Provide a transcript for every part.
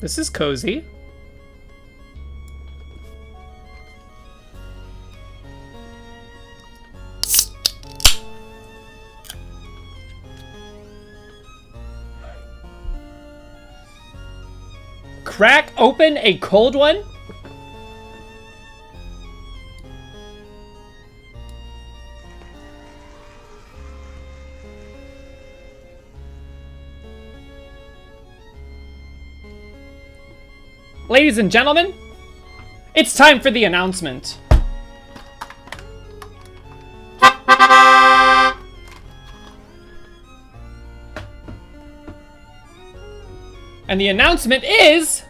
This is cozy. Crack open a cold one? Ladies and gentlemen, it's time for the announcement. And the announcement is...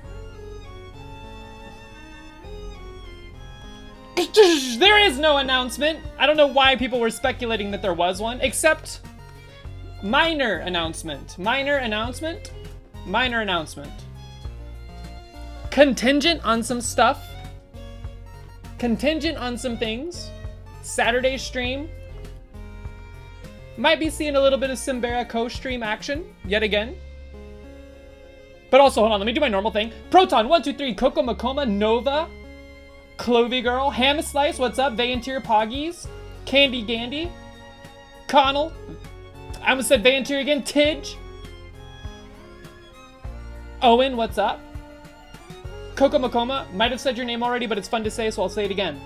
There is no announcement. I don't know why people were speculating that there was one, except minor announcement. Minor announcement? Minor announcement. Contingent on some stuff. Contingent on some things. Saturday stream. Might be seeing a little bit of Simbera co-stream action, yet again. But also, hold on, let me do my normal thing. Proton, 1, 2, 3, Coco Macoma, Nova, Clovey Girl, Ham Slice, what's up? Vayantir Poggies, Candy Gandy, Connell, I almost said Vayantir again, Tidge, Owen, what's up? Coco Macoma, might have said your name already, but it's fun to say, so I'll say it again.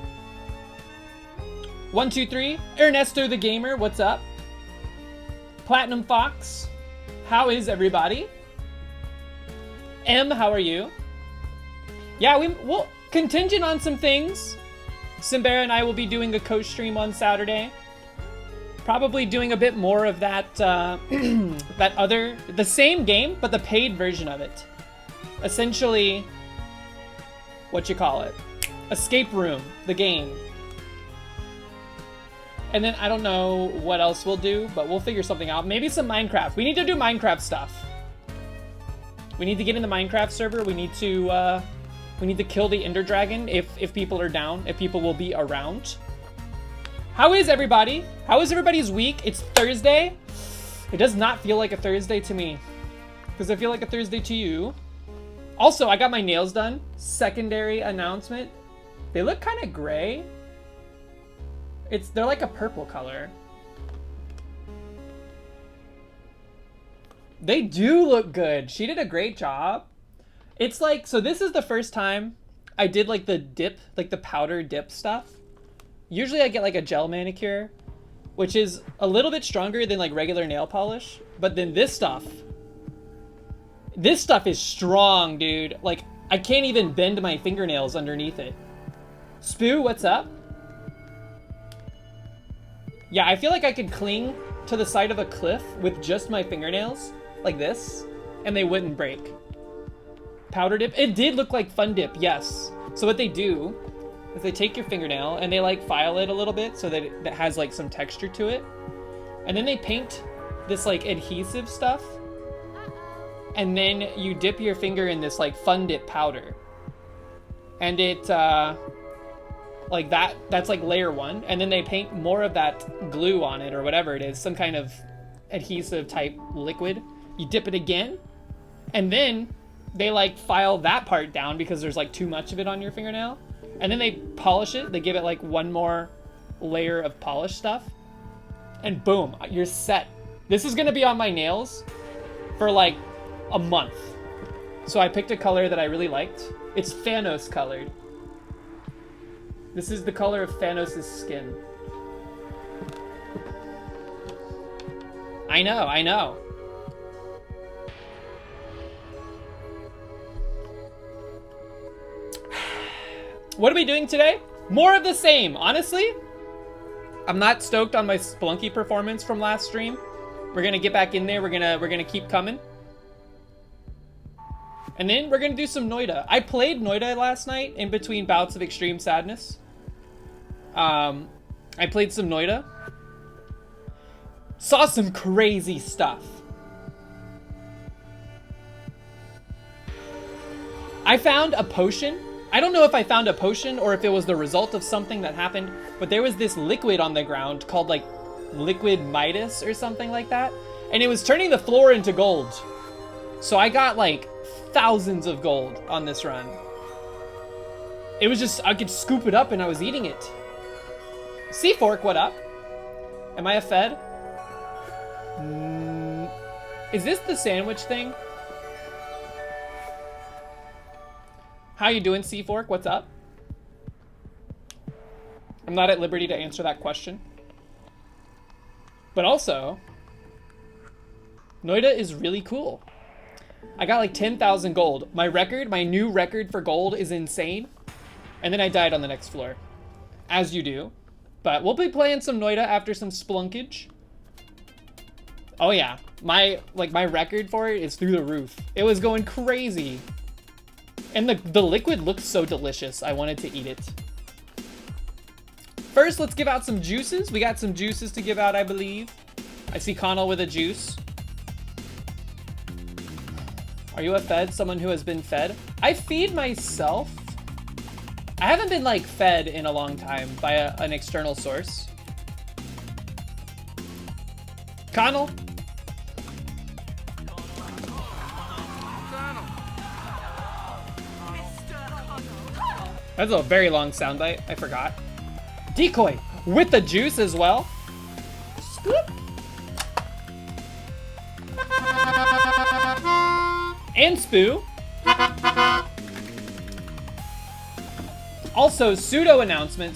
1, 2, 3, Ernesto the Gamer, what's up? Platinum Fox, how is everybody? M, how are you? Yeah, we'll contingent on some things. Simbera and I will be doing a co-stream on Saturday. Probably doing a bit more of that, the same game, but the paid version of it. Essentially, what you call it? Escape Room, the game. And then I don't know what else we'll do, but we'll figure something out. Maybe some Minecraft. We need to do Minecraft stuff. We need to get in the Minecraft server. We need to kill the Ender Dragon if people are down, if people will be around. How is everybody? How is everybody's week? It's Thursday. It does not feel like a Thursday to me. Does it feel like a Thursday to you? Also, I got my nails done. Secondary announcement. They look kind of gray. They're like a purple color. They do look good. She did a great job. It's like, so this is the first time I did like the dip, like the powder dip stuff. Usually I get like a gel manicure, which is a little bit stronger than like regular nail polish. But then this stuff is strong, dude. Like I can't even bend my fingernails underneath it. Spoo, what's up? Yeah, I feel like I could cling to the side of a cliff with just my fingernails, like this, and they wouldn't break. Powder dip, it did look like fun dip, yes. So what they do is they take your fingernail and they like file it a little bit so that it has like some texture to it. And then they paint this like adhesive stuff. And then you dip your finger in this like fun dip powder. And it, like that's like layer one. And then they paint more of that glue on it or whatever it is, some kind of adhesive type liquid. You dip it again, and then they like file that part down because there's like too much of it on your fingernail. And then they polish it. They give it like one more layer of polish stuff. And boom, you're set. This is gonna be on my nails for like a month. So I picked a color that I really liked. It's Thanos colored. This is the color of Thanos' skin. I know. What are we doing today? More of the same, honestly. I'm not stoked on my Splunky performance from last stream. We're gonna get back in there. We're gonna keep coming. And then we're gonna do some Noida. I played Noida last night in between bouts of extreme sadness. I played some Noida. Saw some crazy stuff. I found a potion. I don't know if I found a potion or if it was the result of something that happened, but there was this liquid on the ground called like liquid Midas or something like that. And it was turning the floor into gold. So I got like thousands of gold on this run. It was just, I could scoop it up and I was eating it. Sea Fork, what up? Am I a fed? Is this the sandwich thing? How you doing, Sea Fork? What's up? I'm not at liberty to answer that question. But also, Noida is really cool. I got like 10,000 gold. My record, my new record for gold is insane. And then I died on the next floor. As you do. But we'll be playing some Noida after some splunkage. Oh yeah. My record for it is through the roof. It was going crazy. And the liquid looks so delicious. I wanted to eat it. First, let's give out some juices. We got some juices to give out, I believe. I see Connell with a juice. Are you a fed? Someone who has been fed? I feed myself. I haven't been like fed in a long time by an external source. Connell? That's a very long soundbite. I forgot. Decoy with the juice as well. Scoop. And Spoo. Also, pseudo announcement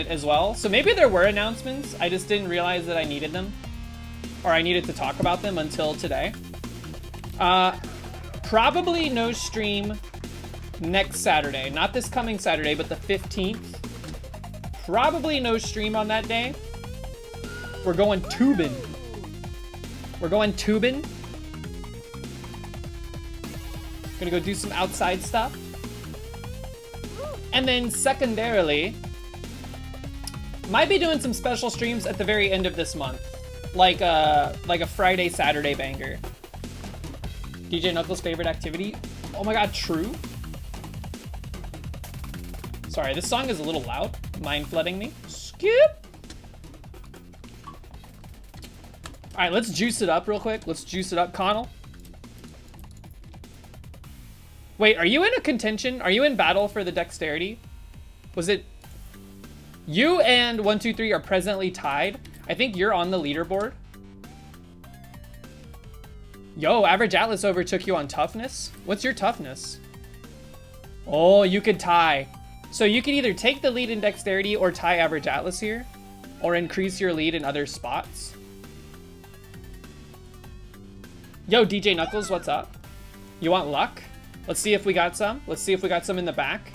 as well. So maybe there were announcements. I just didn't realize that I needed them. Or I needed to talk about them until today. Probably no stream next Saturday. Not this coming Saturday, but the 15th. Probably no stream on that day. We're going tubing. Gonna go do some outside stuff. And then secondarily, might be doing some special streams at the very end of this month. Like a Friday, Saturday banger. DJ Knuckles' favorite activity? Oh my god, true. Sorry, this song is a little loud. Mind flooding me. Skip. All right, let's juice it up real quick. Let's juice it up, Connell. Wait, are you in a contention? Are you in battle for the dexterity? Was it... You and 123 are presently tied. I think you're on the leaderboard. Yo, Average Atlas overtook you on toughness. What's your toughness? Oh, you could tie. So you can either take the lead in dexterity or tie Average Atlas here, or increase your lead in other spots. Yo, DJ Knuckles, what's up? You want luck? Let's see if we got some. Let's see if we got some in the back.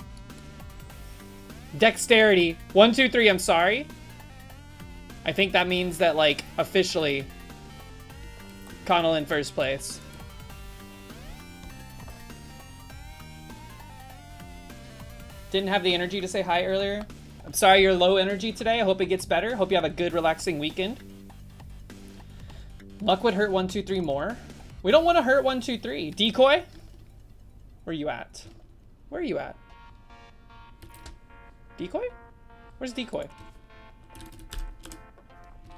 Dexterity. 1, 2, 3, I'm sorry. I think that means that, like, officially, Connell in first place. Didn't have the energy to say hi earlier. I'm sorry you're low energy today. I hope it gets better. Hope you have a good, relaxing weekend. Luck would hurt 1, 2, 3 more. We don't want to hurt 1, 2, 3. Decoy? Where you at? Where are you at? Decoy? Where's Decoy?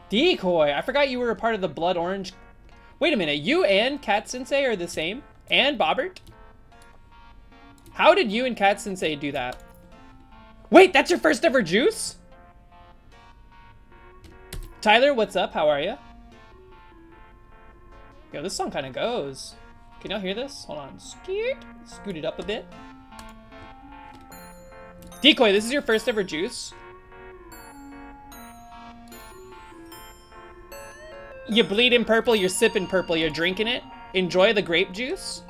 Decoy! I forgot you were a part of the Blood Orange. Wait a minute. You and Cat Sensei are the same? And Bobbert? How did you and Cat Sensei do that? Wait, that's your first ever juice? Tyler, what's up? How are you? Yo, this song kind of goes. Can y'all hear this? Hold on. Scoot it up a bit. Decoy, this is your first ever juice? You bleed in purple, you're sipping purple, you're drinking it. Enjoy the grape juice.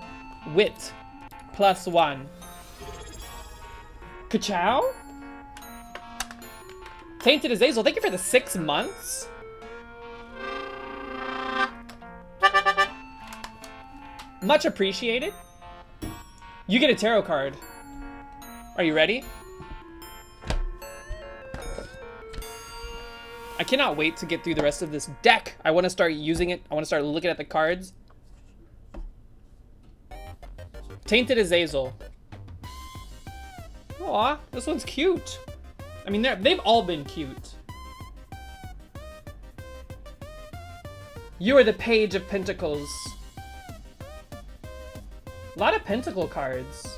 Wit. +1. Ka-chow? Tainted Azazel, thank you for the 6 months. Much appreciated. You get a tarot card. Are you ready? I cannot wait to get through the rest of this deck. I want to start using it. I want to start looking at the cards. Tainted Azazel. Aw, this one's cute. I mean, they've all been cute. You are the Page of Pentacles. A lot of pentacle cards.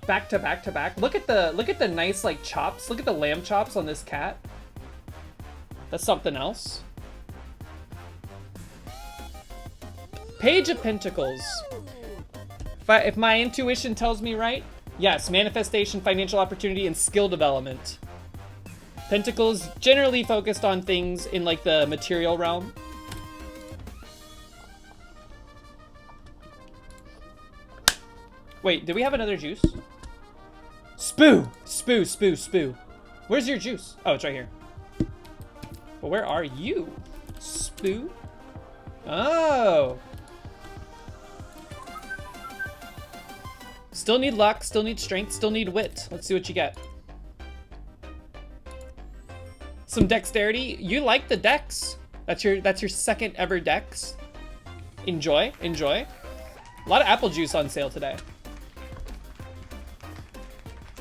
Back to back to back. Look at the nice like chops. Look at the lamb chops on this cat. That's something else. Page of Pentacles. If my intuition tells me right, yes, manifestation, financial opportunity, and skill development. Pentacles generally focused on things in like the material realm. Wait, did we have another juice? Spoo! Spoo, spoo, spoo. Where's your juice? Oh, it's right here. Well, where are you? Spoo? Oh. Still need luck, still need strength, still need wit. Let's see what you get. Some dexterity. You like the dex. That's your second ever dex. Enjoy, enjoy. A lot of apple juice on sale today.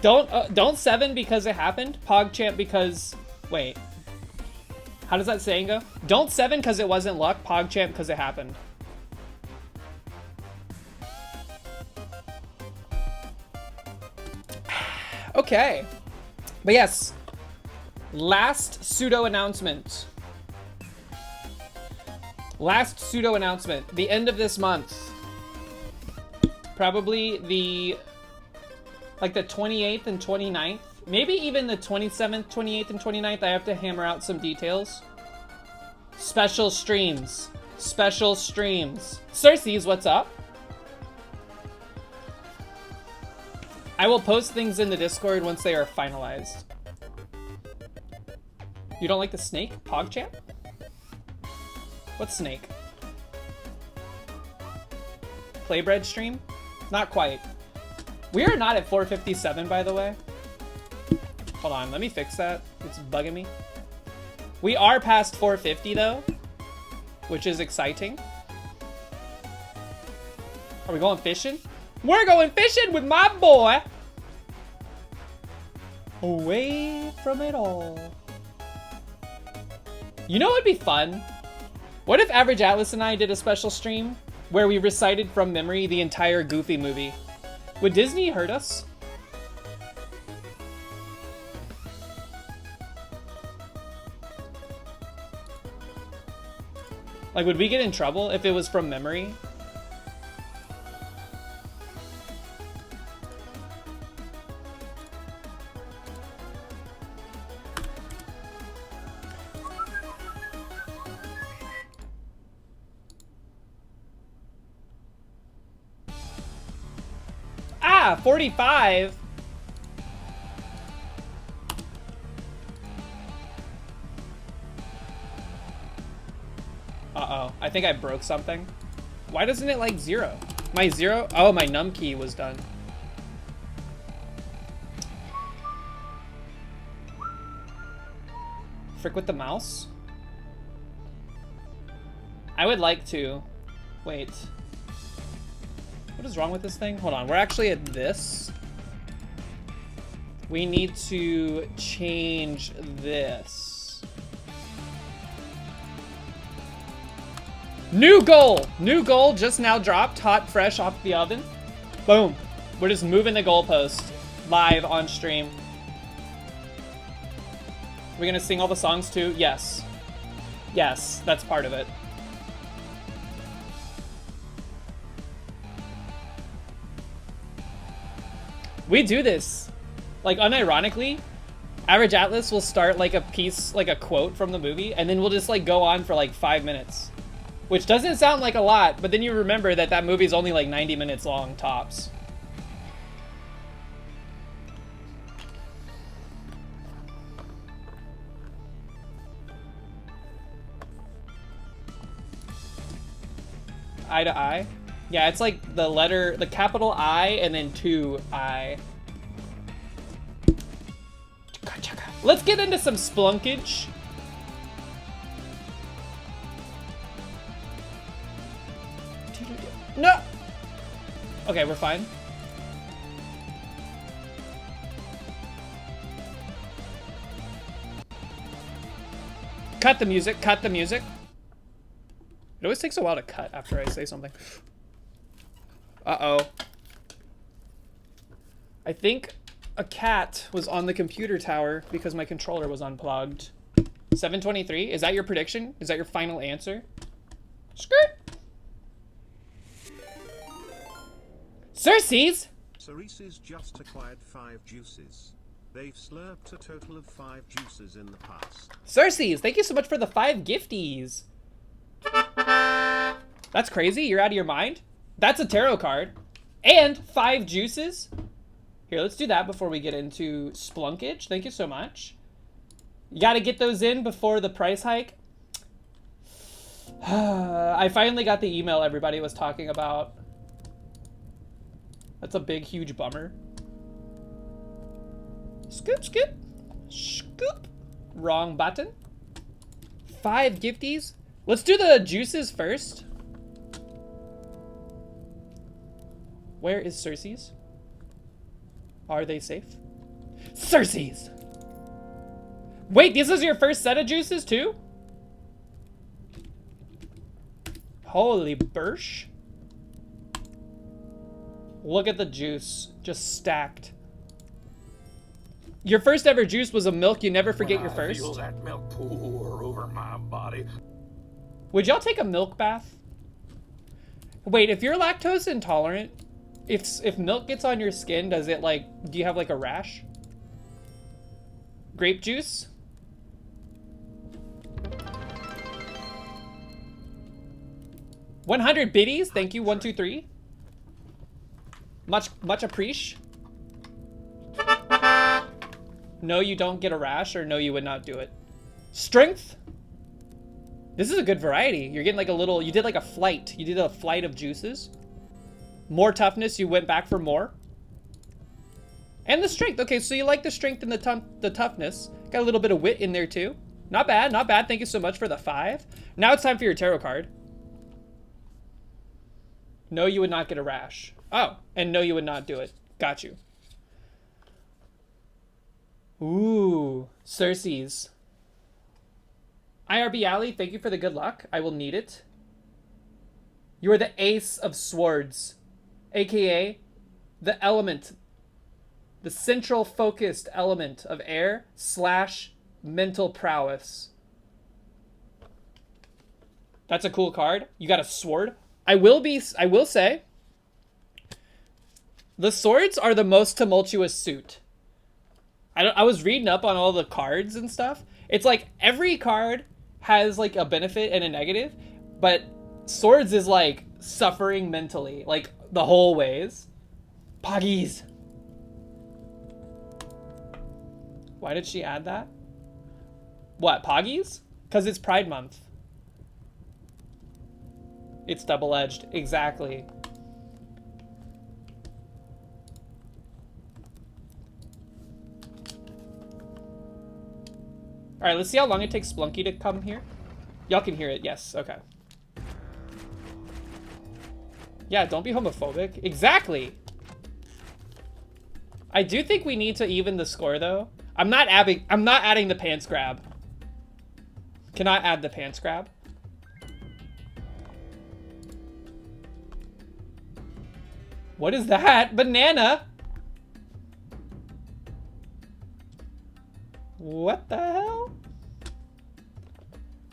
Don't 7 because it happened. PogChamp because, wait. How does that saying go? Don't 7 because it wasn't luck. PogChamp because it happened. Okay. But yes. Last pseudo announcement. Last pseudo announcement. The end of this month. Probably the... like the 28th and 29th. Maybe even the 27th, 28th, and 29th. I have to hammer out some details. Special streams. Special streams. Cersei's, what's up? I will post things in the Discord once they are finalized. You don't like the snake? PogChamp? What's snake? Playbread stream? Not quite. We are not at 457, by the way. Hold on, let me fix that. It's bugging me. We are past 450, though, which is exciting. Are we going fishing? We're going fishing with my boy. Away from it all. You know what would be fun? What if Average Atlas and I did a special stream where we recited from memory the entire Goofy movie? Would Disney hurt us? Like, would we get in trouble if it was from memory? Ah, 45. Uh-oh, I think I broke something. Why doesn't it like 0? My 0? Oh, my num key was done. Frick with the mouse? I would like to. Wait. What is wrong with this thing? Hold on, we're actually at this. We need to change this. New goal! New goal just now dropped, hot, fresh off the oven. Boom. We're just moving the goalpost live on stream. We're gonna sing all the songs too? Yes. Yes, that's part of it. We do this. Like, unironically, Average Atlas will start like a piece, like a quote from the movie, and then we'll just like go on for like 5 minutes. Which doesn't sound like a lot, but then you remember that that movie is only like 90 minutes long, tops. Eye to eye? Yeah, it's like the letter, the capital I and then 2I. Let's get into some splunkage. No! Okay, we're fine. Cut the music, cut the music. It always takes a while to cut after I say something. Uh-oh. I think a cat was on the computer tower because my controller was unplugged. 723? Is that your prediction? Is that your final answer? Skirt! Cersei's! Cerese's just acquired 5 juices. They've slurped a total of 5 juices in the past. Cersei's, thank you so much for the 5 gifties. That's crazy. You're out of your mind. That's a tarot card. And 5 juices. Here, let's do that before we get into Splunkage. Thank you so much. You got to get those in before the price hike. I finally got the email everybody was talking about. That's a big, huge bummer. Scoop, scoop. Scoop. Wrong button. 5 gifties. Let's do the juices first. Where is Cersei's? Are they safe? Cersei's! Wait, this is your first set of juices too? Holy bursh. Look at the juice, just stacked. Your first ever juice was a milk. You never forget your first. Feel that milk pour over my body. Would y'all take a milk bath? Wait, if you're lactose intolerant, if milk gets on your skin, does it like, do you have like a rash? Grape juice? $100 biddies, thank you, 123. Much appreciate. No, you don't get a rash, or no, you would not do it. Strength? This is a good variety. You're getting like a little, you did like a flight. You did a flight of juices. More toughness, you went back for more. And the strength. Okay, so you like the strength and the toughness. Got a little bit of wit in there too. Not bad, not bad. Thank you so much for the 5. Now it's time for your tarot card. No, you would not get a rash. Oh, and no, you would not do it. Got you. Ooh, Cersei's. IRB Alley, thank you for the good luck. I will need it. You are the Ace of Swords, aka the element, the central focused element of air / mental prowess. That's a cool card. You got a sword. I will say, the swords are the most tumultuous suit. I was reading up on all the cards and stuff. It's like every card has like a benefit and a negative, but swords is like suffering mentally, like the whole ways. Poggies. Why did she add that? What, Poggies? Because it's Pride Month. It's double-edged, exactly. All right, let's see how long it takes Splunky to come here. Y'all can hear it, yes, okay. Yeah, don't be homophobic. Exactly. I do think we need to even the score though. I'm not adding the pants grab. Cannot add the pants grab. What is that? Banana? What the hell?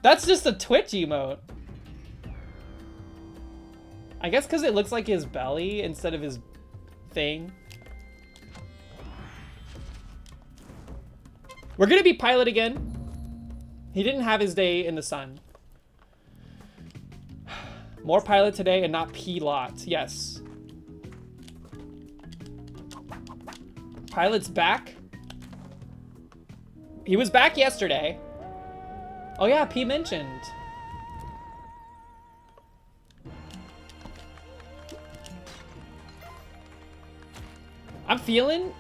That's just a Twitch emote. I guess because it looks like his belly instead of his thing. We're gonna be Pilot again. He didn't have his day in the sun. More Pilot today and not P-Lot. Yes. Pilot's back. He was back yesterday. Oh yeah, P mentioned. I'm feeling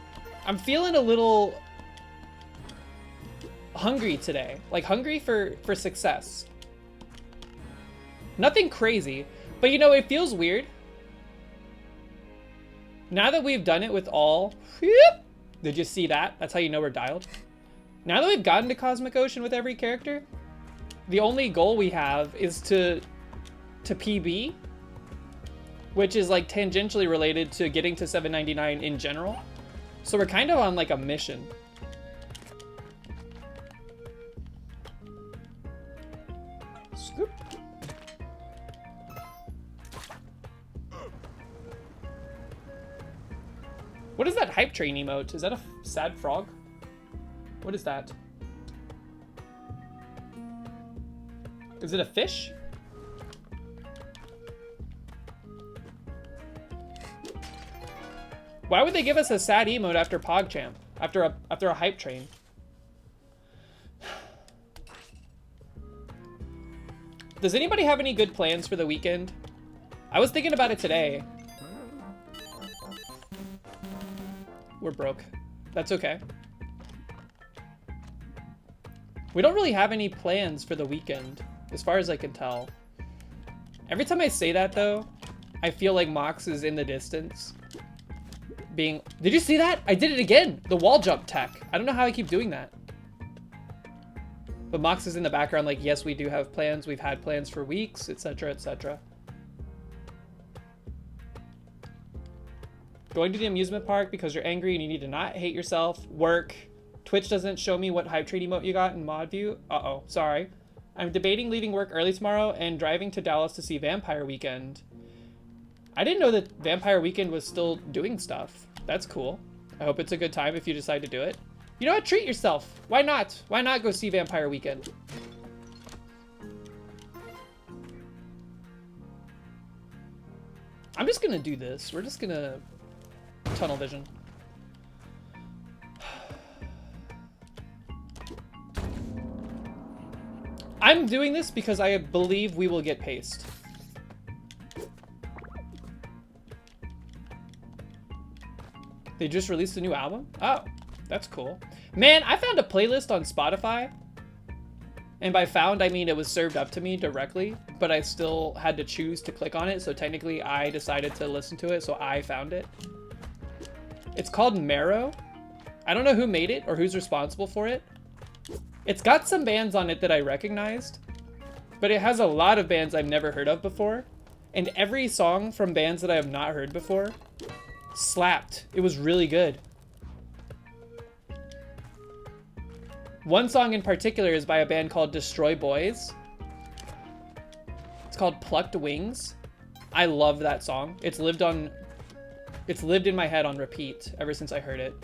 a little hungry today. Like hungry for success. Nothing crazy, but you know, it feels weird. Now that we've done it with all, did you see that? That's how you know we're dialed. Now that we've gotten to Cosmic Ocean with every character, the only goal we have is to PB. which is like tangentially related to getting to 799 in general. So we're kind of on like a mission. Scoop. What is that hype train emote? Is that a sad frog? What is that? Is it a fish? Why would they give us a sad emote after PogChamp? After a hype train? Does anybody have any good plans for the weekend? I was thinking about it today. We're broke. That's okay. We don't really have any plans for the weekend, as far as I can tell. Every time I say that, though, I feel like Mox is in the distance. Did you see that? I did it again! The wall jump tech. I don't know how I keep doing that. But Mox is in the background like, yes, we do have plans. We've had plans for weeks, etc., etc. Going to the amusement park because you're angry and you need to not hate yourself. Work. Twitch doesn't show me what hype trade emote you got in mod view. Uh-oh, sorry. I'm debating leaving work early tomorrow and driving to Dallas to see Vampire Weekend. I didn't know that Vampire Weekend was still doing stuff. That's cool. I hope it's a good time if you decide to do it. You know what? Treat yourself. Why not? Why not go see Vampire Weekend? I'm just gonna do this. We're just gonna tunnel vision. I'm doing this because I believe we will get paced. They just released a new album? Oh, that's cool. Man, I found a playlist on Spotify. And by found, I mean it was served up to me directly, but I still had to choose to click on it. So technically I decided to listen to it, so I found it. It's called Marrow. I don't know who made it or who's responsible for it. It's got some bands on it that I recognized, but it has a lot of bands I've never heard of before. And every song from bands that I have not heard before slapped. It was really good. One song in particular is by a band called Destroy Boys. It's called Plucked Wings. I love that song. It's lived in my head on repeat ever since I heard it.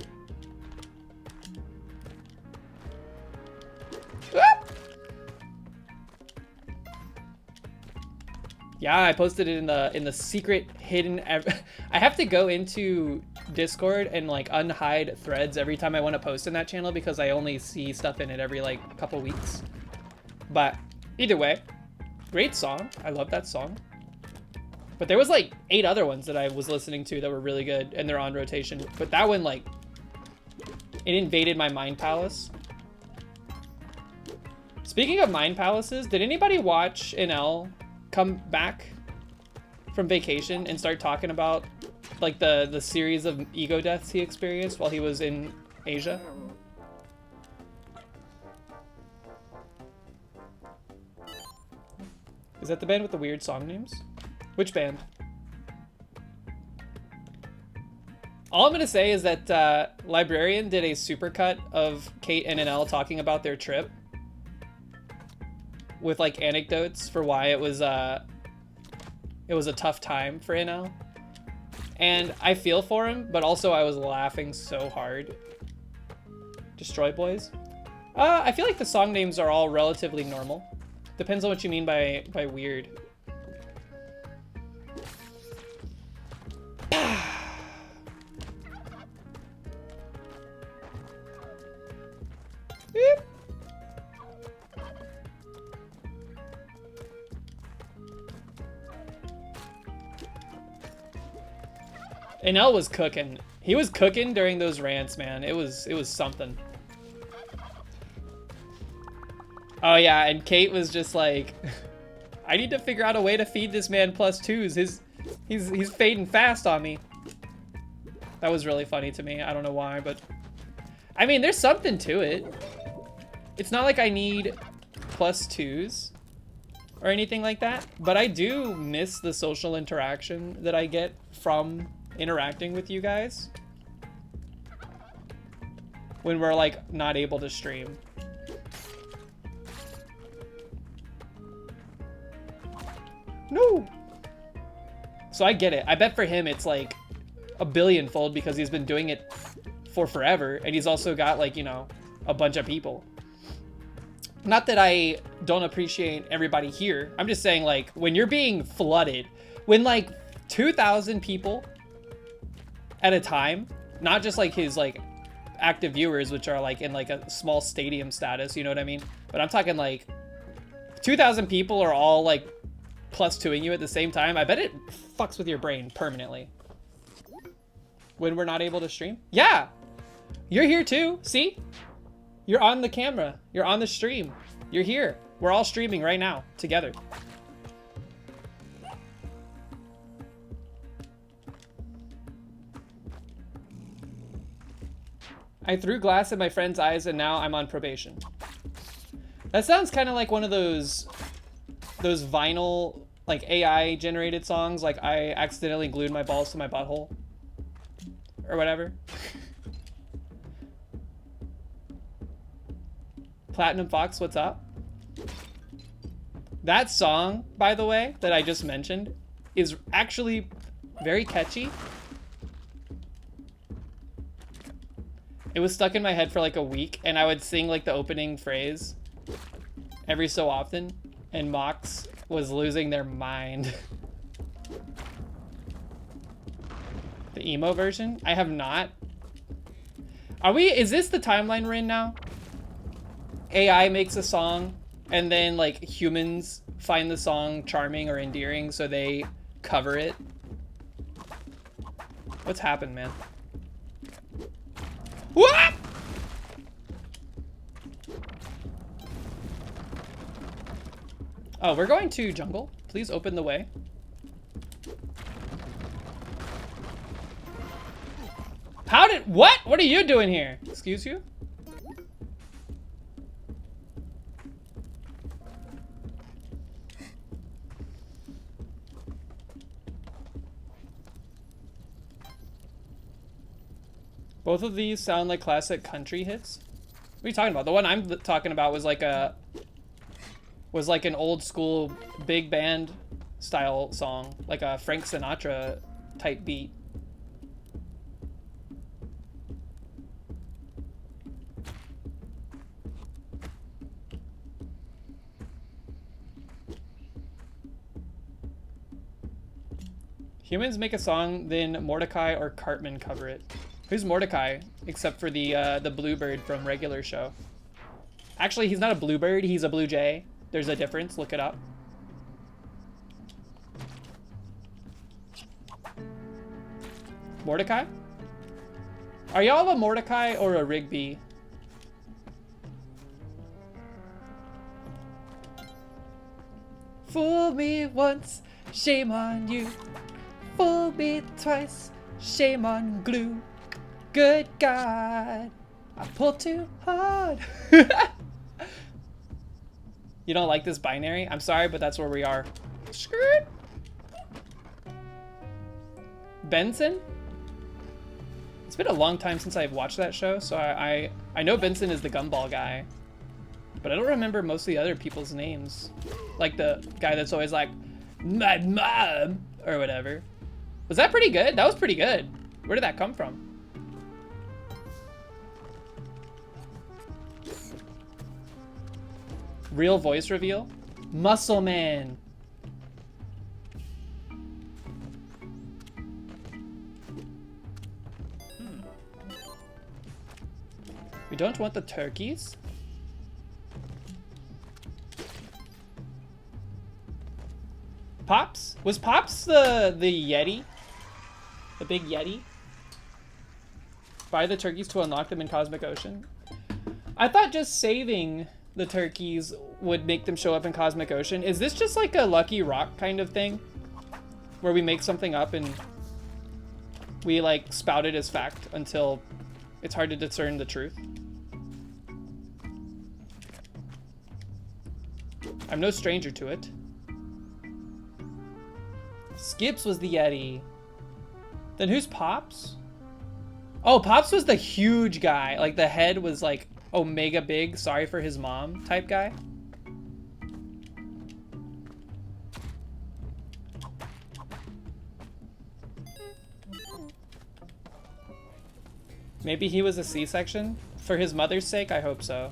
Yeah, I posted it in the secret hidden. I have to go into Discord and like unhide threads every time I want to post in that channel because I only see stuff in it every like couple weeks. But either way, great song. I love that song. But there was like 8 other ones that I was listening to that were really good and they're on rotation. But that one, like, it invaded my mind palace. Speaking of mind palaces, did anybody watch NL come back from vacation and start talking about like the series of ego deaths he experienced while he was in Asia? Is that the band with the weird song names? Which band? All I'm gonna say is that Librarian did a supercut of Kate and NL talking about their trip with like anecdotes for why it was a tough time for NL. And I feel for him, but also I was laughing so hard. Destroy Boys? I feel like the song names are all relatively normal. Depends on what you mean by weird. NL was cooking. He was cooking during those rants, man. It was something. Oh yeah, and Kate was just like, I need to figure out a way to feed this man +2s. He's fading fast on me. That was really funny to me. I don't know why, but I mean, there's something to it. It's not like I need +2s. or anything like that, but I do miss the social interaction that I get from interacting with you guys when we're like not able to stream. No. So I get it. I bet for him it's like a billionfold because he's been doing it for forever, and he's also got like, you know, a bunch of people. Not that I don't appreciate everybody here. I'm just saying, like, when you're being flooded, when like 2,000 people at a time, not just like his like active viewers, which are like in like a small stadium status, you know what I mean? But I'm talking like 2,000 people are all like plus twoing you at the same time. I bet it fucks with your brain permanently when we're not able to stream. Yeah, you're here too. See? You're on the camera. You're on the stream. You're here. We're all streaming right now together. I threw glass in my friend's eyes and now I'm on probation. That sounds kind of like one of those vinyl, like AI generated songs, like I accidentally glued my balls to my butthole or whatever. Platinum Fox, what's up? That song, by the way, that I just mentioned is actually very catchy. It was stuck in my head for like a week, and I would sing like the opening phrase every so often, and Mox was losing their mind. The emo version? I have not. Is this the timeline we're in now? AI makes a song, and then like humans find the song charming or endearing, so they cover it. What's happened, man? What? Oh, we're going to jungle. Please open the way. What? What are you doing here? Excuse you? Both of these sound like classic country hits. What are you talking about? The one I'm talking about was like an old school big band style song, like a Frank Sinatra type beat. Humans make a song, then Mordecai or Cartman cover it. Who's Mordecai? Except for the bluebird from regular show. Actually, he's not a bluebird, he's a blue jay. There's a difference, look it up. Mordecai? Are y'all a Mordecai or a Rigby? Fool me once, shame on you. Fool me twice, shame on glue. Good God, I pulled too hard. You don't like this binary? I'm sorry, but that's where we are. Skirt. Benson? It's been a long time since I've watched that show, so I know Benson is the gumball guy, but I don't remember most of the other people's names. Like the guy that's always like, my mom, or whatever. Was that pretty good? That was pretty good. Where did that come from? Real voice reveal? Muscle Man. We don't want the turkeys. Pops? Was Pops the Yeti? The big Yeti? Buy the turkeys to unlock them in Cosmic Ocean? I thought just saving the turkeys would make them show up in Cosmic Ocean. Is this just like a Lucky Rock kind of thing? Where we make something up and we like spout it as fact until it's hard to discern the truth? I'm no stranger to it. Skips was the Yeti. Then who's Pops? Oh, Pops was the huge guy. Like the head was like omega big, sorry for his mom type guy. Maybe he was a C-section? For his mother's sake, I hope so.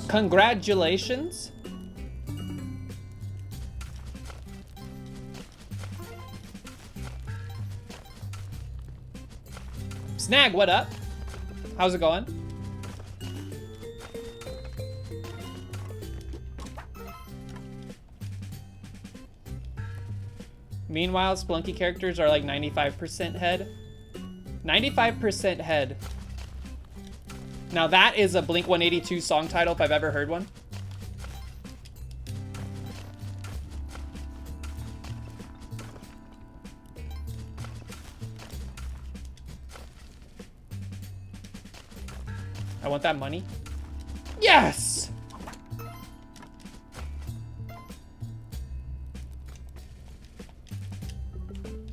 Congratulations. Snag, what up? How's it going? Meanwhile, Splunky characters are like 95% head. 95% head. Now that is a Blink-182 song title if I've ever heard one. I want that money. Yes!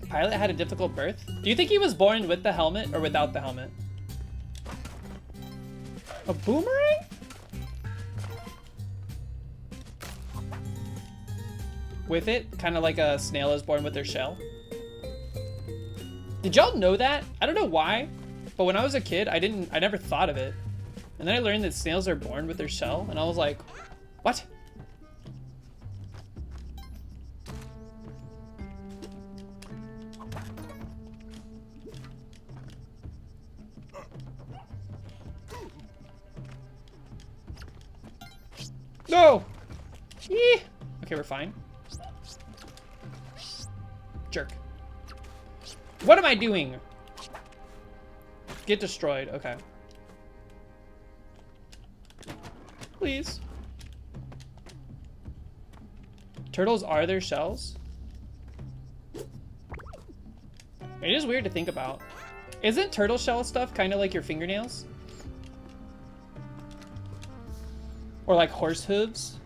Pilot had a difficult birth. Do you think he was born with the helmet or without the helmet? A boomerang? With it? Kind of like a snail is born with their shell. Did y'all know that? I don't know why, but when I was a kid, I never thought of it. And then I learned that snails are born with their shell, and I was like, what? No! Eee. Okay, we're fine. Jerk. What am I doing? Get destroyed. Okay. Please. Turtles are their shells? It is weird to think about. Isn't turtle shell stuff kind of like your fingernails? Or like horse hooves?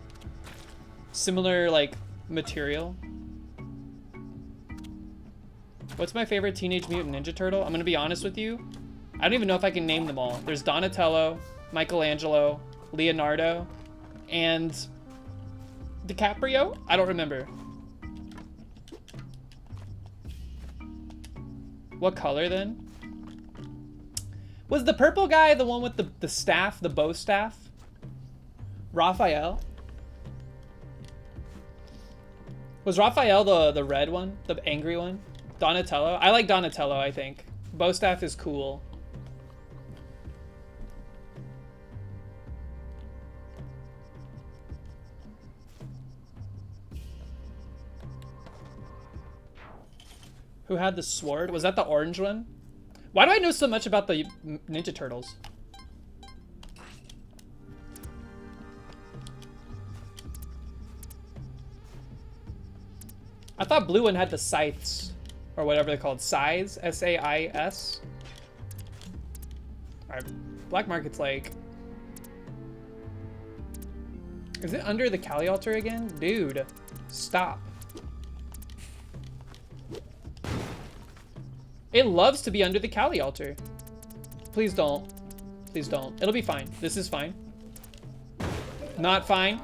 Similar like material. What's my favorite Teenage Mutant Ninja Turtle? I'm gonna be honest with you. I don't even know if I can name them all. There's Donatello, Michelangelo, Leonardo, and DiCaprio? I don't remember. What color then? Was the purple guy the one with the staff, the bow staff? Raphael? Was Raphael the red one? The angry one? Donatello? I like Donatello, I think. Bow staff is cool. Who had the sword? Was that the orange one? Why do I know so much about the Ninja Turtles? I thought blue one had the scythes, or whatever they're called. Sais? S-A-I-S? Alright, Black Market's like... Is it under the Kali altar again? Dude, stop. It loves to be under the Kali altar. Please don't. Please don't. It'll be fine. This is fine. Not fine.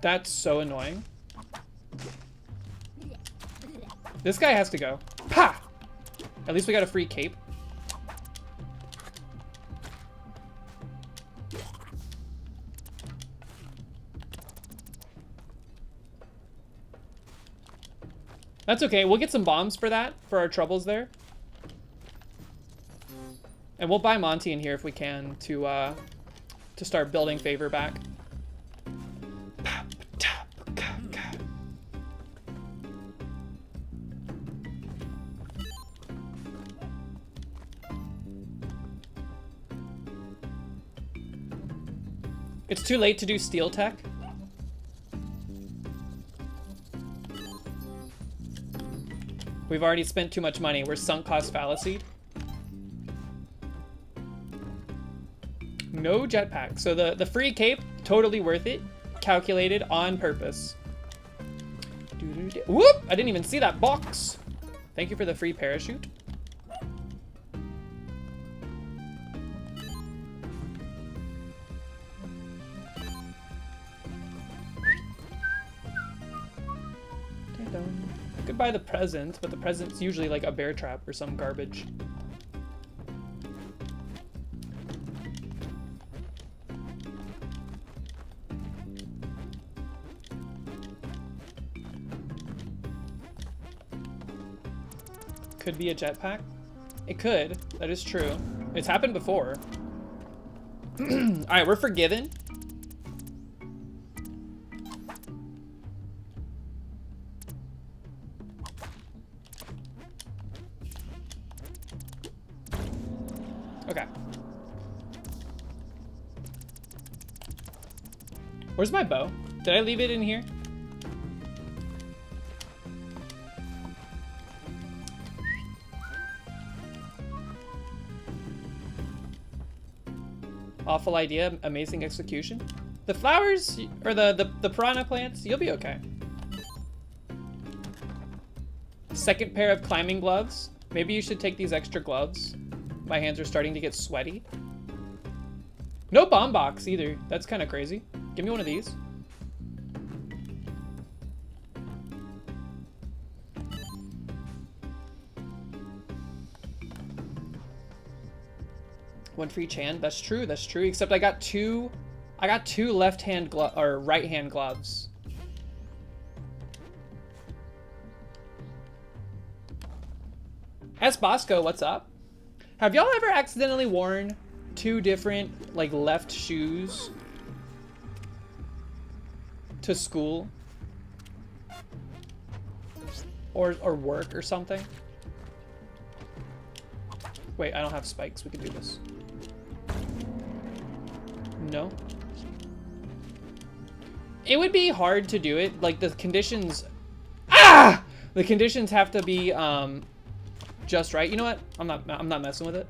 That's so annoying. This guy has to go. Pa! At least we got a free cape. That's okay. We'll get some bombs for that, for our troubles there. And we'll buy Monty in here if we can to start building favor back. It's too late to do steel tech. We've already spent too much money. We're sunk cost fallacied. No jetpack. So the free cape, totally worth it. Calculated on purpose. Whoop! I didn't even see that box. Thank you for the free parachute. I could buy the present, but the present's usually like a bear trap or some garbage. Could be a jetpack. It could. That is true. It's happened before. Alright, we're forgiven. Okay. Where's my bow? Did I leave it in here? Awful idea, amazing execution. The flowers, or the piranha plants, you'll be okay. Second pair of climbing gloves. Maybe you should take these extra gloves. My hands are starting to get sweaty. No bomb box either. That's kind of crazy. Give me one of these. One for each hand. That's true. That's true. Except I got two left-hand or right-hand gloves. S Bosco, what's up? Have y'all ever accidentally worn two different like left shoes to school or work or something? Wait, I don't have spikes. We can do this. No. It would be hard to do it. Like the conditions. Ah! The conditions have to be just right. You know what? I'm not messing with it.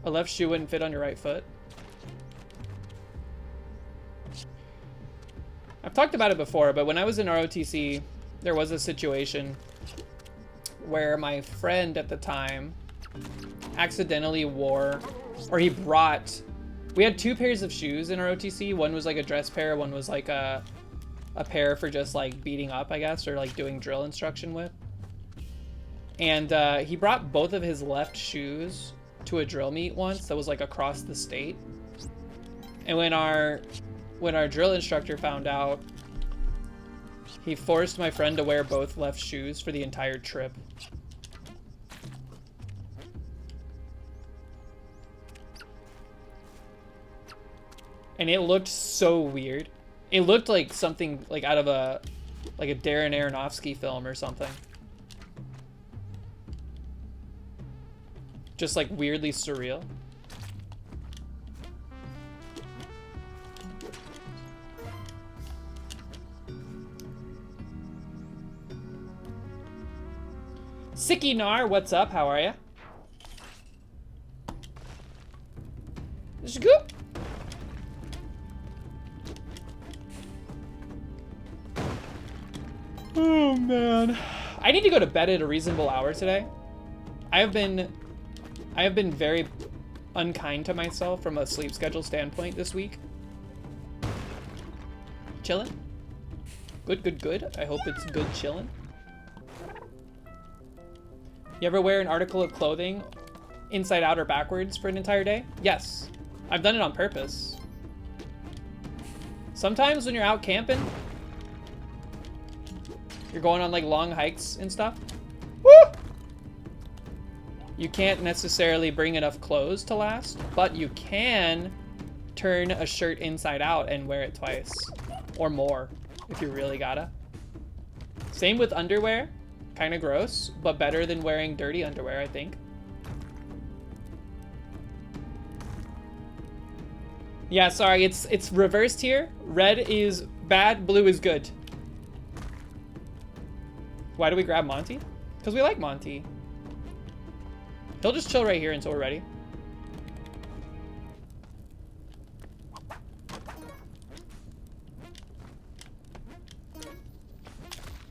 A left shoe wouldn't fit on your right foot. I've talked about it before, but when I was in ROTC, there was a situation where my friend at the time accidentally wore, or he brought, we had two pairs of shoes in ROTC. One was like a dress pair, one was like a pair for just like beating up, I guess, or like doing drill instruction with. And he brought both of his left shoes to a drill meet once that was like across the state. And when our drill instructor found out, he forced my friend to wear both left shoes for the entire trip. And it looked so weird. It looked like something like out of a Darren Aronofsky film or something. Just like weirdly surreal. Sicky Nar, what's up? How are ya? Scoop. Oh man, I need to go to bed at a reasonable hour today. I have been very unkind to myself from a sleep schedule standpoint this week. Chillin'. Good. I hope it's good chillin'. You ever wear an article of clothing inside out or backwards for an entire day? Yes. I've done it on purpose. Sometimes when you're out camping, you're going on like long hikes and stuff. Woo! You can't necessarily bring enough clothes to last, but you can turn a shirt inside out and wear it twice or more if you really gotta. Same with underwear. Kind of gross, but better than wearing dirty underwear, I think. Yeah, sorry, it's reversed here. Red is bad, blue is good. Why do we grab Monty? Because we like Monty. He'll just chill right here until we're ready.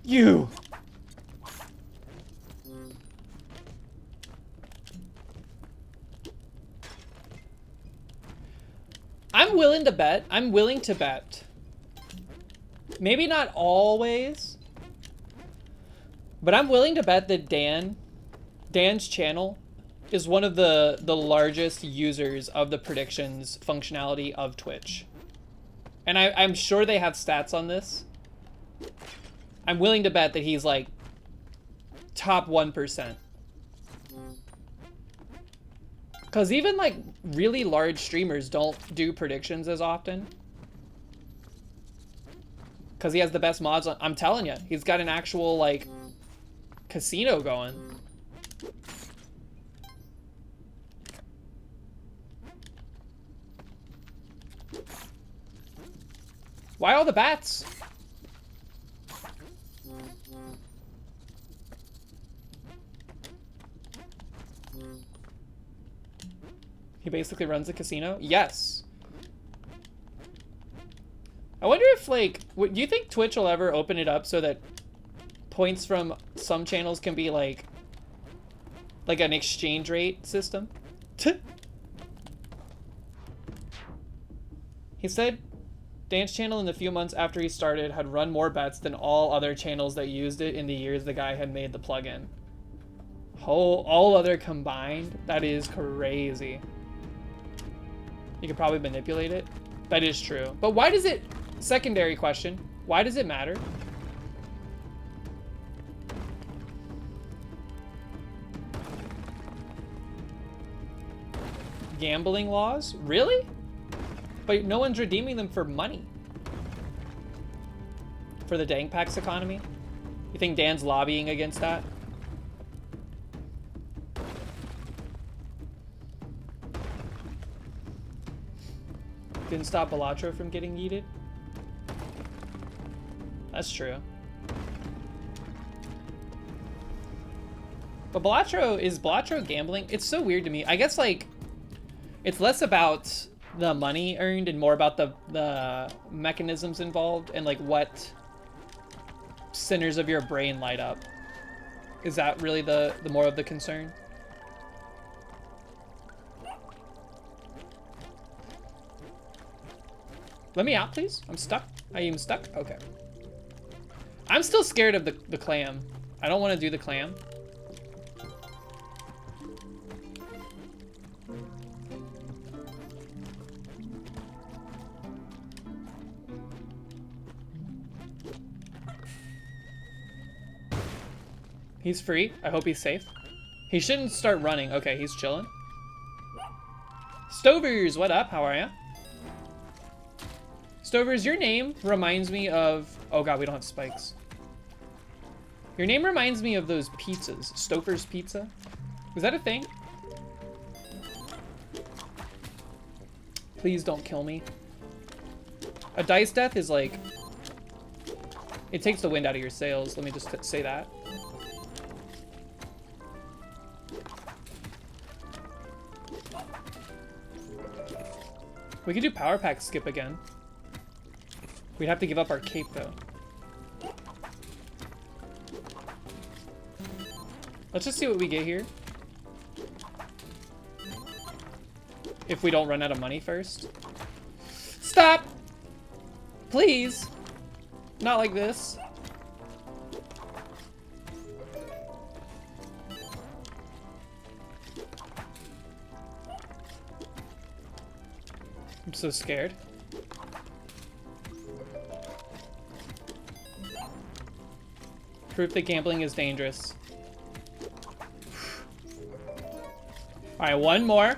You! I'm willing to bet. I'm willing to bet. Maybe not always. But I'm willing to bet that Dan's channel is one of the largest users of the predictions functionality of Twitch. And I'm sure they have stats on this. I'm willing to bet that he's like top 1%. Because even like really large streamers don't do predictions as often. Because he has the best mods on. I'm telling you, he's got an actual like casino going. Why all the bats? He basically runs the casino? Yes. I wonder if, like, do you think Twitch will ever open it up so that points from some channels can be, like an exchange rate system? He said Dan's channel in the few months after he started had run more bets than all other channels that used it in the years the guy had made the plugin. All other combined? That is crazy. You could probably manipulate it. That is true. But why does it... Secondary question. Why does it matter? Gambling laws? Really? But no one's redeeming them for money. For the Dangpax economy? You think Dan's lobbying against that? Didn't stop Balatro from getting yeeted? That's true. But is Balatro gambling? It's so weird to me. I guess, like, it's less about the money earned and more about the mechanisms involved and, like, what centers of your brain light up. Is that really the more of the concern? Let me out, please. I'm stuck. I am stuck? Okay. I'm still scared of the clam. I don't want to do the clam. He's free. I hope he's safe. He shouldn't start running. Okay, he's chilling. Stovers, what up? How are ya? Stovers, your name reminds me of... Oh god, we don't have spikes. Your name reminds me of those pizzas. Stouffer's Pizza? Was that a thing? Please don't kill me. A dice death is like... It takes the wind out of your sails. Let me just say that. We could do power pack skip again. We'd have to give up our cape, though. Let's just see what we get here. If we don't run out of money first. Stop! Please! Not like this. I'm so scared. Proof that gambling is dangerous. Alright, one more.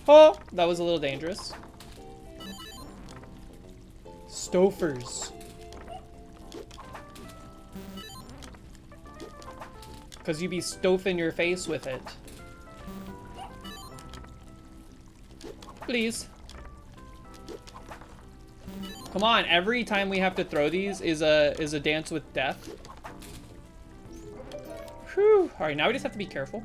Oh, that was a little dangerous. Stouffer's. Because you be stoufing your face with it. Please. Come on, every time we have to throw these is a dance with death. Whew. All right, now we just have to be careful.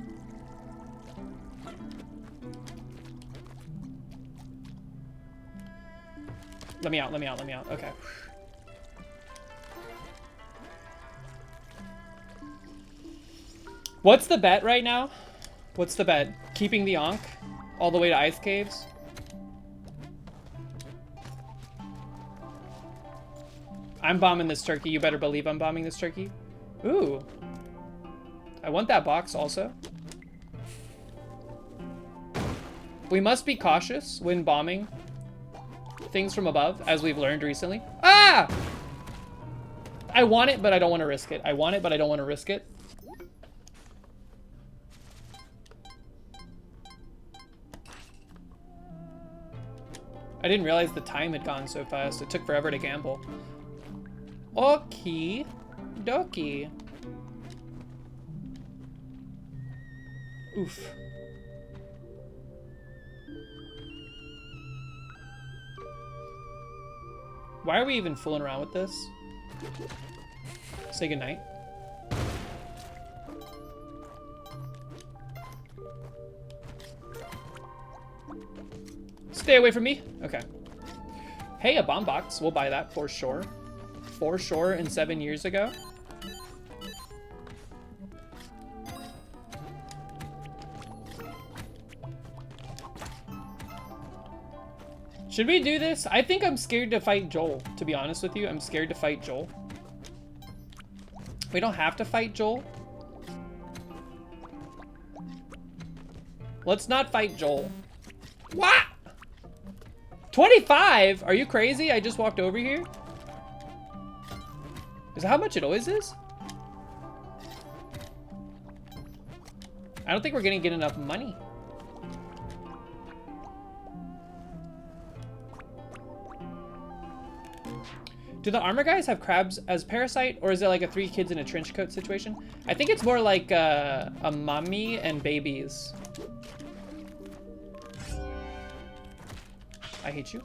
Let me out, let me out, let me out. Okay. What's the bet right now? What's the bet? Keeping the Ankh all the way to Ice Caves? I'm bombing this turkey. You better believe I'm bombing this turkey. Ooh. I want that box also. We must be cautious when bombing things from above, as we've learned recently. Ah! I want it, but I don't want to risk it. I want it, but I don't want to risk it. I didn't realize the time had gone so fast. It took forever to gamble. Okie dokie. Oof. Why are we even fooling around with this? Say goodnight. Stay away from me. Okay. Hey, a bomb box. We'll buy that for sure. For sure, and 7 years ago. Should we do this? I think I'm scared to fight Joel, to be honest with you. I'm scared to fight Joel. We don't have to fight Joel. Let's not fight Joel. What? 25? Are you crazy? I just walked over here. Is that how much it always is? I don't think we're gonna get enough money. Do the armor guys have crabs as parasite, or is it like a 3 kids in a trench coat situation? I think it's more like a mommy and babies. I hate you.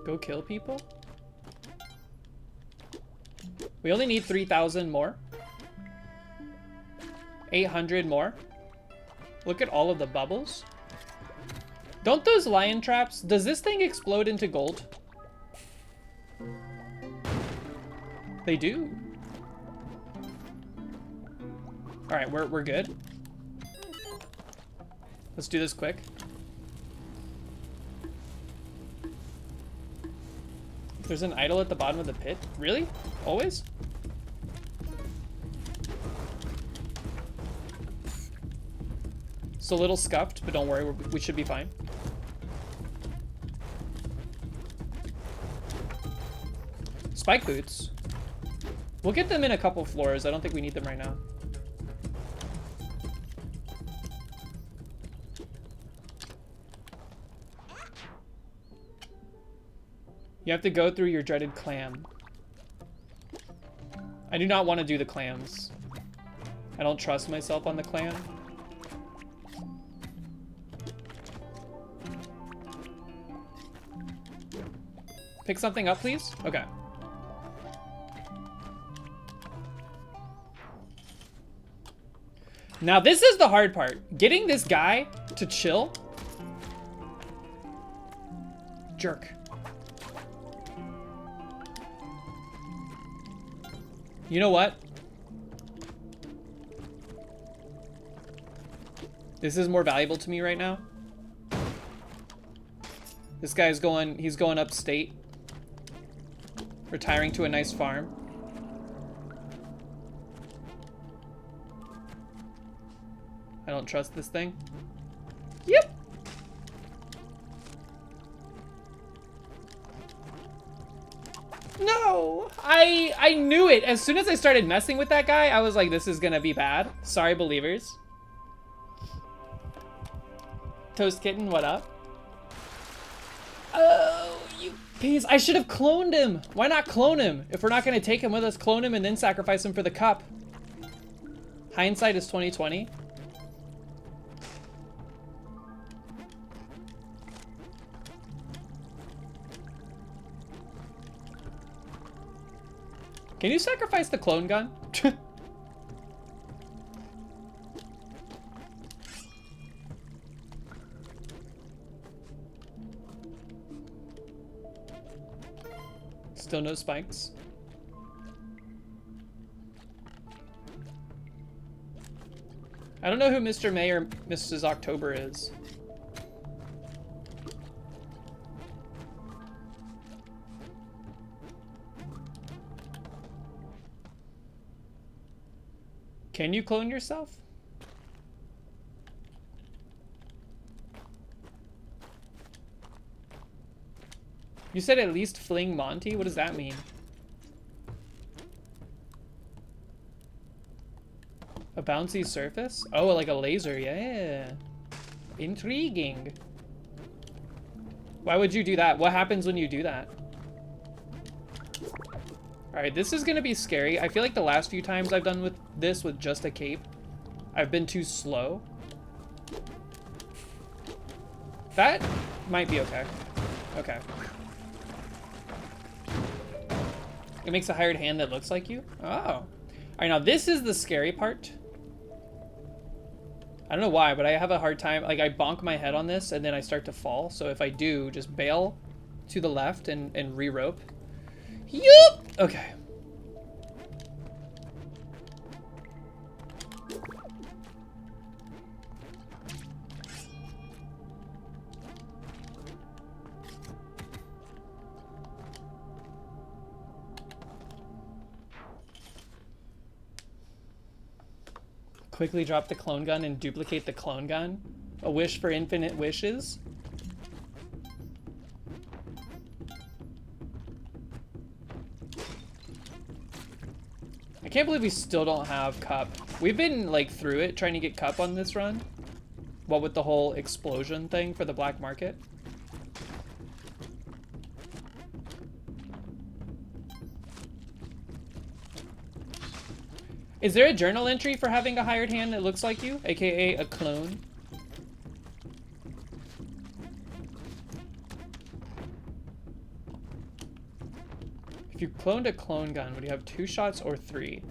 Go kill people? We only need 3,000 more. 800 more. Look at all of the bubbles. Don't those lion traps, does this thing explode into gold? They do. All right, we're good. Let's do this quick. There's an idol at the bottom of the pit. Really? Always? It's a little scuffed, but don't worry, we should be fine. Spike boots. We'll get them in a couple floors. I don't think we need them right now. You have to go through your dreaded clam. I do not want to do the clams. I don't trust myself on the clam. Pick something up, please? Okay. Now this is the hard part. Getting this guy to chill. Jerk. You know what? This is more valuable to me right now. This guy's going, he's going upstate. Retiring to a nice farm. I don't trust this thing. Yep. No, I knew it. As soon as I started messing with that guy, I was like, this is gonna be bad. Sorry, believers. Toast Kitten, what up? Oh, you piece. I should have cloned him. Why not clone him? If we're not gonna take him with us, clone him and then sacrifice him for the cup. Hindsight is 2020. Can you sacrifice the clone gun? Still no spikes. I don't know who Mr. May or Mrs. October is. Can you clone yourself? You said at least fling Monty? What does that mean? A bouncy surface? Oh, like a laser, yeah. Intriguing. Why would you do that? What happens when you do that? Alright, this is gonna be scary. I feel like the last few times I've done with this with just a cape, I've been too slow. That might be okay. Okay. It makes a hired hand that looks like you? Oh. Alright, now this is the scary part. I don't know why, but I have a hard time. Like, I bonk my head on this, and then I start to fall. So if I do, just bail to the left and re-rope. Yup! Okay. Quickly drop the clone gun and duplicate the clone gun. A wish for infinite wishes. I can't believe we still don't have Cup. We've been like through it trying to get Cup on this run. What with the whole explosion thing for the black market. Is there a journal entry for having a hired hand that looks like you, aka a clone? If you cloned a clone gun, would you have 2 shots or 3?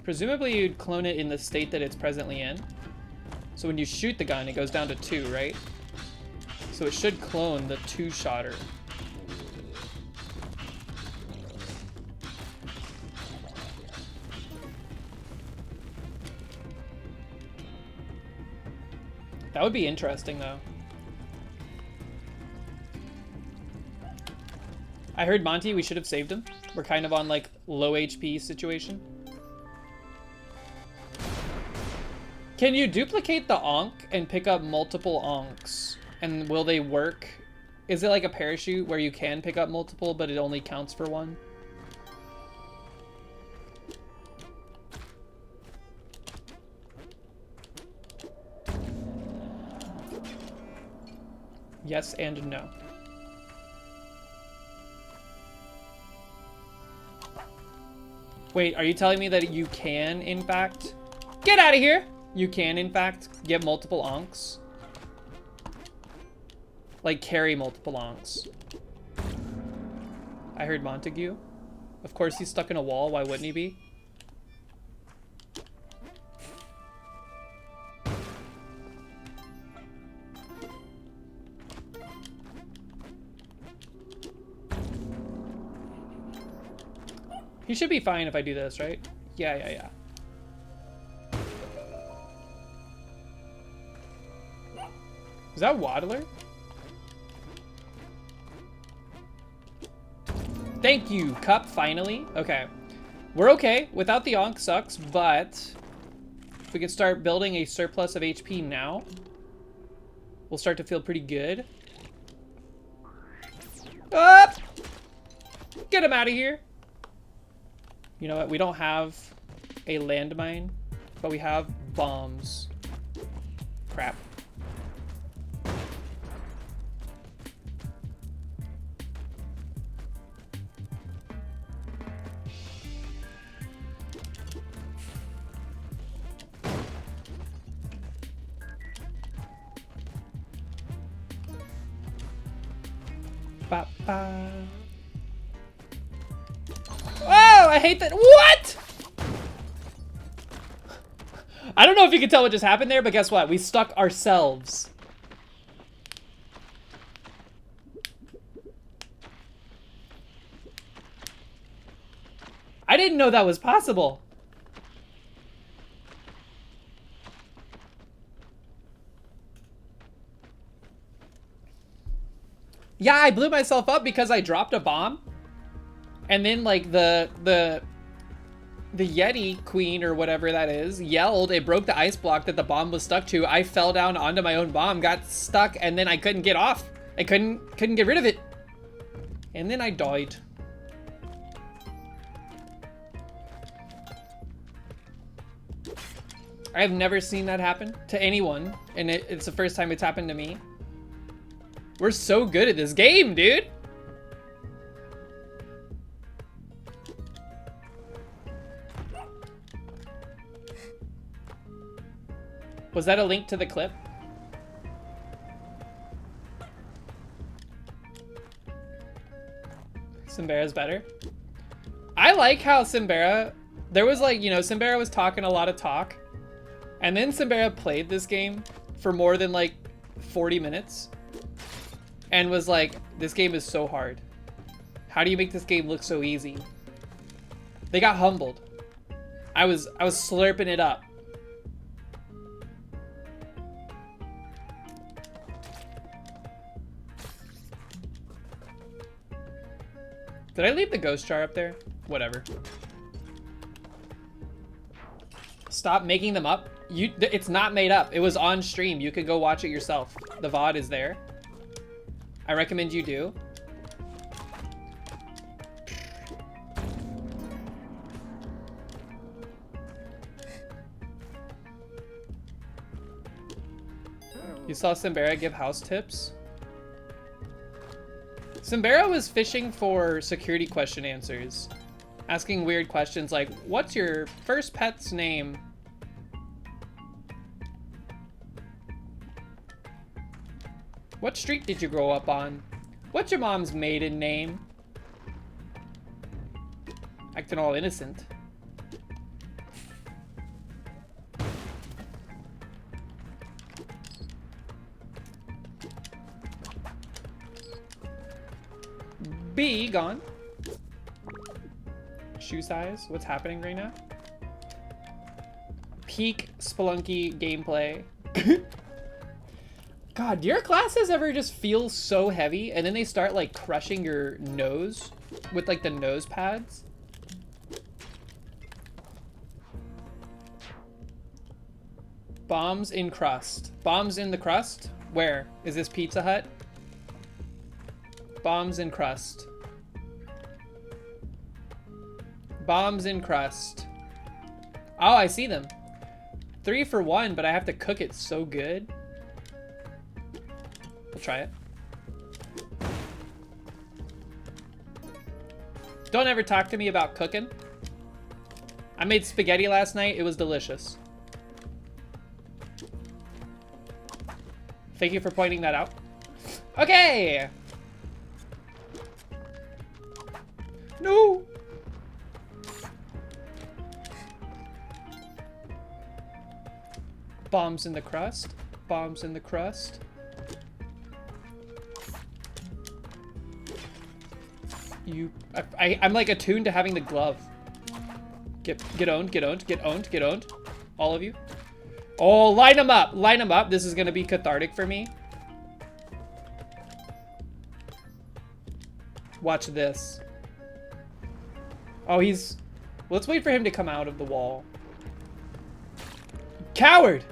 Presumably you'd clone it in the state that it's presently in. So when you shoot the gun, it goes down to 2, right? So it should clone the 2-shotter. That would be interesting, though. I heard Monty, we should have saved him. We're kind of on, like, low HP situation. Can you duplicate the Onk and pick up multiple Onks? And will they work? Is it like a parachute where you can pick up multiple, but it only counts for 1? Yes and no. Wait, are you telling me that you can, in fact... Get out of here! You can, in fact, get multiple onks? Like, carry multiple onks. I heard Montague. Of course he's stuck in a wall, why wouldn't he be? He should be fine if I do this, right? Yeah. Is that Waddler? Thank you, Cup, finally. Okay. We're okay. Without the Onk sucks, but if we could start building a surplus of HP now, we'll start to feel pretty good. Up! Get him out of here. You know what? We don't have a landmine, but we have bombs. Crap. Ba-ba. Oh, I hate that. What? I don't know if you can tell what just happened there, but guess what? We stuck ourselves. I didn't know that was possible. Yeah, I blew myself up because I dropped a bomb. And then like the Yeti queen or whatever that is yelled, it broke the ice block that the bomb was stuck to. I fell down onto my own bomb, got stuck, and then I couldn't get off. I couldn't get rid of it. And then I died. I've never seen that happen to anyone, and it's the first time it's happened to me. We're so good at this game, dude. Was that a link to the clip? Simbera's better. I like how Simbera, there was like, you know, Simbera was talking a lot of talk. And then Simbera played this game for more than like 40 minutes. And was like, this game is so hard. How do you make this game look so easy? They got humbled. I was slurping it up. Did I leave the ghost jar up there? Whatever. Stop making them up. It's not made up. It was on stream. You can go watch it yourself. The VOD is there. I recommend you do. You saw Simbera give house tips? Simbera was fishing for security question answers. Asking weird questions like, what's your first pet's name? What street did you grow up on? What's your mom's maiden name? Acting all innocent. B gone. Shoe size? What's happening right now? Peak Spelunky gameplay. God, do your classes ever just feel so heavy and then they start like crushing your nose with like the nose pads? Bombs in crust. Bombs in the crust? Where? Is this Pizza Hut? Bombs in crust. Bombs in crust. Oh, I see them. 3 for 1, but I have to cook it so good. We'll try it. Don't ever talk to me about cooking. I made spaghetti last night. It was delicious. Thank you for pointing that out. Okay. No. Bombs in the crust. Bombs in the crust. I'm like attuned to having the glove. Get owned, get owned, get owned, get owned. All of you. Oh, line them up. Line them up. This is gonna be cathartic for me. Watch this. Oh, he's... Let's wait for him to come out of the wall. Coward!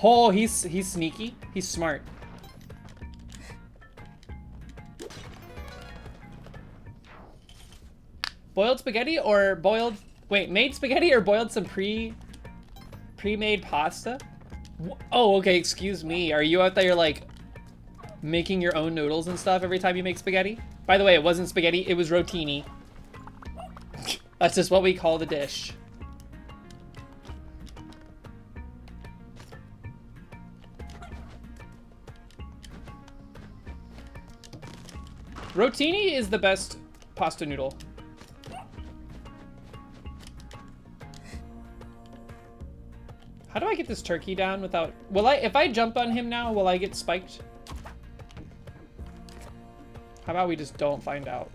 Oh, he's sneaky. He's smart. Boiled spaghetti or boiled... Wait, made spaghetti or boiled some pre-made pasta? Oh, okay, excuse me. Are you out there, like, making your own noodles and stuff every time you make spaghetti? By the way, it wasn't spaghetti, it was rotini. That's just what we call the dish. Rotini is the best pasta noodle. How do I get this turkey down without... if I jump on him now, will I get spiked? How about we just don't find out?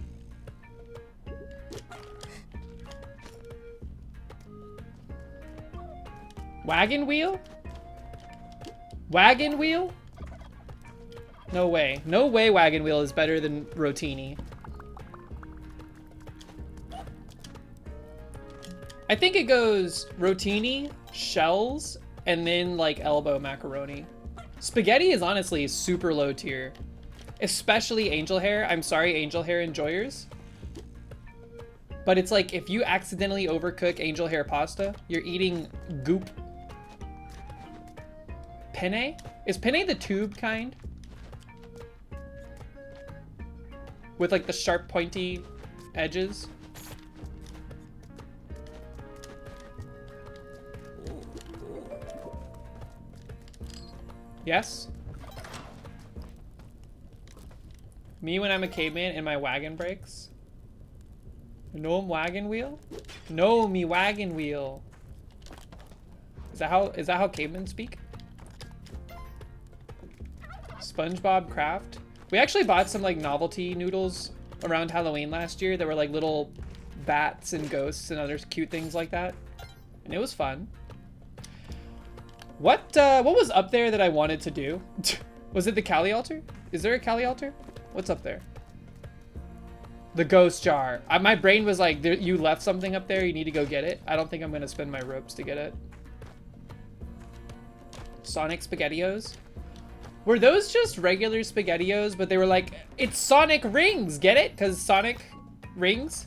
Wagon wheel? Wagon wheel? No way. No way wagon wheel is better than rotini. I think it goes rotini, shells, and then like elbow macaroni. Spaghetti is honestly super low tier. Especially angel hair. I'm sorry, angel hair enjoyers. But it's like if you accidentally overcook angel hair pasta, you're eating goop. Penne? Is penne the tube kind? With like the sharp pointy edges? Yes? Me when I'm a caveman and my wagon breaks? No wagon wheel? No, me wagon wheel. Is that how cavemen speak? SpongeBob Craft. We actually bought some like novelty noodles around Halloween last year that were like little bats and ghosts and other cute things like that. And it was fun. What was up there that I wanted to do? Was it the Kali altar? Is there a Kali altar? What's up there? The ghost jar. My brain was like, you left something up there, you need to go get it. I don't think I'm gonna spend my ropes to get it. Sonic SpaghettiOs? Were those just regular SpaghettiOs, but they were like, it's Sonic rings, get it? Because Sonic rings?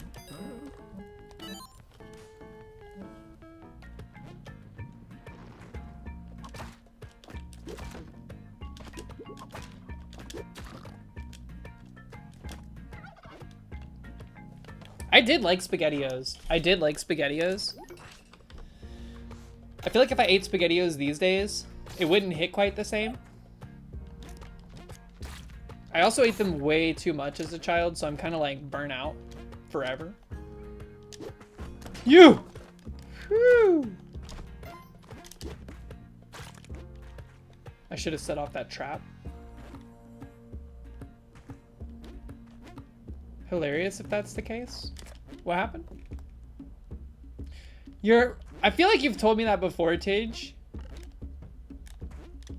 I did like SpaghettiOs. I did like SpaghettiOs. I feel like if I ate SpaghettiOs these days, it wouldn't hit quite the same. I also ate them way too much as a child, so I'm kind of like burnt out forever. You! Whew. I should have set off that trap. Hilarious if that's the case. What happened? I feel like you've told me that before, Tage.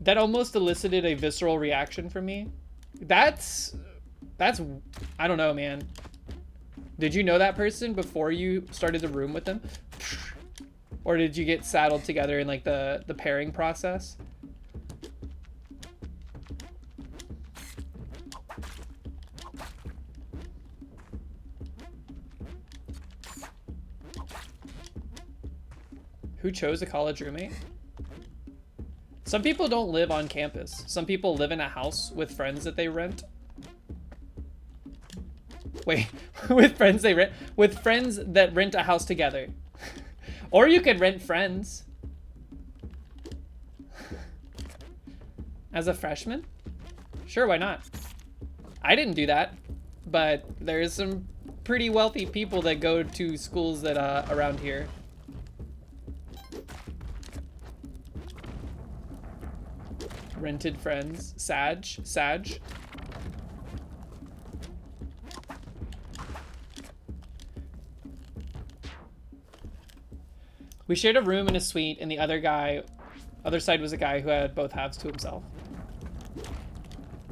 That almost elicited a visceral reaction from me. That's, I don't know, man. Did you know that person before you started the room with them? Or did you get saddled together in like the pairing process? Who chose a college roommate? Some people don't live on campus. Some people live in a house with friends that they rent. Wait, with friends they rent? With friends that rent a house together. Or you could rent friends. As a freshman? Sure, why not? I didn't do that, but there's some pretty wealthy people that go to schools that around here. Rented friends. Sag. We shared a room and a suite, and the other side was a guy who had both halves to himself.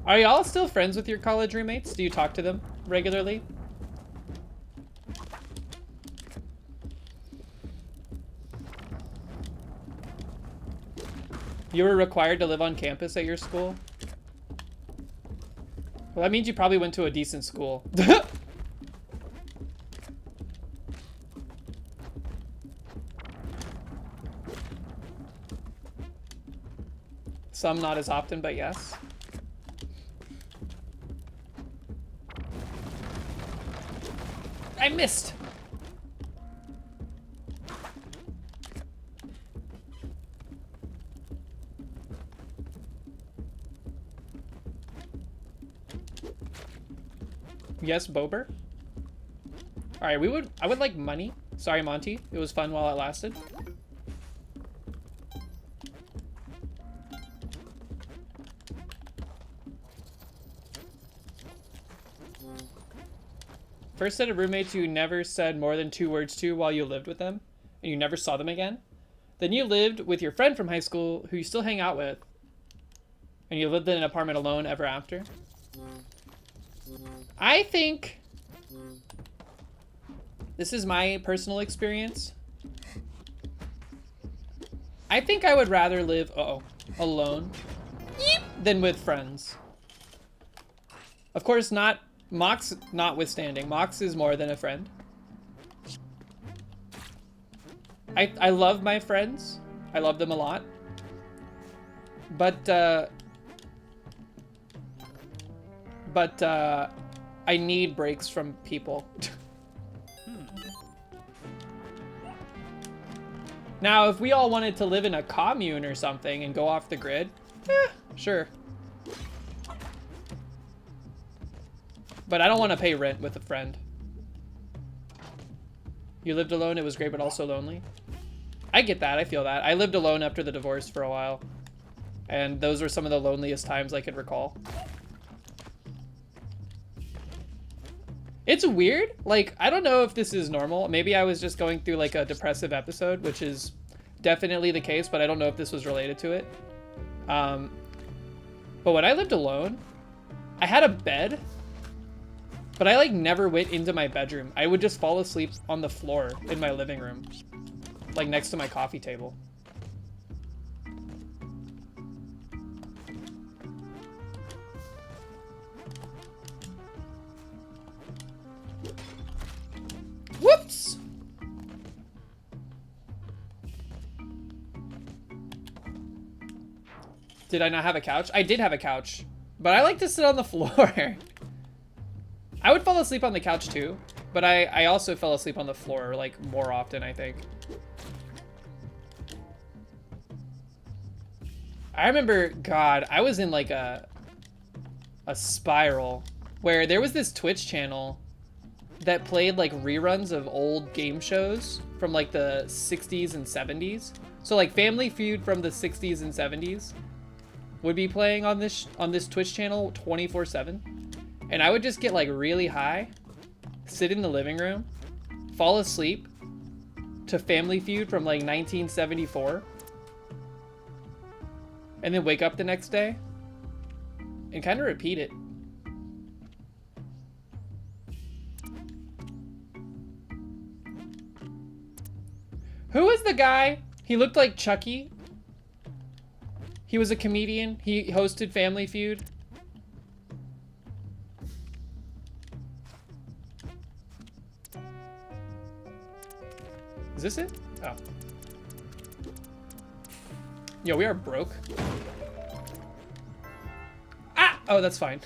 Are y'all still friends with your college roommates? Do you talk to them regularly? You were required to live on campus at your school? Well, that means you probably went to a decent school. Some not as often, but yes. I missed. Yes, Bober. All right, I would like money. Sorry, Monty. It was fun while it lasted. First set of roommates you never said more than 2 words to while you lived with them, and you never saw them again. Then you lived with your friend from high school who you still hang out with, and you lived in an apartment alone ever after. I think this is my personal experience. I think I would rather live, alone than with friends. Of course, not Mox notwithstanding. Mox is more than a friend. I love my friends. I love them a lot. But I need breaks from people. Now, if we all wanted to live in a commune or something and go off the grid, sure. But I don't want to pay rent with a friend. You lived alone, it was great, but also lonely. I get that, I feel that. I lived alone after the divorce for a while. And those were some of the loneliest times I could recall. It's weird. Like, I don't know if this is normal. Maybe I was just going through like a depressive episode, which is definitely the case, but I don't know if this was related to it. But when I lived alone, I had a bed, but I like never went into my bedroom. I would just fall asleep on the floor in my living room, like next to my coffee table. Whoops! Did I not have a couch? I did have a couch, but I like to sit on the floor. I would fall asleep on the couch too, but I also fell asleep on the floor like more often, I think. I remember, God, I was in like a spiral where there was this Twitch channel that played like reruns of old game shows from like the 60s and 70s. So like Family Feud from the 60s and 70s would be playing on this Twitch channel 24/7. And I would just get like really high, sit in the living room, fall asleep to Family Feud from like 1974, and then wake up the next day and kind of repeat it. Who was the guy? He looked like Chucky. He was a comedian. He hosted Family Feud. Is this it? Oh. Yo, we are broke. Ah! Oh, that's fine.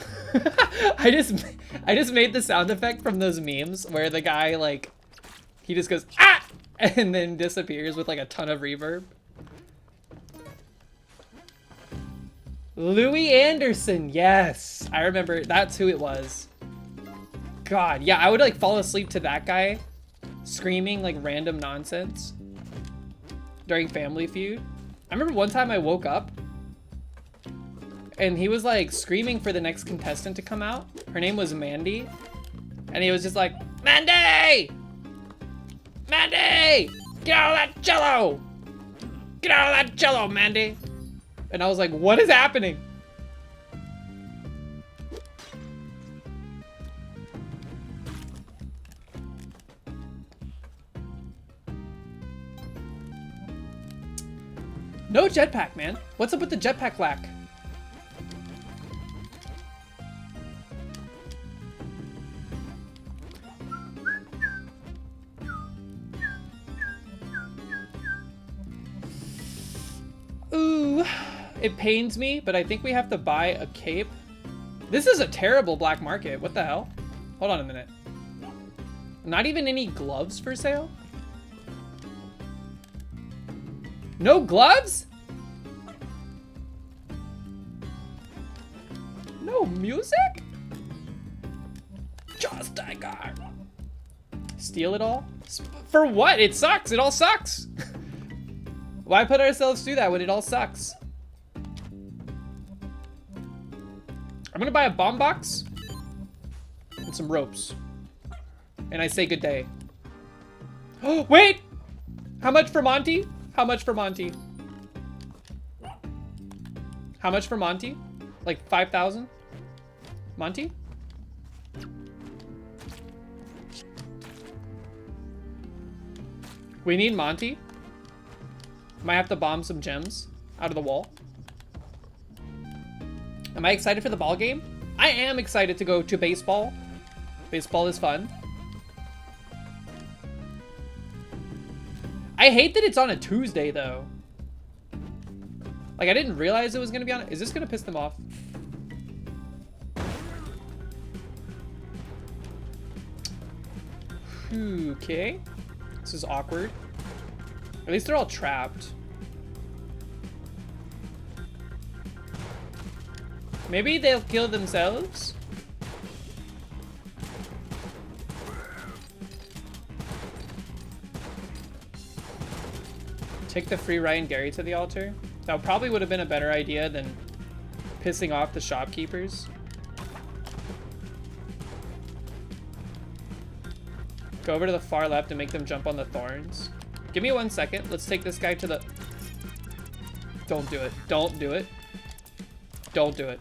I just made the sound effect from those memes where the guy like he just goes ah and then disappears with like a ton of reverb. Louis Anderson, yes. I remember, that's who it was. God, yeah, I would like fall asleep to that guy screaming like random nonsense during Family Feud. I remember one time I woke up and he was like screaming for the next contestant to come out. Her name was Mandy. And he was just like, Mandy! Mandy! Get out of that jello! Get out of that jello, Mandy! And I was like, what is happening? No jetpack, man. What's up with the jetpack lack? Ooh, it pains me, but I think we have to buy a cape. This is a terrible black market. What the hell? Hold on a minute. Not even any gloves for sale? No gloves? No music? god. Steal it all? For what? It sucks. It all sucks. Why put ourselves through that when it all sucks? I'm gonna buy a bomb box and some ropes. And I say good day. Oh, wait! How much for Monty? How much for Monty? How much for Monty? Like 5,000? Monty? We need Monty. Might have to bomb some gems out of the wall. Am I excited for the ball game? I am excited to go to baseball. Baseball is fun. I hate that it's on a Tuesday, though. Like, I didn't realize it was going to be on... Is this going to piss them off? Okay. This is awkward. At least they're all trapped. Maybe they'll kill themselves? Take the free Ryan Gary to the altar? That probably would have been a better idea than pissing off the shopkeepers. Go over to the far left and make them jump on the thorns. Give me 1 second. Let's take this guy to the... Don't do it. Don't do it. Don't do it.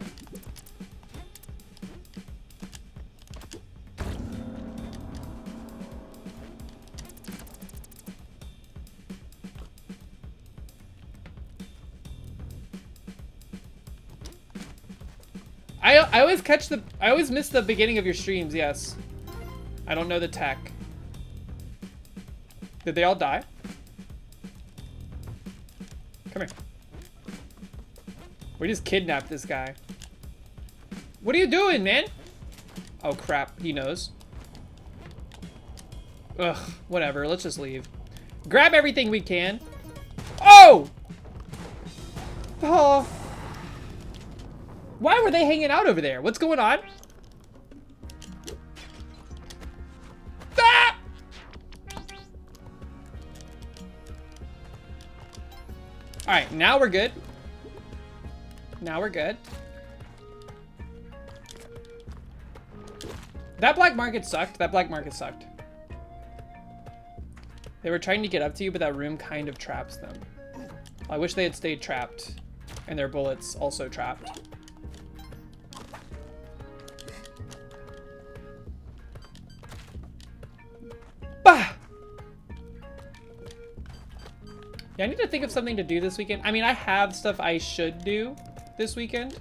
I always catch the... I always miss the beginning of your streams, yes. I don't know the tech. Did they all die? Come here. We just kidnapped this guy. What are you doing, man? Oh, crap. He knows. Ugh, whatever. Let's just leave. Grab everything we can. Oh! Oh. Why were they hanging out over there? What's going on? Ah! Alright, now we're good. Now we're good. That black market sucked. That black market sucked. They were trying to get up to you, but that room kind of traps them. I wish they had stayed trapped. And their bullets also trapped. Bah! Yeah, I need to think of something to do this weekend. I mean, I have stuff I should do this weekend.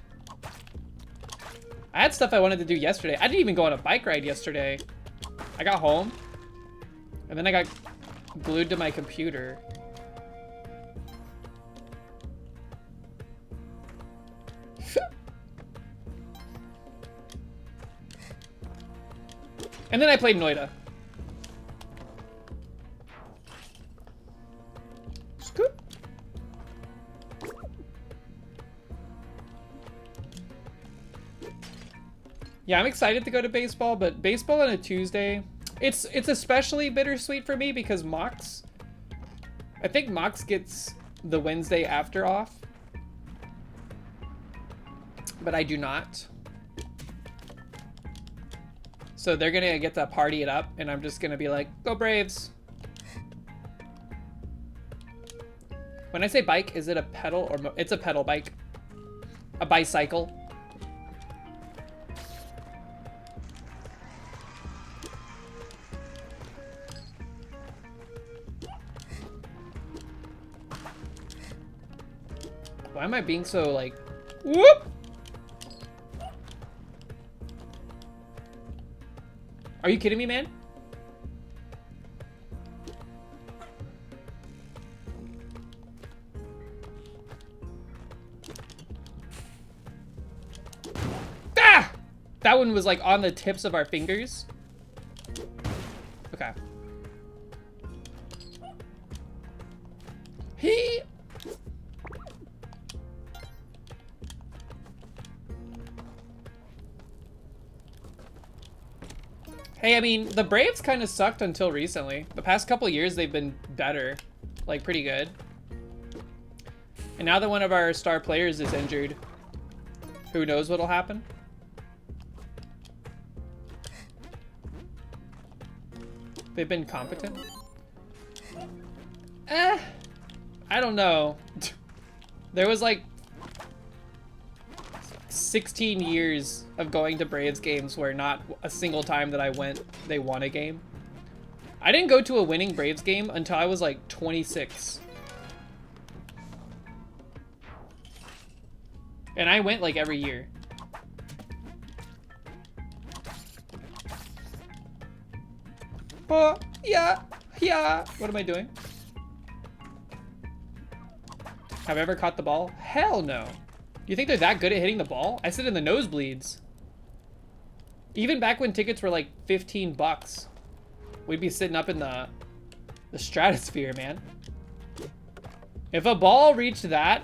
I had stuff I wanted to do yesterday. I didn't even go on a bike ride yesterday. I got home. And then I got glued to my computer. And then I played Noida. Scoop. Yeah, I'm excited to go to baseball, but baseball on a Tuesday, it's especially bittersweet for me because Mox, I think Mox gets the Wednesday after off, but I do not. So they're gonna get to party it up, and I'm just gonna be like, go Braves. When I say bike, is it a pedal or it's a pedal bike? A bicycle? Why am I being so like, whoop? Are you kidding me, man? Ah! That one was like on the tips of our fingers. Okay. He... Hey, I mean, the Braves kind of sucked until recently. The past couple years, they've been better. Like, pretty good. And now that one of our star players is injured, who knows what'll happen? They've been competent. I don't know. There was like 16 years of going to Braves games where not a single time that I went, they won a game. I didn't go to a winning Braves game until I was like 26. And I went like every year. Oh, yeah, yeah. What am I doing? Have I ever caught the ball? Hell no. You think they're that good at hitting the ball? I sit in the nosebleeds. Even back when tickets were like 15 bucks, we'd be sitting up in the stratosphere, man. If a ball reached that,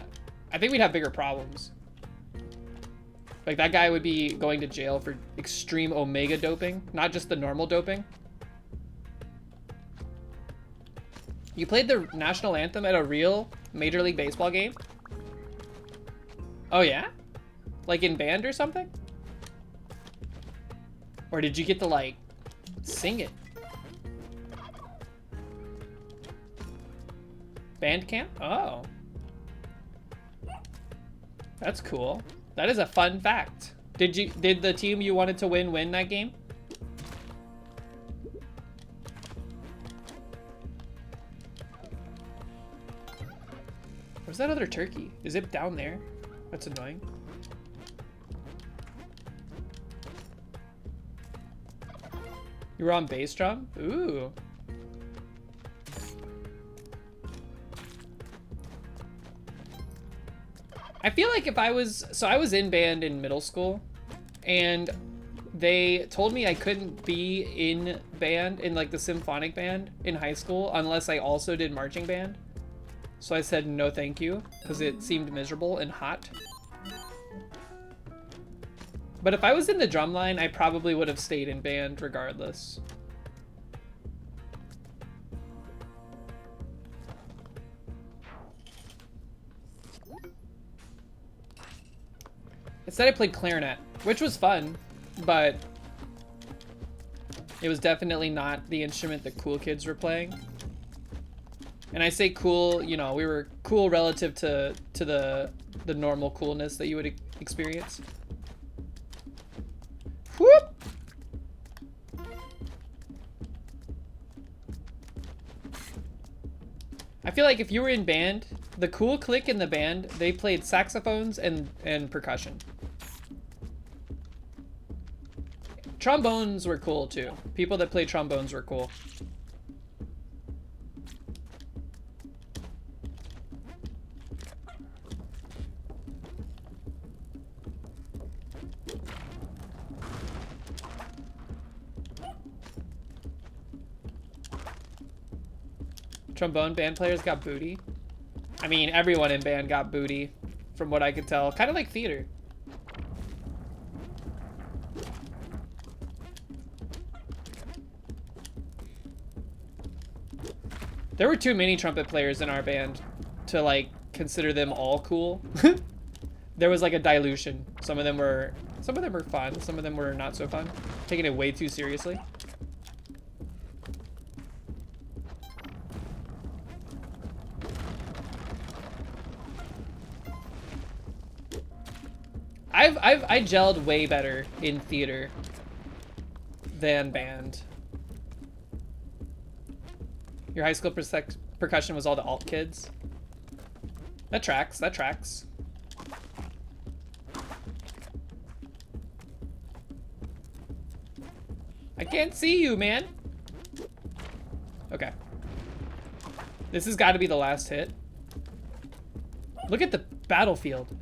I think we'd have bigger problems. Like, that guy would be going to jail for extreme omega doping, not just the normal doping. You played the national anthem at a real Major League Baseball game? Oh, yeah? Like in band or something? Or did you get to, like, sing it? Band camp? Oh. That's cool. That is a fun fact. Did the team you wanted to win that game? Where's that other turkey? Is it down there? That's annoying. You were on bass drum? Ooh. I feel like if I was, so I was in band in middle school, and they told me I couldn't be in band, in like the symphonic band in high school, unless I also did marching band. So I said no thank you, because it seemed miserable and hot. But if I was in the drum line, I probably would have stayed in band regardless. Instead I played clarinet, which was fun, but it was definitely not the instrument that cool kids were playing. And I say cool, you know, we were cool relative to the normal coolness that you would experience. Whoop! I feel like if you were in band, the cool clique in the band, they played saxophones and percussion. Trombones were cool too. People that played trombones were cool. Trombone band players got booty. I mean, everyone in band got booty, from what I could tell. Kind of like theater. There were too many trumpet players in our band to, like, consider them all cool. There was, like, a dilution. Some of them were fun. Some of them were not so fun. Taking it way too seriously. I gelled way better in theater than band. Your high school percussion was all the alt kids. That tracks, that tracks. I can't see you, man. Okay. This has got to be the last hit. Look at the battlefield.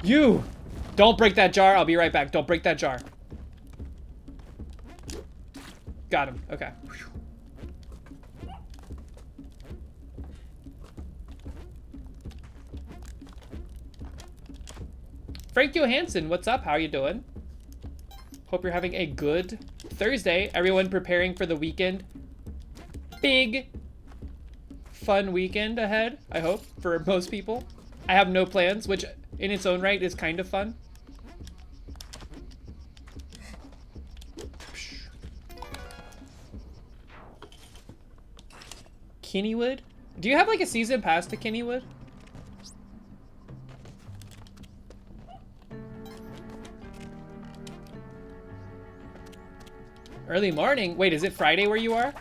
You! Don't break that jar. I'll be right back. Don't break that jar. Got him. Okay. Frank Johansson, what's up? How you doing? Hope you're having a good Thursday. Everyone preparing for the weekend. Big, fun weekend ahead, I hope, for most people. I have no plans, which in its own right is kind of fun. Kennywood? Do you have like a season pass to Kennywood? Early morning? Wait, is it Friday where you are?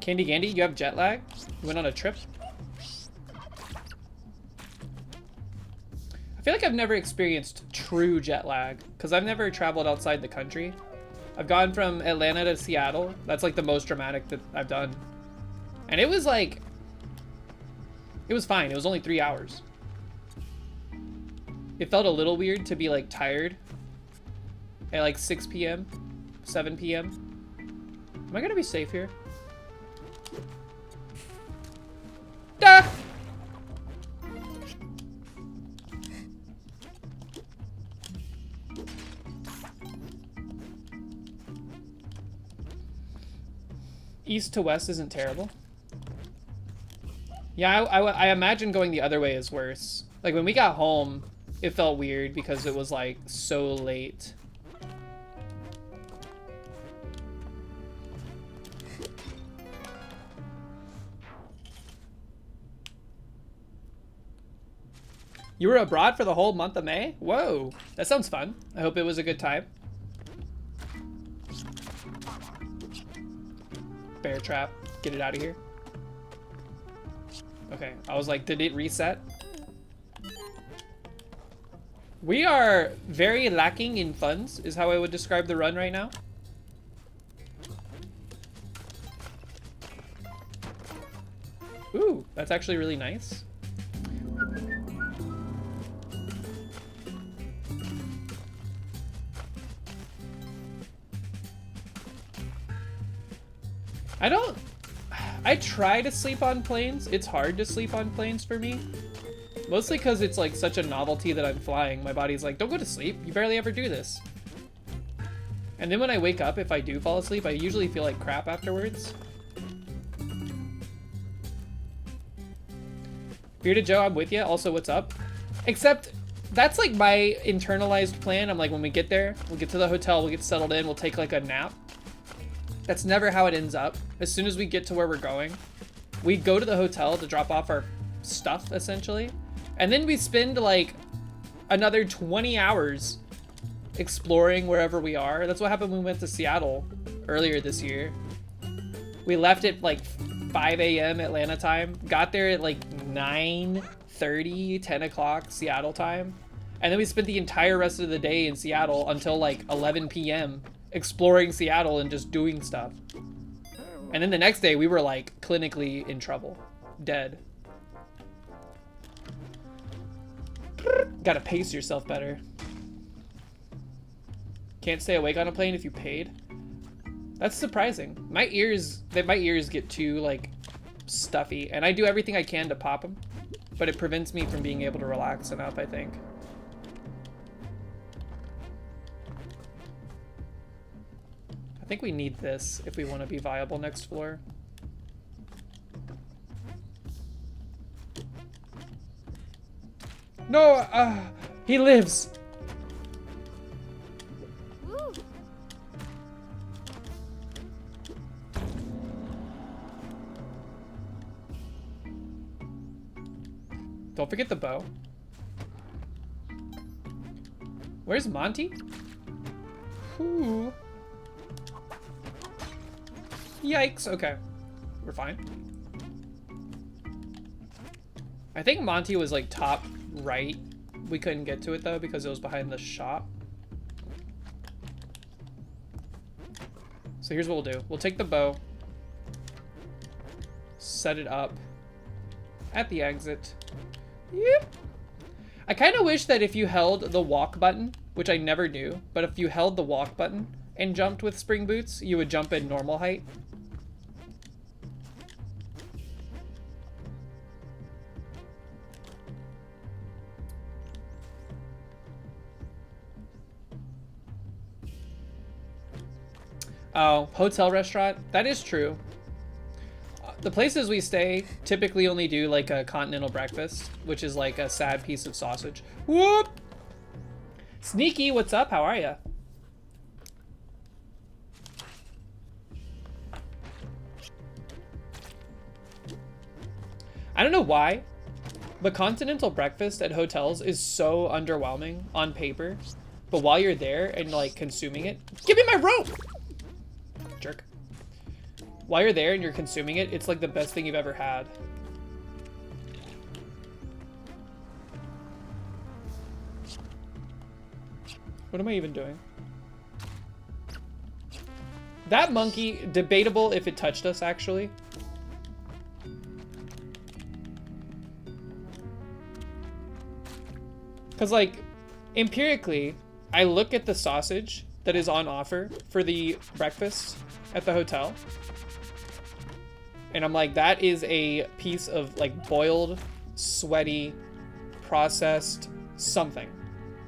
Candy Gandy, you have jet lag? You went on a trip? I feel like I've never experienced true jet lag because I've never traveled outside the country. I've gone from Atlanta to Seattle. That's like the most dramatic that I've done. And it was like, it was fine. It was only 3 hours. It felt a little weird to be like tired at like 6 p.m., 7 p.m. Am I gonna be safe here? Duh! East to west isn't terrible. Yeah, I imagine going the other way is worse. Like when we got home, it felt weird because it was like so late. You were abroad for the whole month of May? Whoa, that sounds fun. I hope it was a good time. Bear trap, get it out of here. Okay, I was like, did it reset? We are very lacking in funds, is how I would describe the run right now. Ooh, that's actually really nice. I try to sleep on planes. It's hard to sleep on planes for me. Mostly because it's like such a novelty that I'm flying. My body's like, don't go to sleep. You barely ever do this. And then when I wake up, if I do fall asleep, I usually feel like crap afterwards. Bearded Joe, I'm with you. Also, what's up? Except that's like my internalized plan. I'm like, when we get there, we'll get to the hotel, we'll get settled in, we'll take like a nap. That's never how it ends up. As soon as we get to where we're going, we go to the hotel to drop off our stuff, essentially. And then we spend like another 20 hours exploring wherever we are. That's what happened when we went to Seattle earlier this year. We left at like 5 a.m. Atlanta time, got there at like 9:30, 10 o'clock Seattle time. And then we spent the entire rest of the day in Seattle until like 11 p.m. exploring Seattle and just doing stuff. And then the next day we were like clinically in trouble, dead. Gotta pace yourself better. Can't stay awake on a plane if you paid. That's surprising. My ears get too like stuffy, and I do everything I can to pop them, but it prevents me from being able to relax enough, I think. I think we need this if we want to be viable next floor. No, he lives. Woo. Don't forget the bow. Where's Monty? Ooh. Yikes, okay. We're fine. I think Monty was like top right. We couldn't get to it though because it was behind the shop. So here's what we'll do. We'll take the bow, set it up at the exit. Yep. I kind of wish that if you held the walk button which I never do, but if you held the walk button and jumped with spring boots, you would jump in normal height. Oh, hotel restaurant. That is true. The places we stay typically only do like a continental breakfast, which is like a sad piece of sausage. Whoop! Sneaky, what's up? How are ya? I don't know why, but continental breakfast at hotels is so underwhelming on paper. But while you're there and like consuming it, give me my rope! Jerk. While you're there and you're consuming it, it's like the best thing you've ever had. What am I even doing? That monkey, debatable if it touched us, actually. Because, like, empirically, I look at the sausage that is on offer for the breakfast at the hotel. And I'm like, that is a piece of, like, boiled, sweaty, processed something.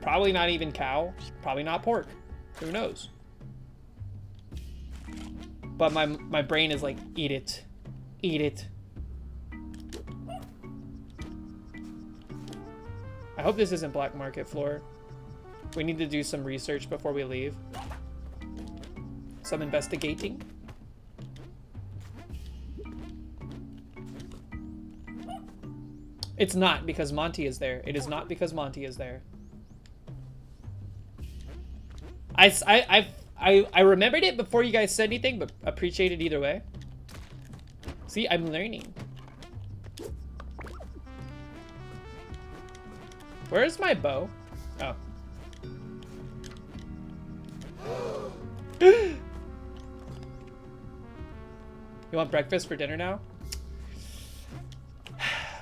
Probably not even cow. Probably not pork. Who knows? But my brain is like, eat it. Eat it. I hope this isn't black market floor. We need to do some research before we leave. Some investigating. It's not because Monty is there. It is not because Monty is there. I remembered it before you guys said anything, but appreciate it either way. See, I'm learning. Where's my bow? Oh. You want breakfast for dinner now?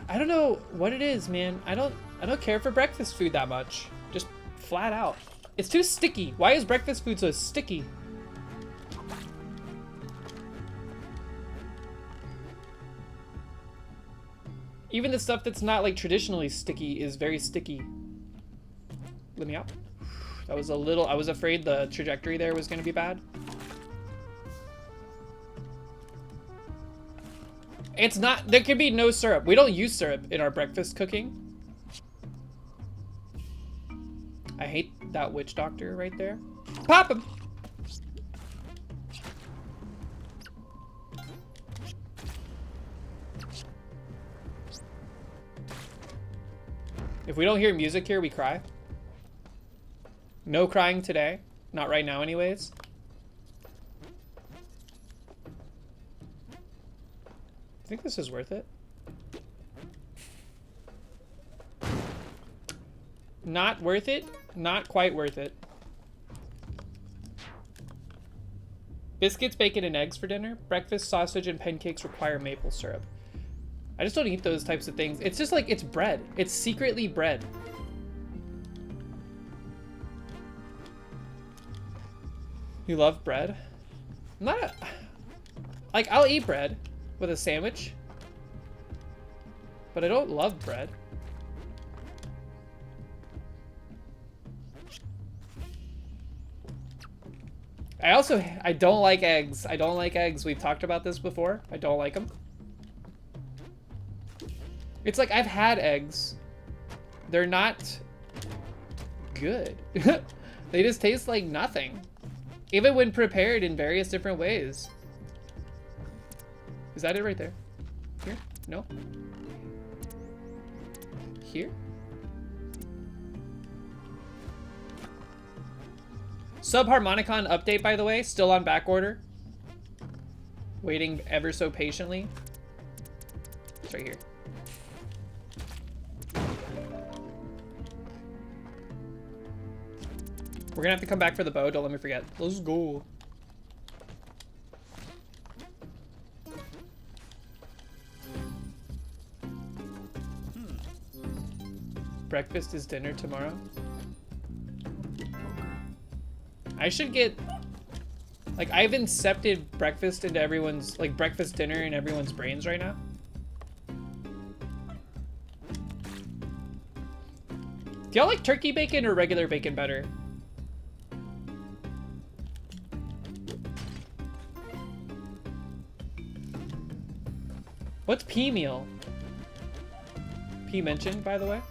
I don't know what it is, man. I don't care for breakfast food that much. Just flat out. It's too sticky. Why is breakfast food so sticky? Even the stuff that's not like traditionally sticky is very sticky. Let me out. That was a little, I was afraid the trajectory there was gonna be bad. It's not, there can be no syrup. We don't use syrup in our breakfast cooking. I hate that witch doctor right there. Pop him! If we don't hear music here, we cry. No crying today. Not right now anyways. I think this is worth it. Not worth it. Not quite worth it. Biscuits, bacon, and eggs for dinner. Breakfast, sausage, and pancakes require maple syrup. I just don't eat those types of things. It's just like, it's bread. It's secretly bread. You love bread? I'm not a, like, I'll eat bread with a sandwich, but I don't love bread. I don't like eggs. I don't like eggs. We've talked about this before. I don't like them. It's like, I've had eggs. They're not good. They just taste like nothing. Even when prepared in various different ways. Is that it right there? Here? No? Here? Subharmonicon update, by the way, still on back order. Waiting ever so patiently. It's right here. We're gonna have to come back for the bow, don't let me forget. Let's go. Breakfast is dinner tomorrow. I should get... Like, I've incepted breakfast into everyone's... Like, breakfast dinner in everyone's brains right now. Do y'all like turkey bacon or regular bacon better? What's pea meal? Pea mentioned, by the way.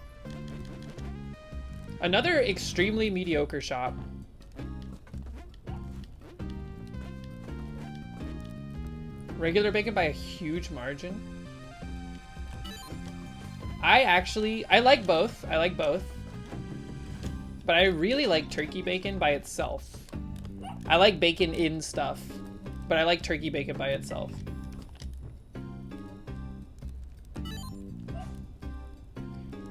Another extremely mediocre shop. Regular bacon by a huge margin. I like both. I like both. But I really like turkey bacon by itself. I like bacon in stuff, but I like turkey bacon by itself.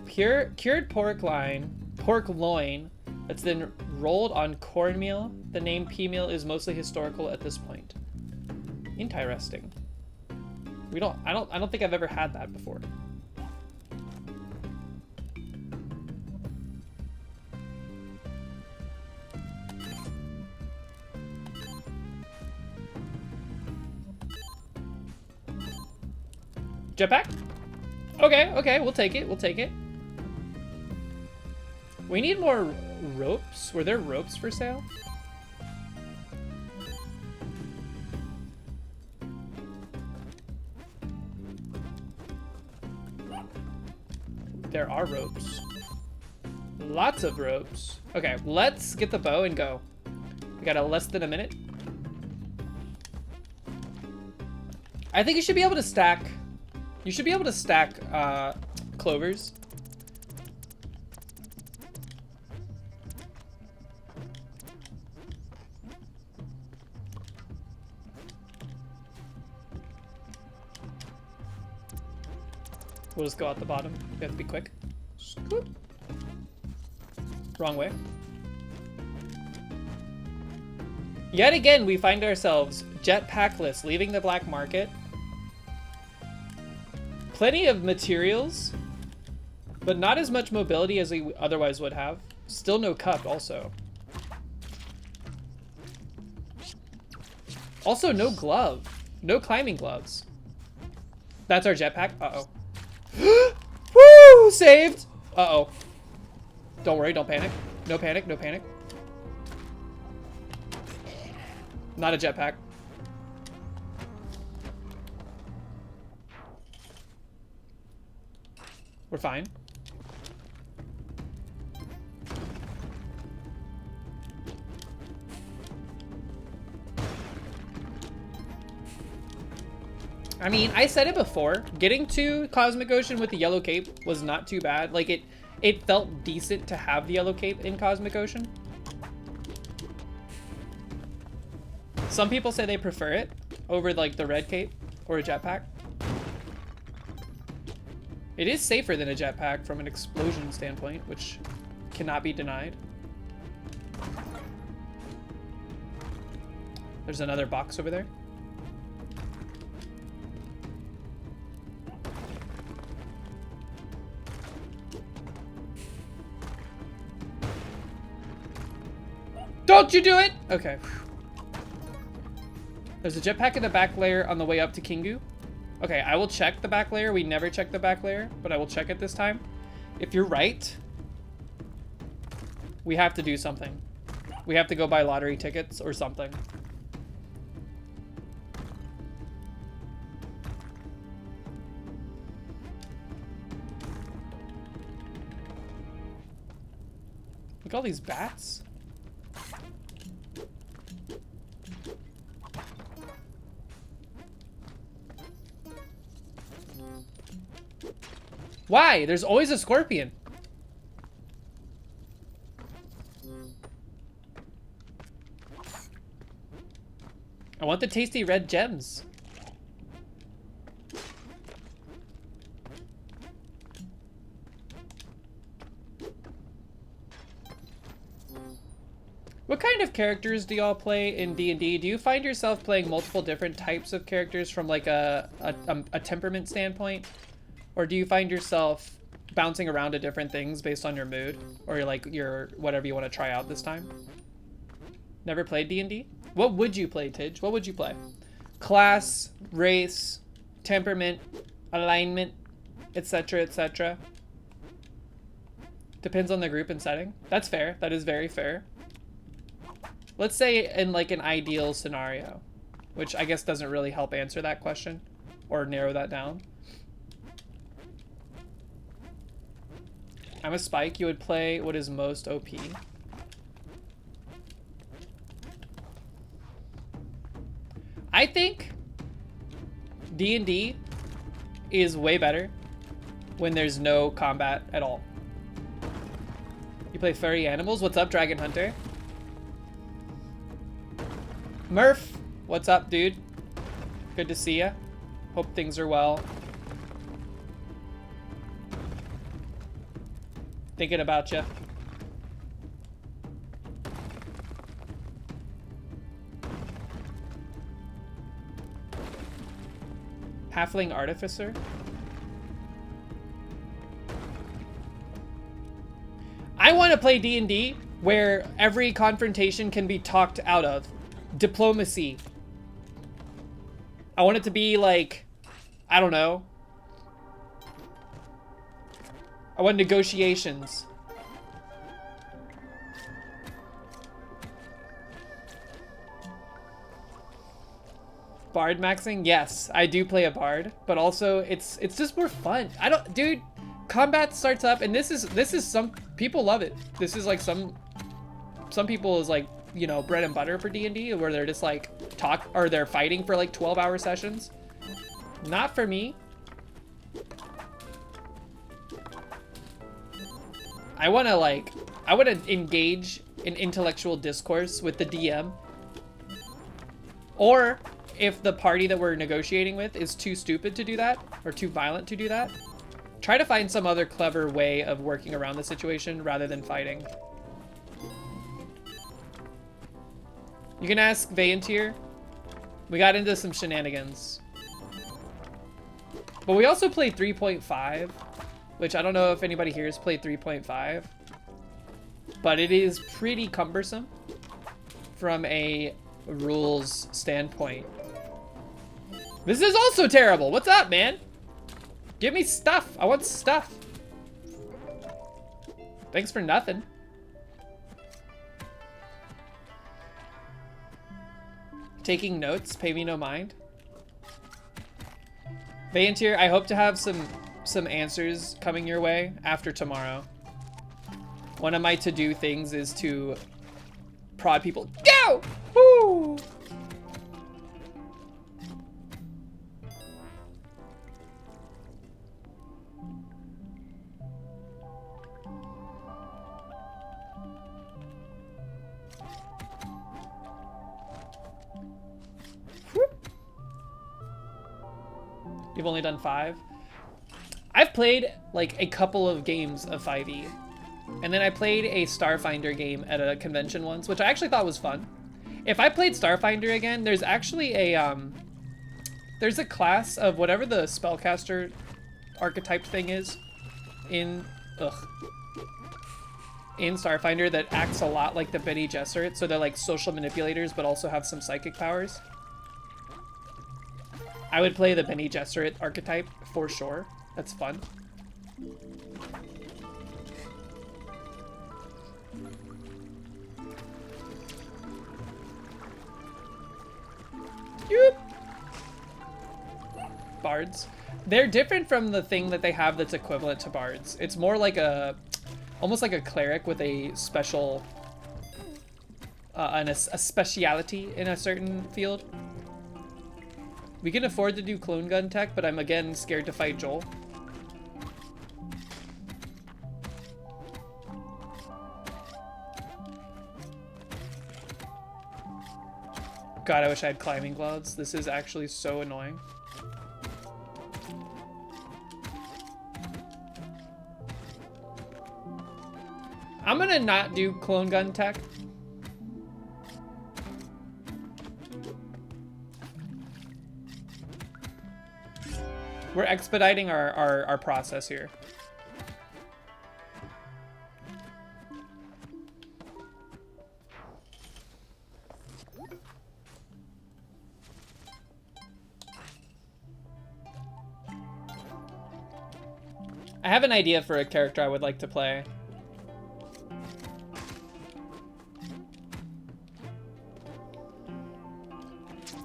Cured pork loin that's then rolled on cornmeal. The name pea meal is mostly historical at this point. Interesting. I don't think I've ever had that before. Jetpack? Okay, we'll take it, we'll take it. We need more ropes. Were there ropes for sale? There are ropes. Lots of ropes. Okay, let's get the bow and go. We got less than a minute. I think you should be able to stack... You should be able to stack clovers. We'll just go out the bottom. We have to be quick. Scoop. Wrong way. Yet again, we find ourselves jetpackless, leaving the black market. Plenty of materials, but not as much mobility as we otherwise would have. Still no cup, also. Also, no glove. No climbing gloves. That's our jetpack? Uh-oh. Woo! Saved! Uh-oh. Don't worry, don't panic. No panic, no panic. Not a jetpack. We're fine. I mean, I said it before. Getting to Cosmic Ocean with the yellow cape was not too bad. Like, it felt decent to have the yellow cape in Cosmic Ocean. Some people say they prefer it over, like, the red cape or a jetpack. It is safer than a jetpack from an explosion standpoint, which cannot be denied. There's another box over there. Don't you do it! Okay. There's a jetpack in the back layer on the way up to Kingu. Okay, I will check the back layer. We never check the back layer, but I will check it this time. If you're right, we have to do something. We have to go buy lottery tickets or something. Look at all these bats. Why? There's always a scorpion. I want the tasty red gems. What kind of characters do y'all play in D&D? Do you find yourself playing multiple different types of characters from like a temperament standpoint? Or do you find yourself bouncing around to different things based on your mood? Or like your whatever you want to try out this time? Never played D&D? What would you play, Tidge? What would you play? Class, race, temperament, alignment, etc., etc. Depends on the group and setting. That's fair. That is very fair. Let's say in like an ideal scenario, which I guess doesn't really help answer that question or narrow that down. I'm a Spike. You would play what is most OP. I think D&D is way better when there's no combat at all. You play furry animals? What's up, Dragon Hunter? Murph, what's up, dude? Good to see ya. Hope things are well. Thinking about you. Halfling Artificer? I want to play D&D where every confrontation can be talked out of. Diplomacy. I want it to be like, I don't know. I want negotiations. Bard maxing? Yes, I do play a bard, but also it's just more fun. Dude, combat starts up and this is some people love it. This is like some people is like, you know, bread and butter for D&D where they're just like they're fighting for like 12-hour sessions. Not for me. I want to engage in intellectual discourse with the DM. Or if the party that we're negotiating with is too stupid to do that or too violent to do that, try to find some other clever way of working around the situation rather than fighting. You can ask Vayantir. We got into some shenanigans. But we also played 3.5, which I don't know if anybody here has played 3.5. But it is pretty cumbersome from a rules standpoint. This is also terrible. What's up, man? Give me stuff. I want stuff. Thanks for nothing. Taking notes, pay me no mind. Vayantir, I hope to have some answers coming your way after tomorrow. One of my to-do things is to prod people. Go! Woo! You've only done 5? I've played like a couple of games of 5e. And then I played a Starfinder game at a convention once, which I actually thought was fun. If I played Starfinder again, there's actually there's a class of whatever the spellcaster archetype thing is in Starfinder that acts a lot like the Bene Gesserit. So they're like social manipulators, but also have some psychic powers. I would play the Bene Gesserit archetype for sure. That's fun. Yoop. Bards. They're different from the thing that they have that's equivalent to bards. It's more like almost like a cleric with a special, a speciality in a certain field. We can afford to do clone gun tech, but I'm again scared to fight Joel. God, I wish I had climbing gloves. This is actually so annoying. I'm gonna not do clone gun tech. We're expediting our process here. I have an idea for a character I would like to play.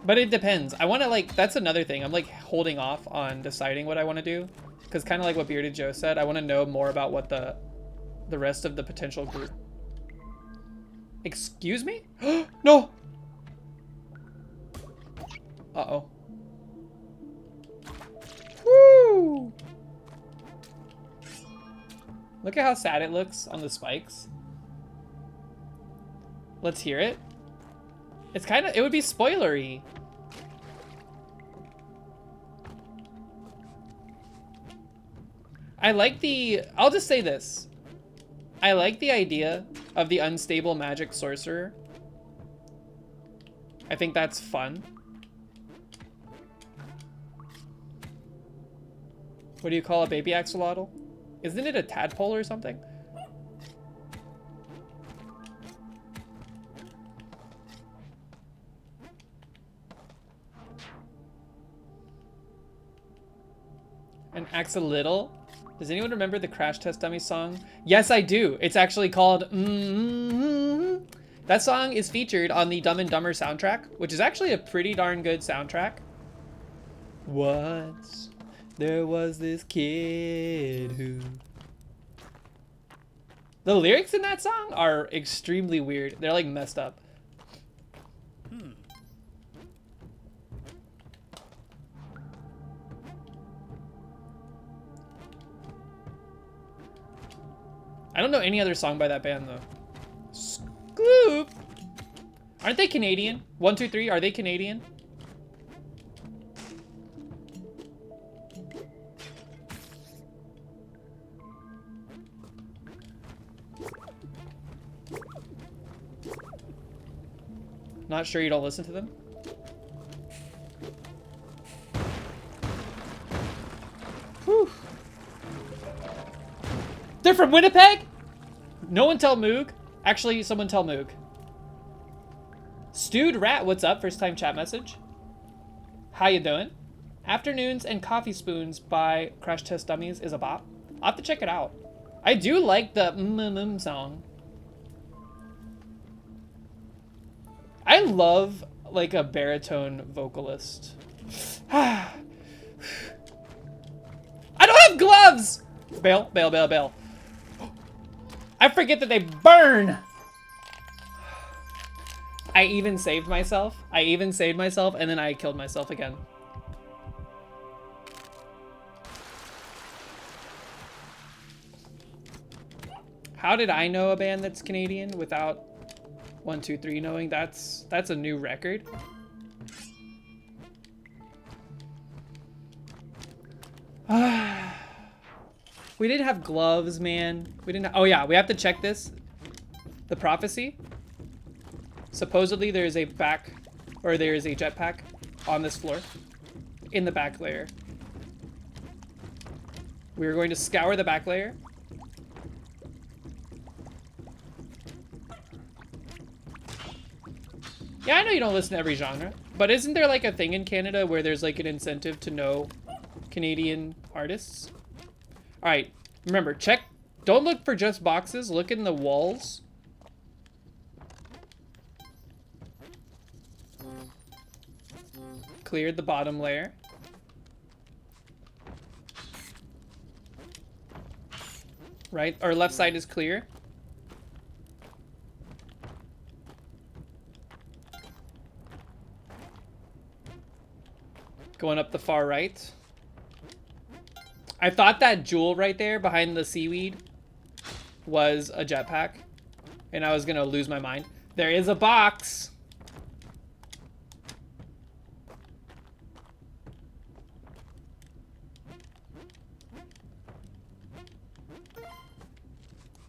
But it depends. I want to like, that's another thing. I'm like holding off on deciding what I want to do. Because kind of like what Bearded Joe said, I want to know more about what the rest of the potential group. Excuse me? No! Uh-oh. Woo! Look at how sad it looks on the spikes. Let's hear it. It's kind of, it would be spoilery. I like the, I'll just say this. I like the idea of the unstable magic sorcerer. I think that's fun. What do you call a baby axolotl? Isn't it a tadpole or something? An axolotl? Does anyone remember the Crash Test Dummy song? Yes, I do. It's actually called Mm-hmm. That song is featured on the Dumb and Dumber soundtrack, which is actually a pretty darn good soundtrack. Once there was this kid who... The lyrics in that song are extremely weird. They're like messed up. I don't know any other song by that band though. Scoop! Aren't they Canadian? 1, 2, 3, are they Canadian? Not sure you don't listen to them? Whew. They're from Winnipeg? No one tell Moog. Actually, someone tell Moog. Stewed Rat, what's up? First time chat message. How you doing? Afternoons and Coffee Spoons by Crash Test Dummies is a bop. I'll have to check it out. I do like the song. I love like a baritone vocalist. I don't have gloves! Bail, bail, bail, bail. I forget that they burn! I even saved myself. And then I killed myself again. How did I know a band that's Canadian without 1, 2, 3 knowing? That's a new record. We didn't have gloves, man. We didn't. Oh yeah, we have to check this. The prophecy. Supposedly there is a jetpack on this floor, in the back layer. We are going to scour the back layer. Yeah, I know you don't listen to every genre, but isn't there like a thing in Canada where there's like an incentive to know Canadian artists? All right, remember, check, don't look for just boxes, look in the walls. Cleared the bottom layer. Right, our left side is clear. Going up the far right. I thought that jewel right there behind the seaweed was a jetpack, and I was gonna lose my mind. There is a box.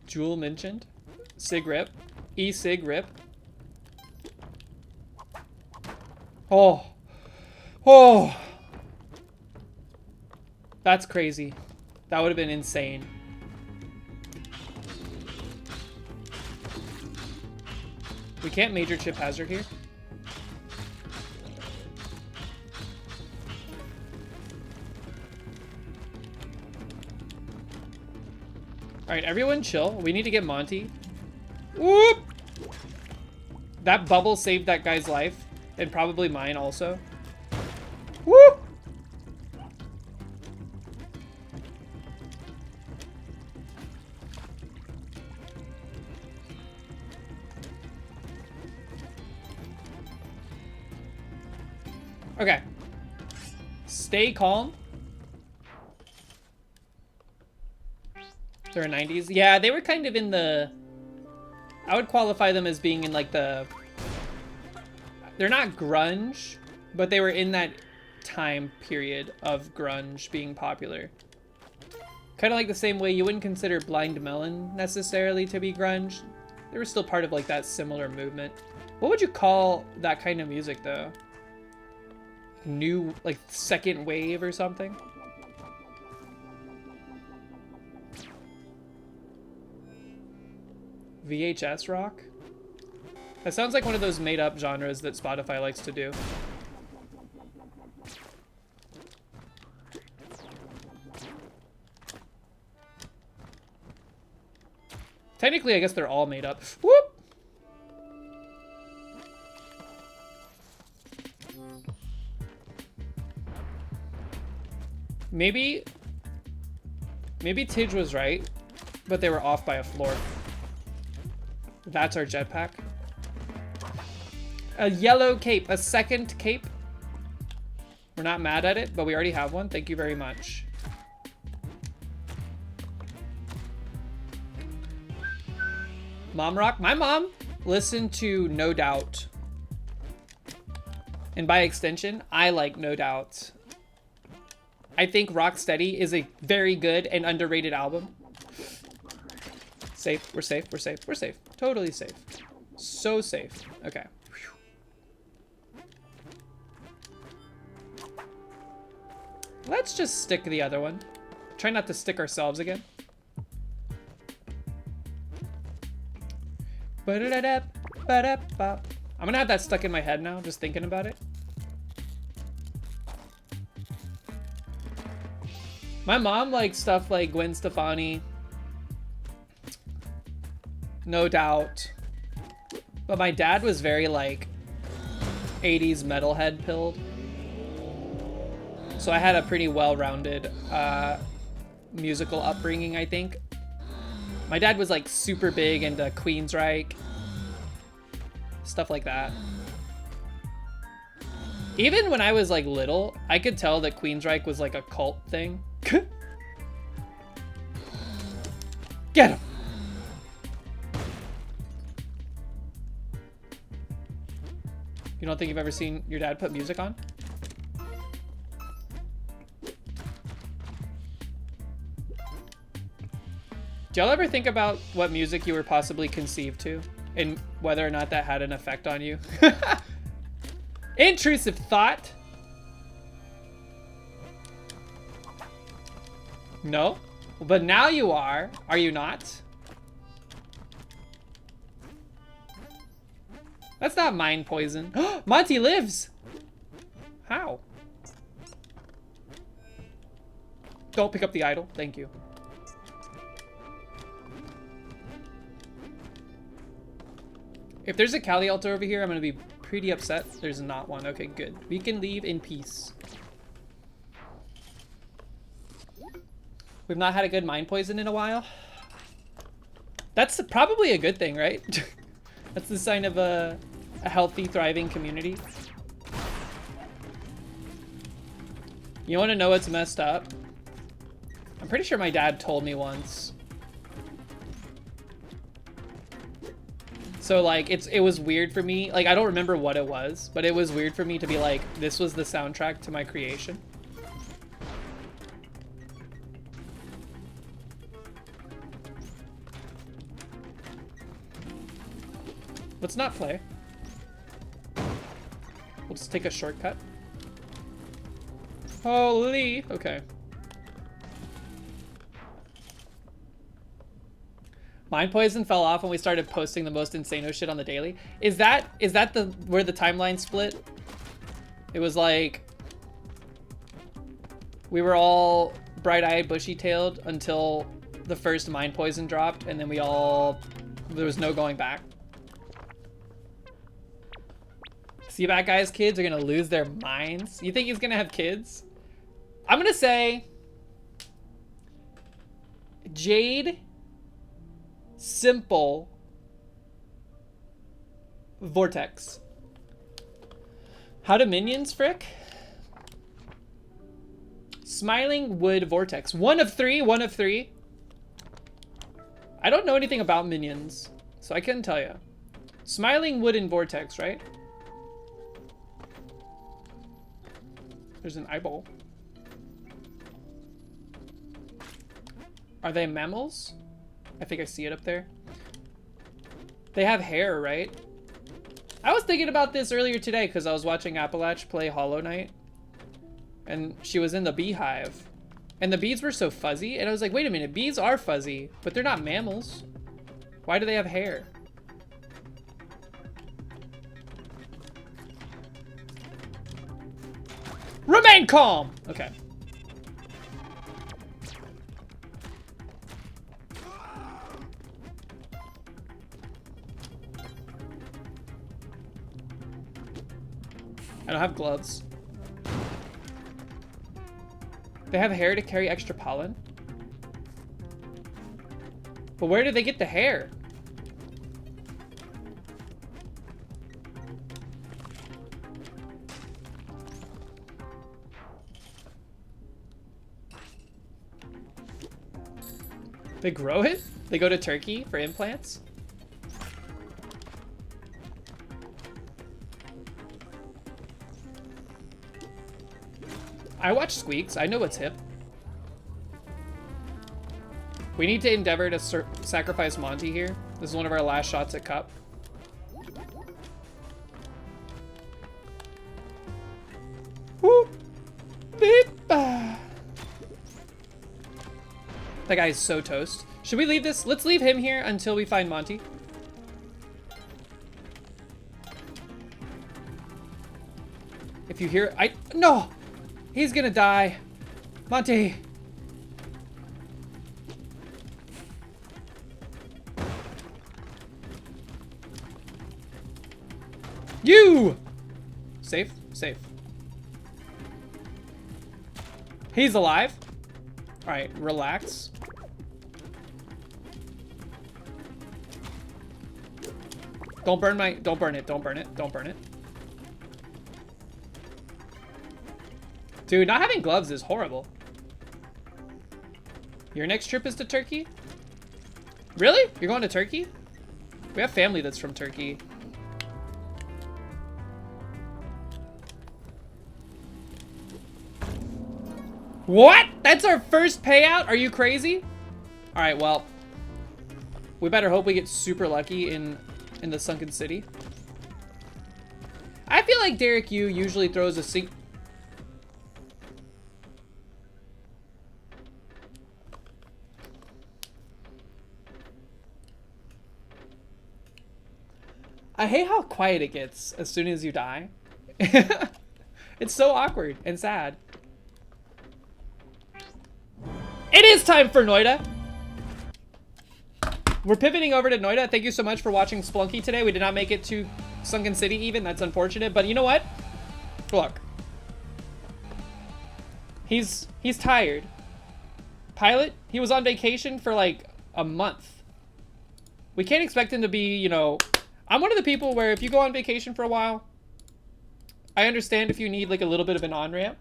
Jewel mentioned. Sig rip. E-sig rip. Oh. Oh. That's crazy. That would have been insane. We can't major chip hazard here. Alright, everyone chill. We need to get Monty. Whoop! That bubble saved that guy's life. And probably mine also. Whoop! Okay. Stay calm. They're 90s. Yeah, they were kind of in the... I would qualify them as being in like the... They're not grunge, but they were in that time period of grunge being popular. Kind of like the same way you wouldn't consider Blind Melon necessarily to be grunge. They were still part of like that similar movement. What would you call that kind of music though? New, like second wave or something? VHS rock? That sounds like one of those made up genres that Spotify likes to do. Technically, I guess they're all made up. Whoop! Maybe Tidge was right, but they were off by a floor. That's our jetpack. A yellow cape, a second cape. We're not mad at it, but we already have one. Thank you very much. Mom rock. My mom listened to No Doubt. And by extension, I like No Doubt. I think Rocksteady is a very good and underrated album. Safe. We're safe. We're safe. We're safe. Totally safe. So safe. Okay. Let's just stick the other one. Try not to stick ourselves again. I'm gonna have that stuck in my head now, just thinking about it. My mom likes stuff like Gwen Stefani, No Doubt. But my dad was very like 80s metalhead pilled. So I had a pretty well-rounded musical upbringing, I think. My dad was like super big into Queensryche, stuff like that. Even when I was like little, I could tell that Queensryche was like a cult thing. Get him! You don't think you've ever seen your dad put music on? Do y'all ever think about what music you were possibly conceived to and whether or not that had an effect on you? Intrusive thought. No, but now you are you not? That's not mind poison. Monty lives. How? Don't pick up the idol. Thank you. If there's a Kali altar over here, I'm gonna be pretty upset. There's not one. Okay, good. We can leave in peace. We've not had a good mind poison in a while. That's probably a good thing, right? That's the sign of a healthy, thriving community. You wanna know what's messed up? I'm pretty sure my dad told me once. So like it was weird for me. Like I don't remember what it was, but it was weird for me to be like, this was the soundtrack to my creation. Let's not play. We'll just take a shortcut. Holy, okay. Mind poison fell off when we started posting the most insano shit on the daily. Is that the where the timeline split? It was like we were all bright-eyed, bushy-tailed until the first mind poison dropped, and then we all... There was no going back. See that guy's kids are gonna lose their minds? You think he's gonna have kids? I'm gonna say... Jade... Simple... Vortex. How do minions, frick? Smiling Wood Vortex. One of three, one of three. I don't know anything about minions, so I couldn't tell you. Smiling Wood and Vortex, right? There's an eyeball. Are they mammals? I think I see it up there. They have hair, right? I was thinking about this earlier today because I was watching Appalach play Hollow Knight. And she was in the beehive. And the bees were so fuzzy. And I was like, wait a minute, bees are fuzzy, but they're not mammals. Why do they have hair? Remain calm! Okay. I don't have gloves. They have hair to carry extra pollen? But where did they get the hair? They grow it? They go to Turkey for implants? I watch Squeaks. I know what's hip. We need to endeavor to sacrifice Monty here. This is one of our last shots at Cup. Whoop! Beep! That guy is so toast. Should we leave this? Let's leave him here until we find Monty. If you hear... No! He's gonna die. Monty! You! Safe? Safe. He's alive. Alright, relax. Don't burn it, don't burn it, don't burn it. Dude, not having gloves is horrible. Your next trip is to Turkey? Really? You're going to Turkey? We have family that's from Turkey. What? That's our first payout? Are you crazy? All right, well, we better hope we get super lucky in the sunken city. I feel like Derek Yu usually throws a sink. I hate how quiet it gets as soon as you die. It's so awkward and sad. It is time for Noida. We're pivoting over to Noida. Thank you so much for watching Splunky today. We did not make it to Sunken City even. That's unfortunate. But you know what? Look. He's tired. Pilot, he was on vacation for like a month. We can't expect him to be, you know... I'm one of the people where if you go on vacation for a while, I understand if you need like a little bit of an on-ramp.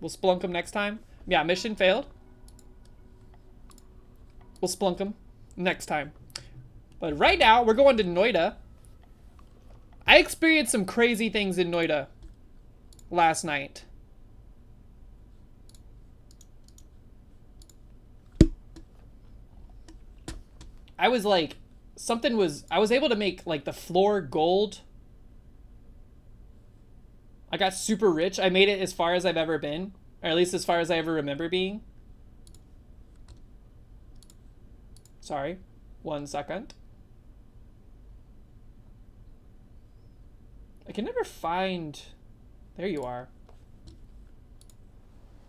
We'll splunk him next time. Yeah, mission failed. We'll splunk him next time. But right now, we're going to Noida. I experienced some crazy things in Noida last night. I was like, I was able to make like the floor gold. I got super rich. I made it as far as I've ever been, or at least as far as I ever remember being. Sorry, 1 second. I can never find, there you are.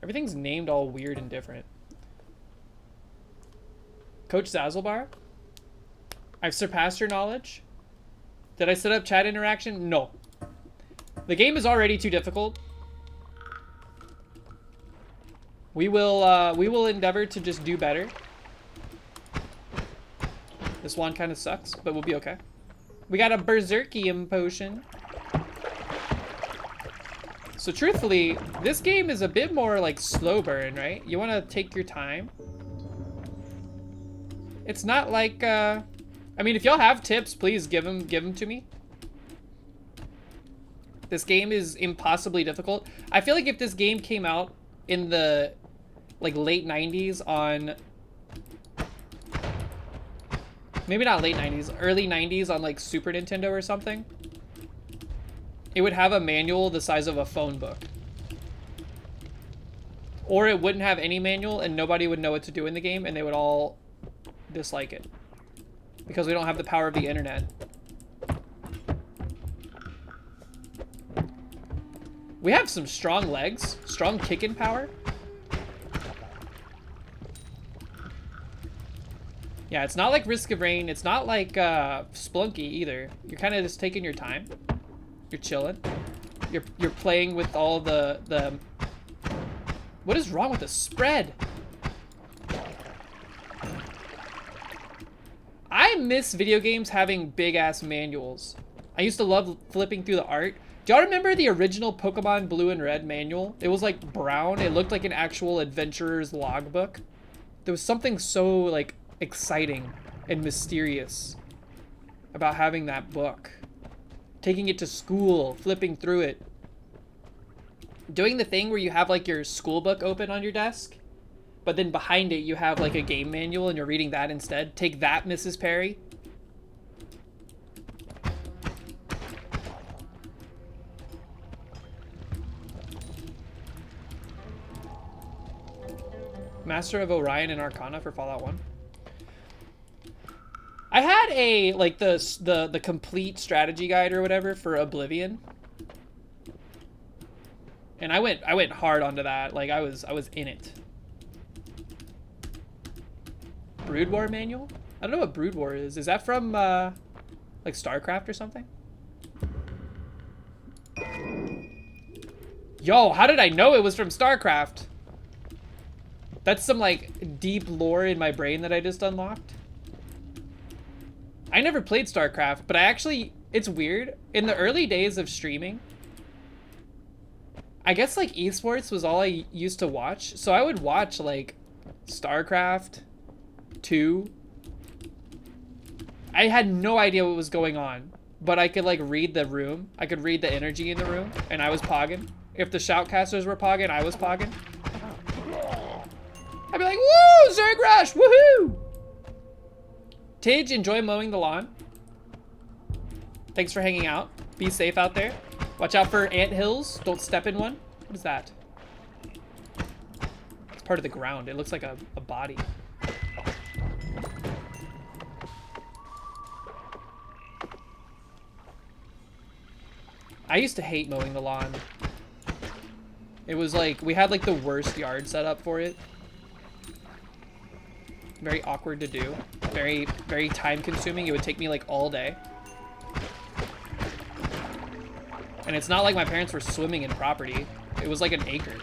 Everything's named all weird and different. Coach Zazzlebar? I've surpassed your knowledge. Did I set up chat interaction? No. The game is already too difficult. We will endeavor to just do better. This one kind of sucks, but we'll be okay. We got a Berserkium potion. So truthfully, this game is a bit more like slow burn, right? You want to take your time. It's not like, I mean, if y'all have tips, please give them to me. This game is impossibly difficult. I feel like if this game came out in the like late 90s on, maybe not late 90s, early 90s on like Super Nintendo or something, it would have a manual the size of a phone book. Or it wouldn't have any manual and nobody would know what to do in the game and they would all dislike it. Because we don't have the power of the internet. We have some strong legs, strong kicking power. Yeah, it's not like Risk of Rain. It's not like Splunky either. You're kind of just taking your time. You're chilling. You're playing with all the... What is wrong with the spread? I miss video games having big-ass manuals. I used to love flipping through the art. Do y'all remember the original Pokemon Blue and Red manual? It was like brown. It looked like an actual adventurer's logbook. There was something so like exciting and mysterious about having that book. Taking it to school, flipping through it. Doing the thing where you have like your school book open on your desk, but then behind it you have like a game manual and you're reading that instead. Take that, Mrs. Perry. Master of Orion and Arcana for Fallout 1. I had a like the complete strategy guide or whatever for Oblivion. And I went hard onto that. Like I was in it. Brood War manual? I don't know what Brood War is. Is that from like StarCraft or something? Yo, how did I know it was from StarCraft? That's some like deep lore in my brain that I just unlocked. I never played StarCraft, but I actually, it's weird. In the early days of streaming, I guess like esports was all I used to watch. So I would watch like StarCraft 2. I had no idea what was going on, but I could like read the room. I could read the energy in the room and I was pogging. If the shoutcasters were pogging, I was pogging. I'd be like, woo, Zerg Rush, woohoo! Tidge, enjoy mowing the lawn. Thanks for hanging out. Be safe out there. Watch out for anthills. Don't step in one. What is that? It's part of the ground. It looks like a body. I used to hate mowing the lawn. It was like, we had like the worst yard set up for it. Very awkward to do. Very, very time consuming. It would take me like all day. And it's not like my parents were swimming in property. It was like an acre.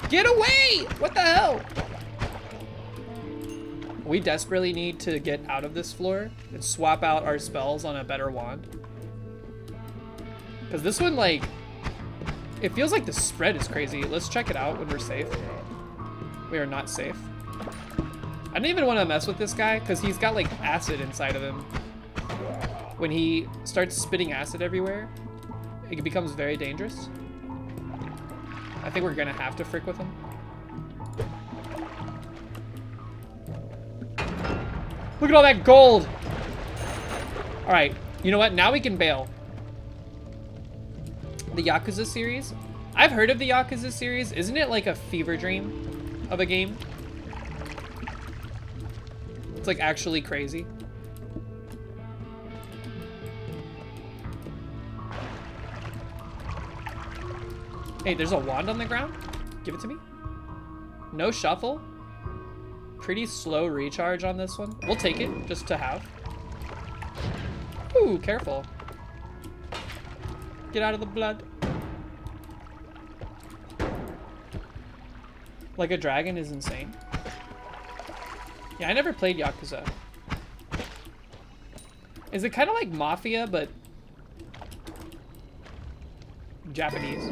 Get away! What the hell? We desperately need to get out of this floor and swap out our spells on a better wand. Because this one, like, it feels like the spread is crazy. Let's check it out when we're safe. We are not safe. I didn't even want to mess with this guy because he's got like acid inside of him. When he starts spitting acid everywhere, it becomes very dangerous. I think we're gonna have to frick with him. Look at all that gold! Alright, you know what? Now we can bail. The Yakuza series? I've heard of the Yakuza series. Isn't it like a fever dream of a game? It's like actually crazy. Hey, there's a wand on the ground? Give it to me. No shuffle. Pretty slow recharge on this one. We'll take it, just to have. Ooh, careful. Get out of the blood. Like a dragon is insane. Yeah, I never played Yakuza. Is it kind of like Mafia, but Japanese?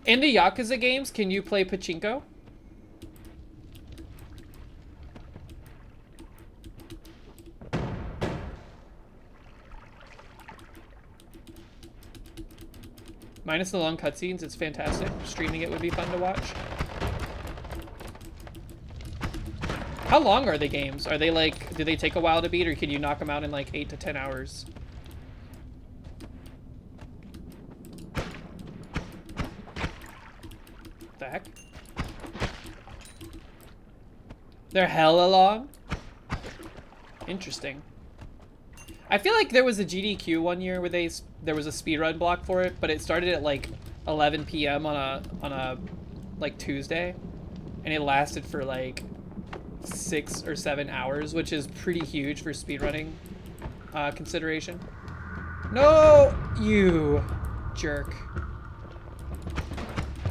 In the Yakuza games, can you play pachinko? Minus the long cutscenes, it's fantastic. Streaming it would be fun to watch. How long are the games? Are they like, do they take a while to beat, or can you knock them out in like 8 to 10 hours? The heck? They're hella long? Interesting. I feel like there was a GDQ one year where there was a speedrun block for it, but it started at like 11 p.m. on a like Tuesday, and it lasted for like 6 or 7 hours, which is pretty huge for speedrunning consideration. No, you jerk.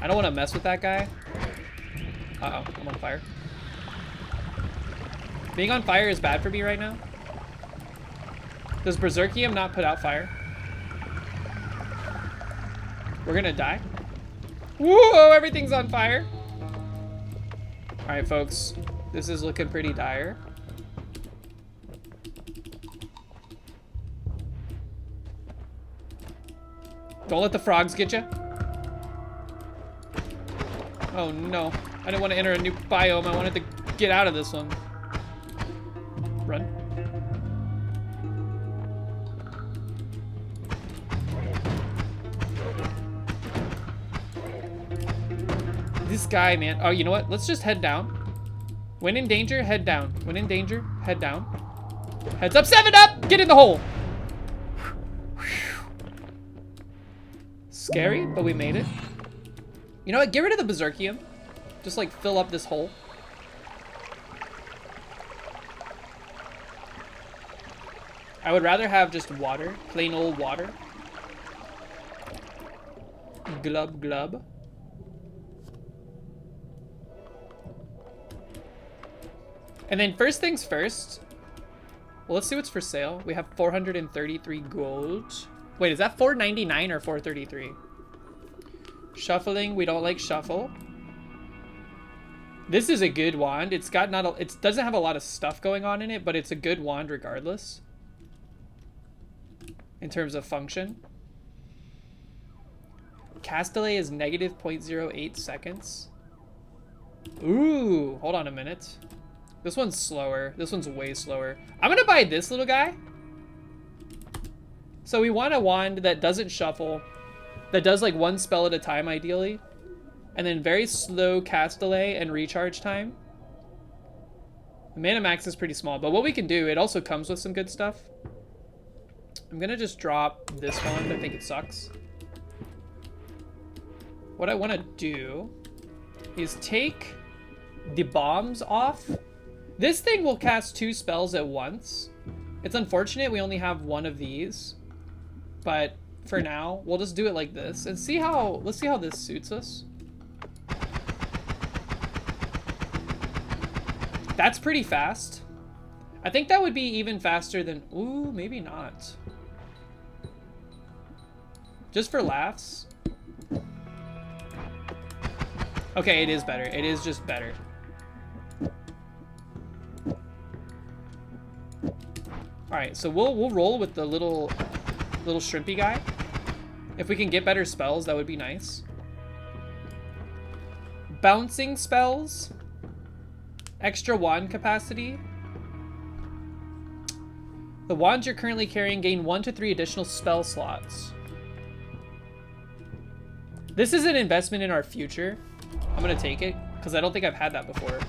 I don't want to mess with that guy. Uh-oh, I'm on fire. Being on fire is bad for me right now. Does Berserkium not put out fire? We're gonna die. Whoa, everything's on fire. All right, folks. This is looking pretty dire. Don't let the frogs get you. Oh no, I didn't want to enter a new biome. I wanted to get out of this one. Run. This guy, man. Oh, you know what? Let's just head down. When in danger, head down. When in danger, head down. Heads up, 7 up! Get in the hole! Scary, but we made it. You know what? Get rid of the Berserkium. Just like fill up this hole. I would rather have just water. Plain old water. Glub glub. And then first things first. Well, let's see what's for sale. We have 433 gold. Wait, is that 499 or 433? Shuffling, we don't like shuffle. This is a good wand. It's got it doesn't have a lot of stuff going on in it, but it's a good wand regardless. In terms of function. Cast delay is negative 0.08 seconds. Ooh, hold on a minute. This one's slower. This one's way slower. I'm gonna buy this little guy. So we want a wand that doesn't shuffle, that does like one spell at a time ideally, and then very slow cast delay and recharge time. The mana max is pretty small, but what we can do, it also comes with some good stuff. I'm gonna just drop this one. I think it sucks. What I want to do is take the bombs off. This thing will cast 2 spells at once. It's unfortunate we only have one of these, but for now, we'll just do it like this and let's see how this suits us. That's pretty fast. I think that would be even faster than, ooh, maybe not. Just for laughs. Okay, it is better. It is just better. All right, so we'll roll with the little shrimpy guy. If we can get better spells, that would be nice. Bouncing spells. Extra wand capacity. The wands you're currently carrying gain 1 to 3 additional spell slots. This is an investment in our future. I'm gonna take it because I don't think I've had that before.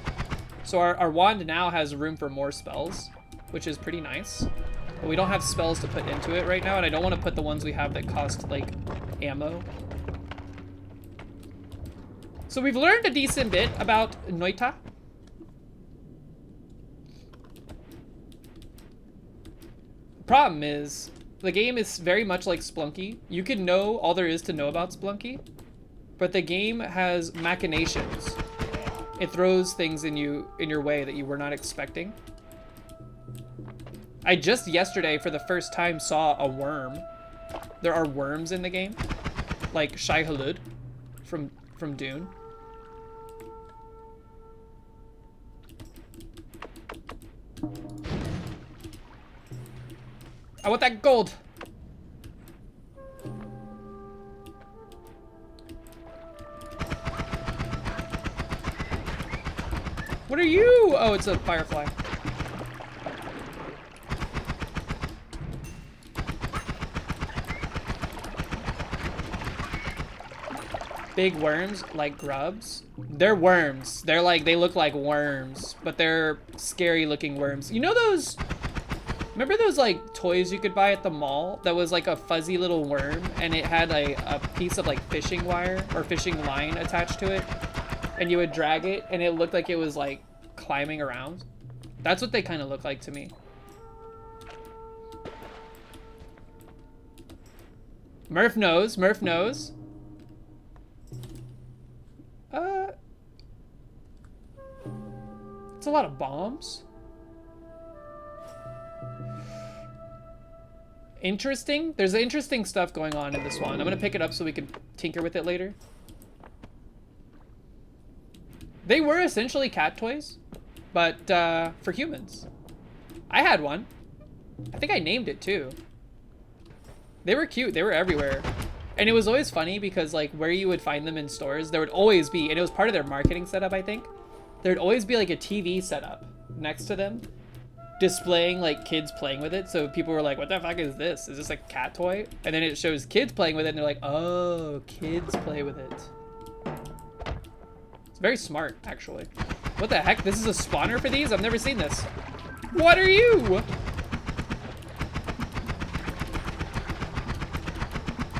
So our wand now has room for more spells, which is pretty nice. But we don't have spells to put into it right now, and I don't want to put the ones we have that cost, like, ammo. So we've learned a decent bit about Noita. Problem is, the game is very much like Splunky. You can know all there is to know about Splunky, but the game has machinations. It throws things in your way that you were not expecting. I just yesterday, for the first time, saw a worm. There are worms in the game, like Shai Hulud from Dune. I want that gold. What are you? Oh, it's a firefly. Big worms, like grubs. They're worms. They're like, they look like worms, but they're scary looking worms. You know those, remember those like toys you could buy at the mall that was like a fuzzy little worm and it had a piece of like fishing wire or fishing line attached to it? And you would drag it and it looked like it was like climbing around. That's what they kind of look like to me. Murph knows, Murph knows. It's a lot of bombs. Interesting. There's interesting stuff going on in this one. I'm gonna pick it up so we can tinker with it later. They were essentially cat toys, but for humans. I had one. I think I named it too. They were cute. They were everywhere. And it was always funny because like where you would find them in stores, there would always be, and it was part of their marketing setup, I think. There'd always be like a TV setup next to them, displaying like kids playing with it. So people were like, what the fuck is this? Is this a cat toy? And then it shows kids playing with it and they're like, oh, kids play with it. It's very smart, actually. What the heck? This is a spawner for these? I've never seen this. What are you?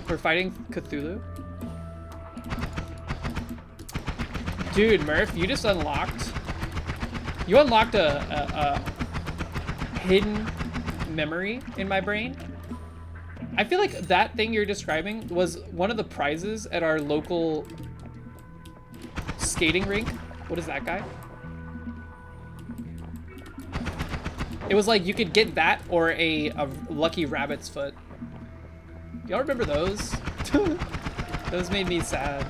We're fighting Cthulhu. Dude, Murph, you just unlocked. You unlocked a hidden memory in my brain. I feel like that thing you're describing was one of the prizes at our local skating rink. What is that guy? It was like you could get that or a lucky rabbit's foot. Y'all remember those? Those made me sad.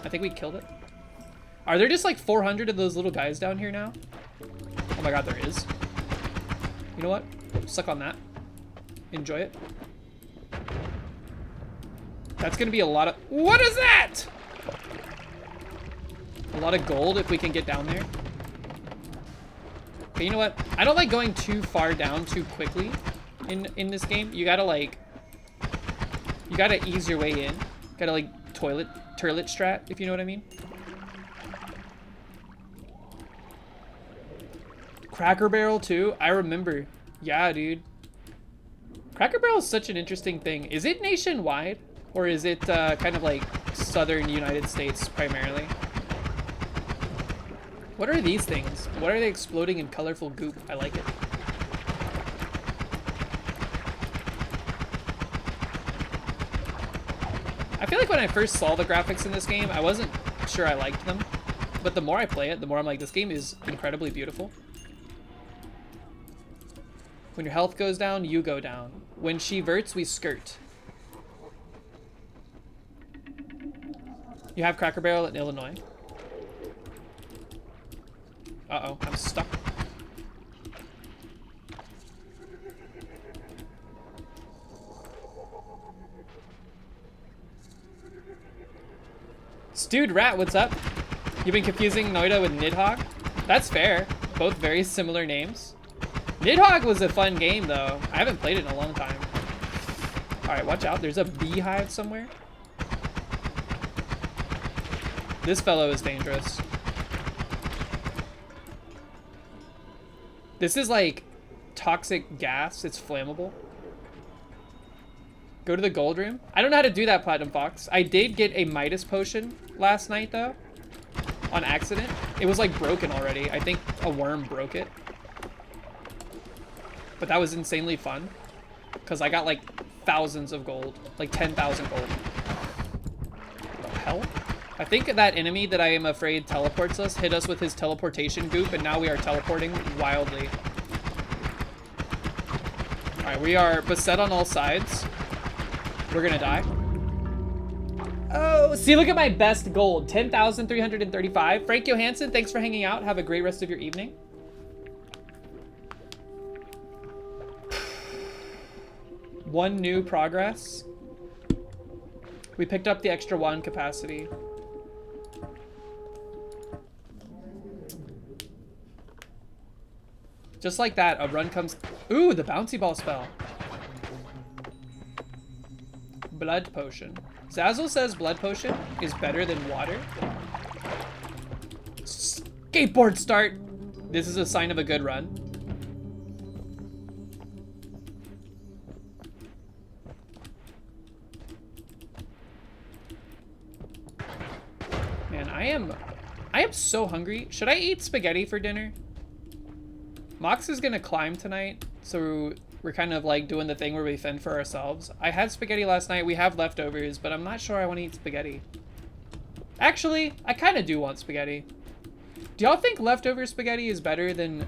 I think we killed it. Are there just like 400 of those little guys down here now? Oh my god, there is. You know what? Suck on that. Enjoy it. That's gonna be a lot of... What is that? A lot of gold if we can get down there. Okay, you know what? I don't like going too far down too quickly in this game. You gotta like... You gotta ease your way in. Gotta like turlet strat, if you know what I mean. Cracker Barrel too? I remember. Yeah, dude. Cracker Barrel is such an interesting thing. Is it nationwide? Or is it kind of like southern United States primarily? What are these things? What are they exploding in colorful goop? I like it. I feel like when I first saw the graphics in this game, I wasn't sure I liked them. But the more I play it, the more I'm like, this game is incredibly beautiful. When your health goes down, you go down. When she verts, we skirt. You have Cracker Barrel in Illinois. Uh-oh, I'm stuck. Stewed Rat, what's up? You've been confusing Noita with Nidhogg? That's fair. Both very similar names. Nidhogg was a fun game, though. I haven't played it in a long time. Alright, watch out. There's a beehive somewhere. This fellow is dangerous. This is like toxic gas. It's flammable. Go to the gold room. I don't know how to do that, Platinum Fox. I did get a Midas potion last night, though. On accident. It was, like, broken already. I think a worm broke it. But that was insanely fun. Because I got, like, thousands of gold. Like, 10,000 gold. What the hell? I think that enemy that I am afraid teleports us hit us with his teleportation goop, and now we are teleporting wildly. Alright, we are beset on all sides. We're gonna die. Oh, see, look at my best gold. 10,335. Frank Johansson, thanks for hanging out. Have a great rest of your evening. One new progress. We picked up the extra wand capacity. Just like that, a run comes... Ooh, the bouncy ball spell. Blood potion. Zazzle says blood potion is better than water. Skateboard start. This is a sign of a good run. Man, I am so hungry. Should I eat spaghetti for dinner? Mox is gonna climb tonight, so we're kind of like doing the thing where we fend for ourselves. I had spaghetti last night. We have leftovers, but I'm not sure I want to eat spaghetti. Actually, I kind of do want spaghetti. Do y'all think leftover spaghetti is better than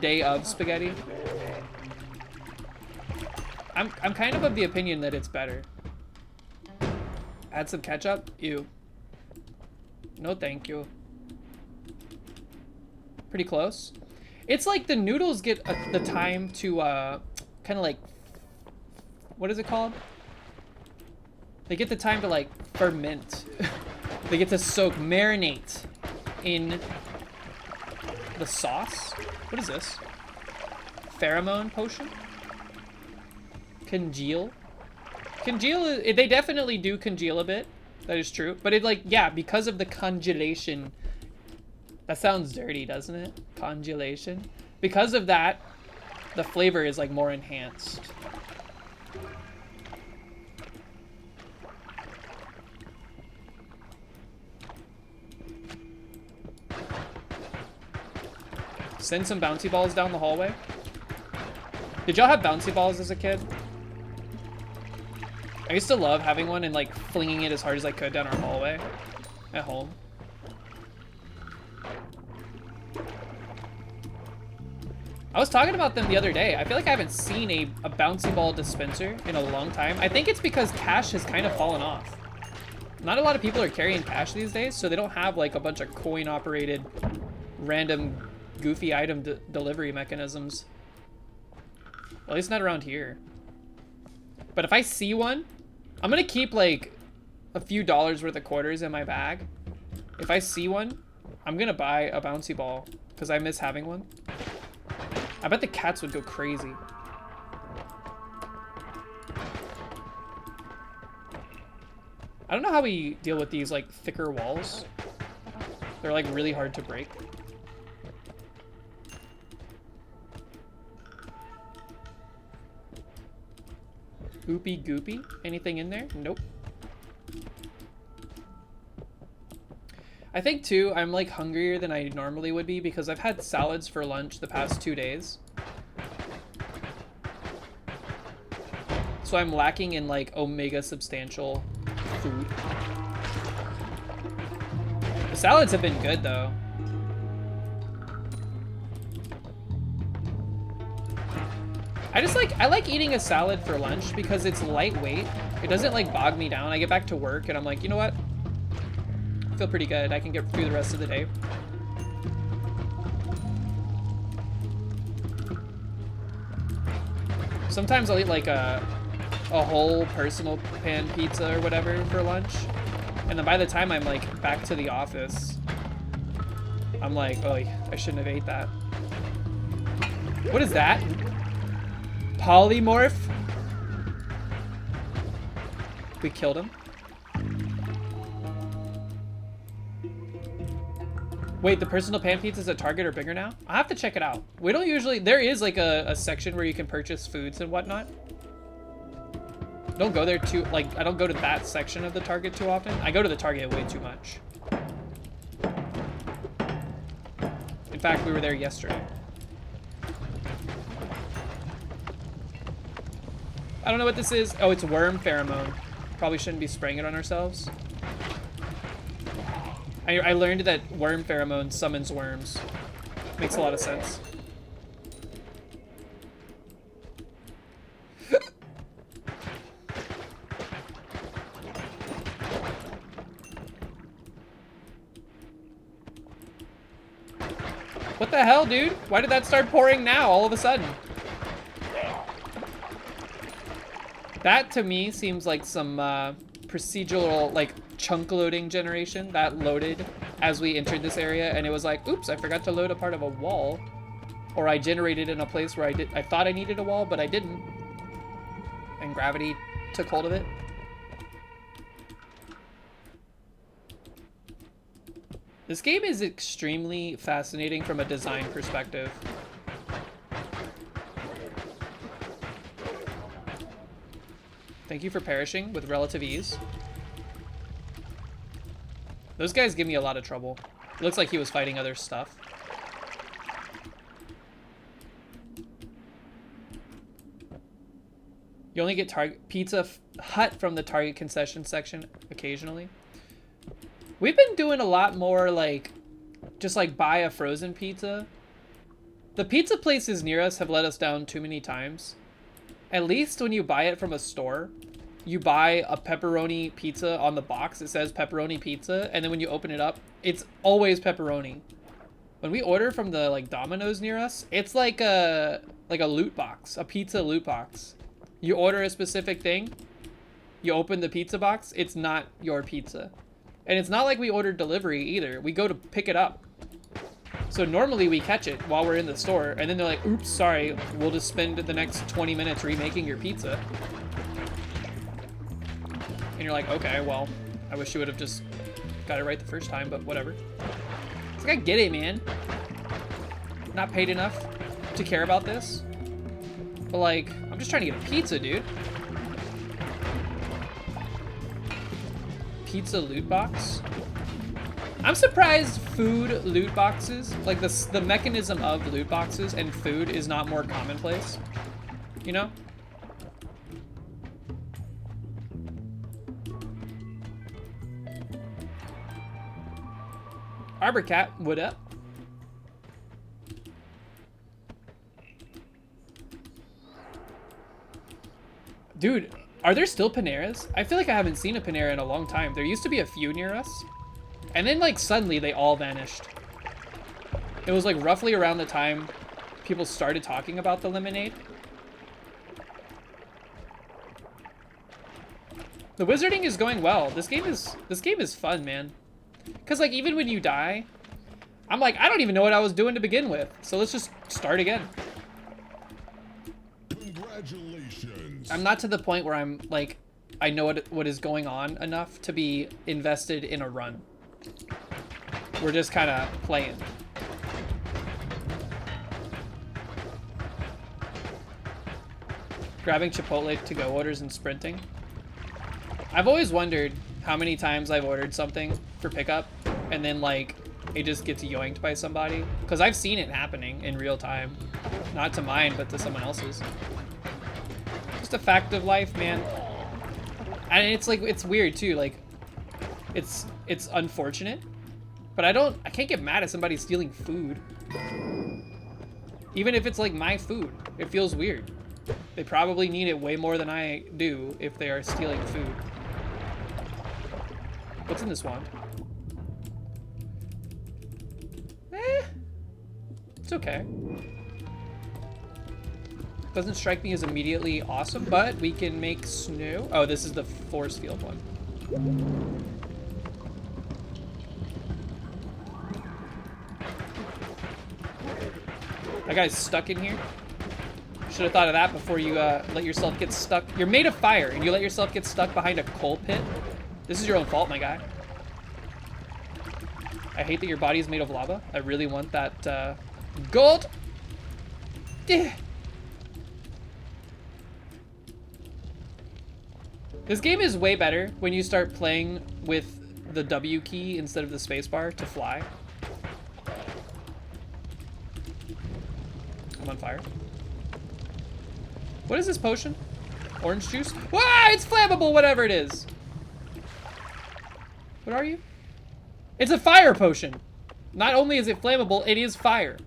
day of spaghetti? I'm kind of the opinion that it's better. Add some ketchup? Ew. No, thank you. Pretty close. It's like the noodles get the time to kind of like, what is it called? They get the time to like ferment. They get to soak, marinate in the sauce. What is this? Pheromone potion? Congeal? Congeal, they definitely do congeal a bit. That is true. But it like, yeah, because of the congelation. That sounds dirty, doesn't it? Congelation. Because of that, the flavor is like more enhanced. Send some bouncy balls down the hallway. Did y'all have bouncy balls as a kid? I used to love having one and like flinging it as hard as I could down our hallway at home. I was talking about them the other day. I feel like I haven't seen a bouncy ball dispenser in a long time. I think it's because cash has kind of fallen off. Not a lot of people are carrying cash these days, so they don't have like a bunch of coin-operated random goofy item delivery mechanisms. At least not around here. But if I see one, I'm gonna keep like a few dollars worth of quarters in my bag. If I see one, I'm gonna buy a bouncy ball because I miss having one. I bet the cats would go crazy. I don't know how we deal with these like thicker walls. They're like really hard to break. Oopy goopy. Anything in there? Nope. I think too, I'm like hungrier than I normally would be because I've had salads for lunch the past 2 days. So I'm lacking in like omega substantial food. The salads have been good though. I like eating a salad for lunch because it's lightweight. It doesn't like bog me down. I get back to work and I'm like, you know what? I feel pretty good. I can get through the rest of the day. Sometimes I'll eat like a whole personal pan pizza or whatever for lunch. And then by the time I'm like back to the office, I'm like, oh, I shouldn't have ate that. What is that? Polymorph? We killed him. Wait, the personal pan pizzas at Target are bigger now? I'll have to check it out. We don't usually, there is like a section where you can purchase foods and whatnot. Don't go there too, like, I don't go to that section of the Target too often. I go to the Target way too much. In fact, we were there yesterday. I don't know what this is. Oh, it's worm pheromone. Probably shouldn't be spraying it on ourselves. I learned that worm pheromone summons worms. Makes a lot of sense. What the hell, dude? Why did that start pouring now, all of a sudden? That, to me, seems like some procedural, like, chunk loading generation. That loaded as we entered this area, and it was like, oops, I forgot to load a part of a wall. Or I generated in a place where I thought I needed a wall, but I didn't. And gravity took hold of it. This game is extremely fascinating from a design perspective. Thank you for perishing with relative ease. Those guys give me a lot of trouble. It looks like he was fighting other stuff. You only get Pizza Hut from the Target concession section occasionally. We've been doing a lot more, like, just like buy a frozen pizza. The pizza places near us have let us down too many times. At least when you buy it from a store, you buy a pepperoni pizza on the box. It says pepperoni pizza, and then when you open it up, it's always pepperoni. When we order from the, like, Domino's near us, it's like a loot box, a pizza loot box. You order a specific thing, you open the pizza box, it's not your pizza. And it's not like we ordered delivery either. We go to pick it up. So normally we catch it while we're in the store, and then they're like, oops, sorry, we'll just spend the next 20 minutes remaking your pizza. And you're like, okay, well, I wish you would have just got it right the first time, but whatever. It's like, I get it, man. Not paid enough to care about this. But like, I'm just trying to get a pizza, dude. Pizza loot box. I'm surprised food loot boxes, like the mechanism of loot boxes and food is not more commonplace, you know? Arbor Cat, what up? Dude, are there still Paneras? I feel like I haven't seen a Panera in a long time. There used to be a few near us. And then, like, suddenly they all vanished. It was, like, roughly around the time people started talking about the lemonade. The wizarding is going well. This game is fun, man. Because, like, even when you die, I'm like, I don't even know what I was doing to begin with. So let's just start again. Congratulations. I'm not to the point where I'm like, I know what is going on enough to be invested in a run. We're just kind of playing. Grabbing Chipotle to-go orders and sprinting. I've always wondered how many times I've ordered something for pickup and then like it just gets yoinked by somebody. Because I've seen it happening in real time. Not to mine, but to someone else's. Just a fact of life, man. And it's like, it's weird too, like, it's unfortunate, but I can't get mad at somebody stealing food. Even if it's like my food, it feels weird. They probably need it way more than I do if they are stealing food. What's in this wand? It's okay. Doesn't strike me as immediately awesome, but we can make snow. Oh, this is the force field one. That guy's stuck in here. Should have thought of that before you let yourself get stuck. You're made of fire, and you let yourself get stuck behind a coal pit. This is your own fault, my guy. I hate that your body is made of lava. I really want that gold. This game is way better when you start playing with the W key instead of the spacebar to fly. I'm on fire. What is this potion? Orange juice? Ah, it's flammable, whatever it is. What are you? It's a fire potion. Not only is it flammable, it is fire.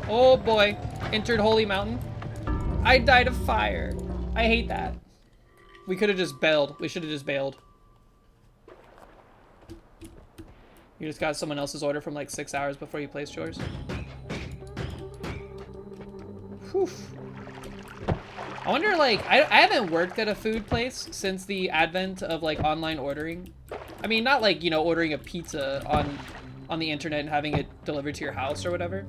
Oh boy, entered Holy Mountain. I died of fire. I hate that. We could have just bailed. We should have just bailed. You just got someone else's order from like 6 hours before you placed yours. Whew. I wonder, like, I haven't worked at a food place since the advent of like online ordering. I mean, not like, you know, ordering a pizza on the internet and having it delivered to your house or whatever.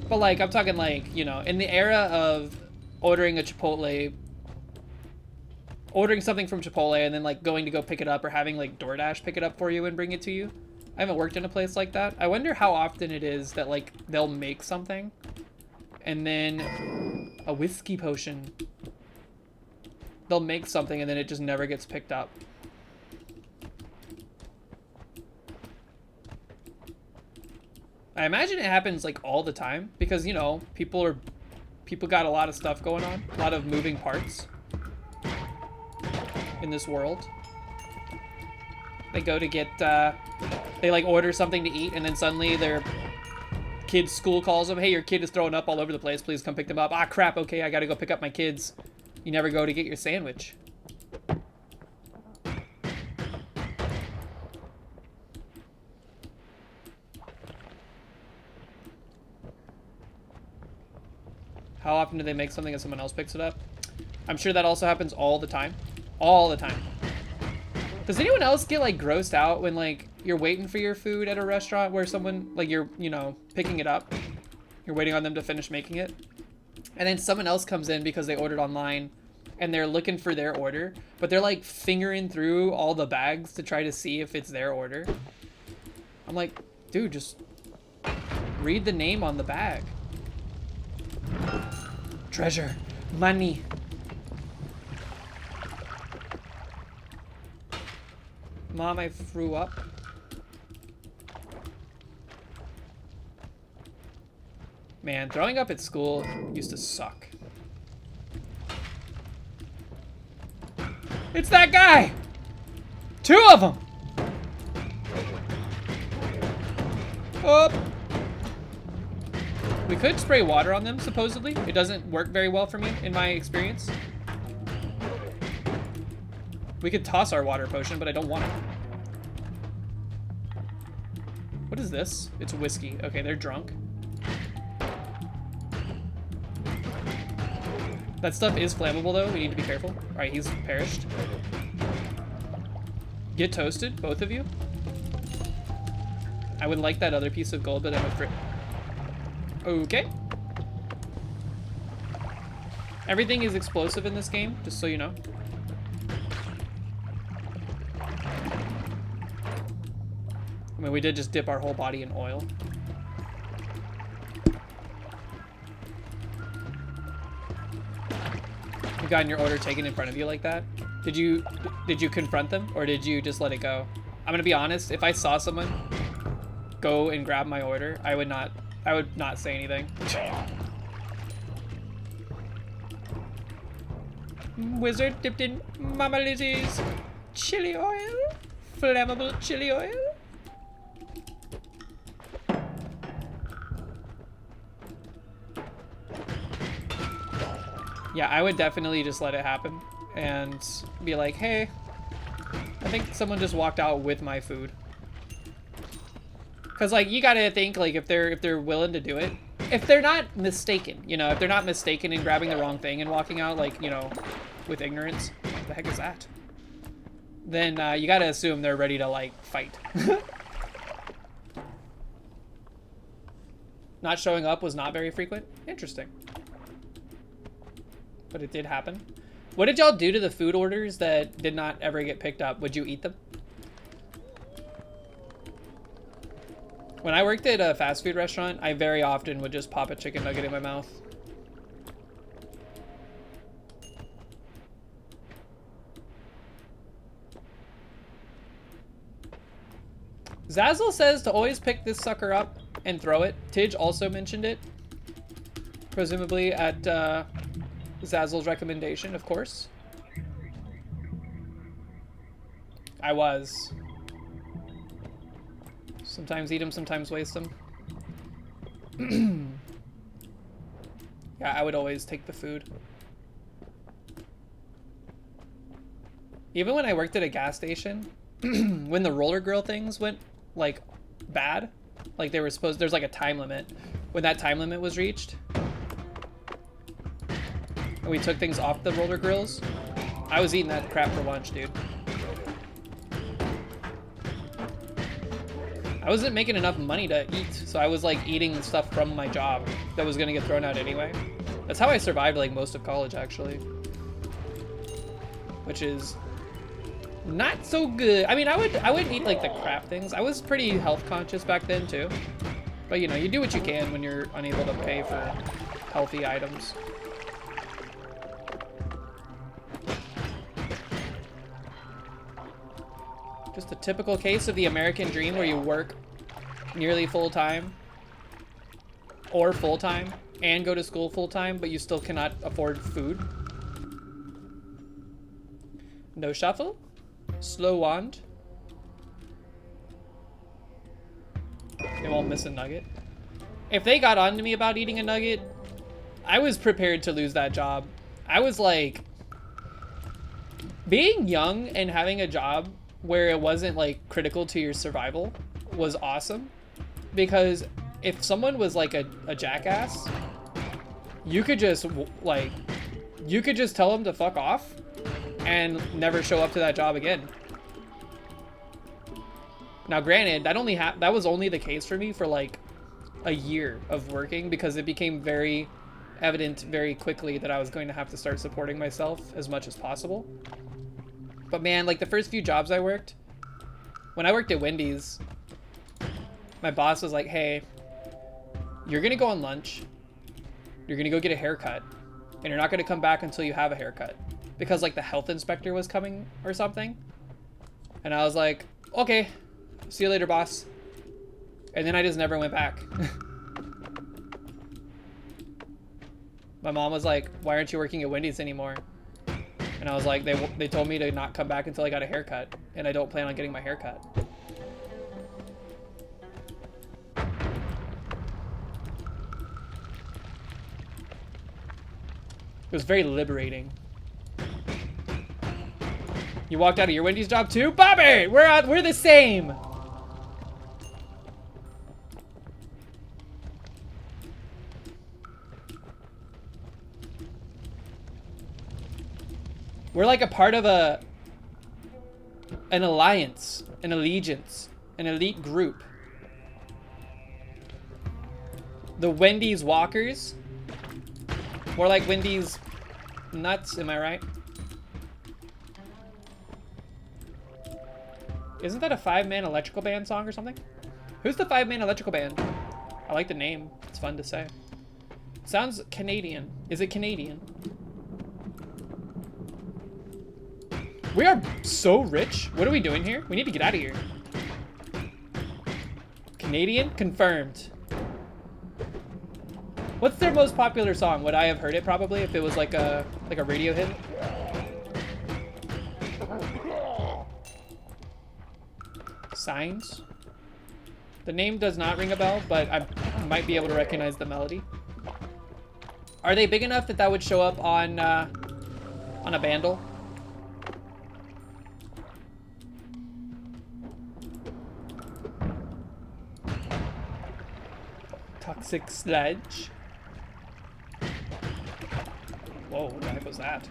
But like, I'm talking like, you know, in the era of ordering a Chipotle, ordering something from Chipotle and then like going to go pick it up, or having like DoorDash pick it up for you and bring it to you. I haven't worked in a place like that. I wonder how often it is that like they'll make something and then a whiskey potion. They'll make something and then it just never gets picked up. I imagine it happens like all the time because, you know, people got a lot of stuff going on, a lot of moving parts in this world. They go to get, they like order something to eat and then suddenly their kid's school calls them, hey, your kid is throwing up all over the place, please come pick them up. Ah, crap, okay, I gotta go pick up my kids. You never go to get your sandwich. How often do they make something and someone else picks it up? I'm sure that also happens all the time. All the time. Does anyone else get like grossed out when like you're waiting for your food at a restaurant where someone, like you're, you know, picking it up? You're waiting on them to finish making it. And then someone else comes in because they ordered online and they're looking for their order, but they're like fingering through all the bags to try to see if it's their order. I'm like, dude, just read the name on the bag. Treasure. Money. Mom, I threw up. Man, throwing up at school used to suck. It's that guy! 2 of them! Oh! We could spray water on them, supposedly. It doesn't work very well for me, in my experience. We could toss our water potion, but I don't want it. What is this? It's whiskey. Okay, they're drunk. That stuff is flammable, though. We need to be careful. All right, he's perished. Get toasted, both of you. I would like that other piece of gold, but I'm afraid. Okay. Everything is explosive in this game, just so you know. I mean, we did just dip our whole body in oil. You got your order taken in front of you like that? Did you confront them, or did you just let it go? I'm gonna be honest, if I saw someone go and grab my order, I would not say anything. Wizard dipped in Mama Lizzie's chili oil. Flammable chili oil. Yeah, I would definitely just let it happen and be like, hey, I think someone just walked out with my food. Cause like, you gotta think like if they're willing to do it, if they're not mistaken, you know, if they're not mistaken in grabbing the wrong thing and walking out like, you know, with ignorance, what the heck is that? Then you gotta assume they're ready to like fight. Not showing up was not very frequent. Interesting. But it did happen. What did y'all do to the food orders that did not ever get picked up? Would you eat them? When I worked at a fast food restaurant, I very often would just pop a chicken nugget in my mouth. Zazzle says to always pick this sucker up and throw it. Tidge also mentioned it. Presumably at Zazzle's recommendation, of course. I was. Sometimes eat them, sometimes waste them. Yeah, I would always take the food. Even when I worked at a gas station, when the roller grill things went, like, bad, like they were supposed, there's like a time limit. When that time limit was reached, and we took things off the roller grills, I was eating that crap for lunch, dude. I wasn't making enough money to eat, so I was like eating stuff from my job that was gonna get thrown out anyway. That's how I survived like most of college, actually. Which is not so good. I mean, I would eat like the crap things. I was pretty health conscious back then too. But you know, you do what you can when you're unable to pay for healthy items. Just a typical case of the American dream where you work nearly full-time or full-time and go to school full-time, but you still cannot afford food. No shuffle. Slow wand. They won't miss a nugget. If they got on to me about eating a nugget, I was prepared to lose that job. I was like, being young and having a job where it wasn't like critical to your survival was awesome, because if someone was like a jackass, you could just like, you could just tell them to fuck off and never show up to that job again. Now granted, that was only the case for me for like a year of working, because it became very evident very quickly that I was going to have to start supporting myself as much as possible. But man, like the first few jobs I worked, when I worked at Wendy's, my boss was like, hey, you're gonna go on lunch, you're gonna go get a haircut, and you're not gonna come back until you have a haircut. Because like the health inspector was coming or something. And I was like, okay, see you later, boss. And then I just never went back. My mom was like, why aren't you working at Wendy's anymore? And I was like, they told me to not come back until I got a haircut, and I don't plan on getting my haircut. It was very liberating. You walked out of your Wendy's job too? Bobby! We're the same! We're like a part of an alliance, an allegiance, an elite group. The Wendy's walkers. More like Wendy's nuts, am I right? Isn't that a 5-man electrical band song or something? Who's the 5-man electrical band? I like the name. It's fun to say. Sounds Canadian. Is it Canadian? We are so rich. What are we doing here? We need to get out of here. Canadian? Confirmed. What's their most popular song? Would I have heard it probably if it was like a radio hit? Signs? The name does not ring a bell, but I might be able to recognize the melody. Are they big enough that that would show up on a bandle? Toxic sledge. Whoa, what the heck was that?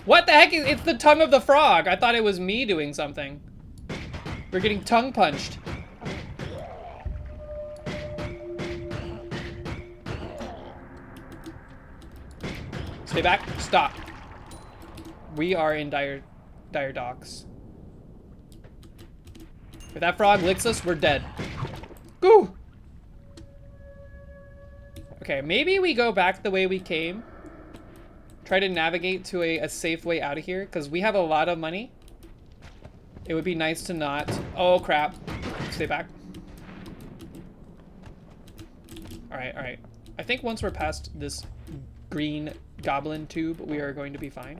What the heck is, it's the tongue of the frog. I thought it was me doing something. We're getting tongue punched. Stay back, stop. We are in dire docks. If that frog licks us, we're dead. Go! Okay, maybe we go back the way we came. Try to navigate to a safe way out of here, because we have a lot of money. It would be nice to not... Oh, crap. Stay back. Alright, alright. I think once we're past this green goblin tube, we are going to be fine.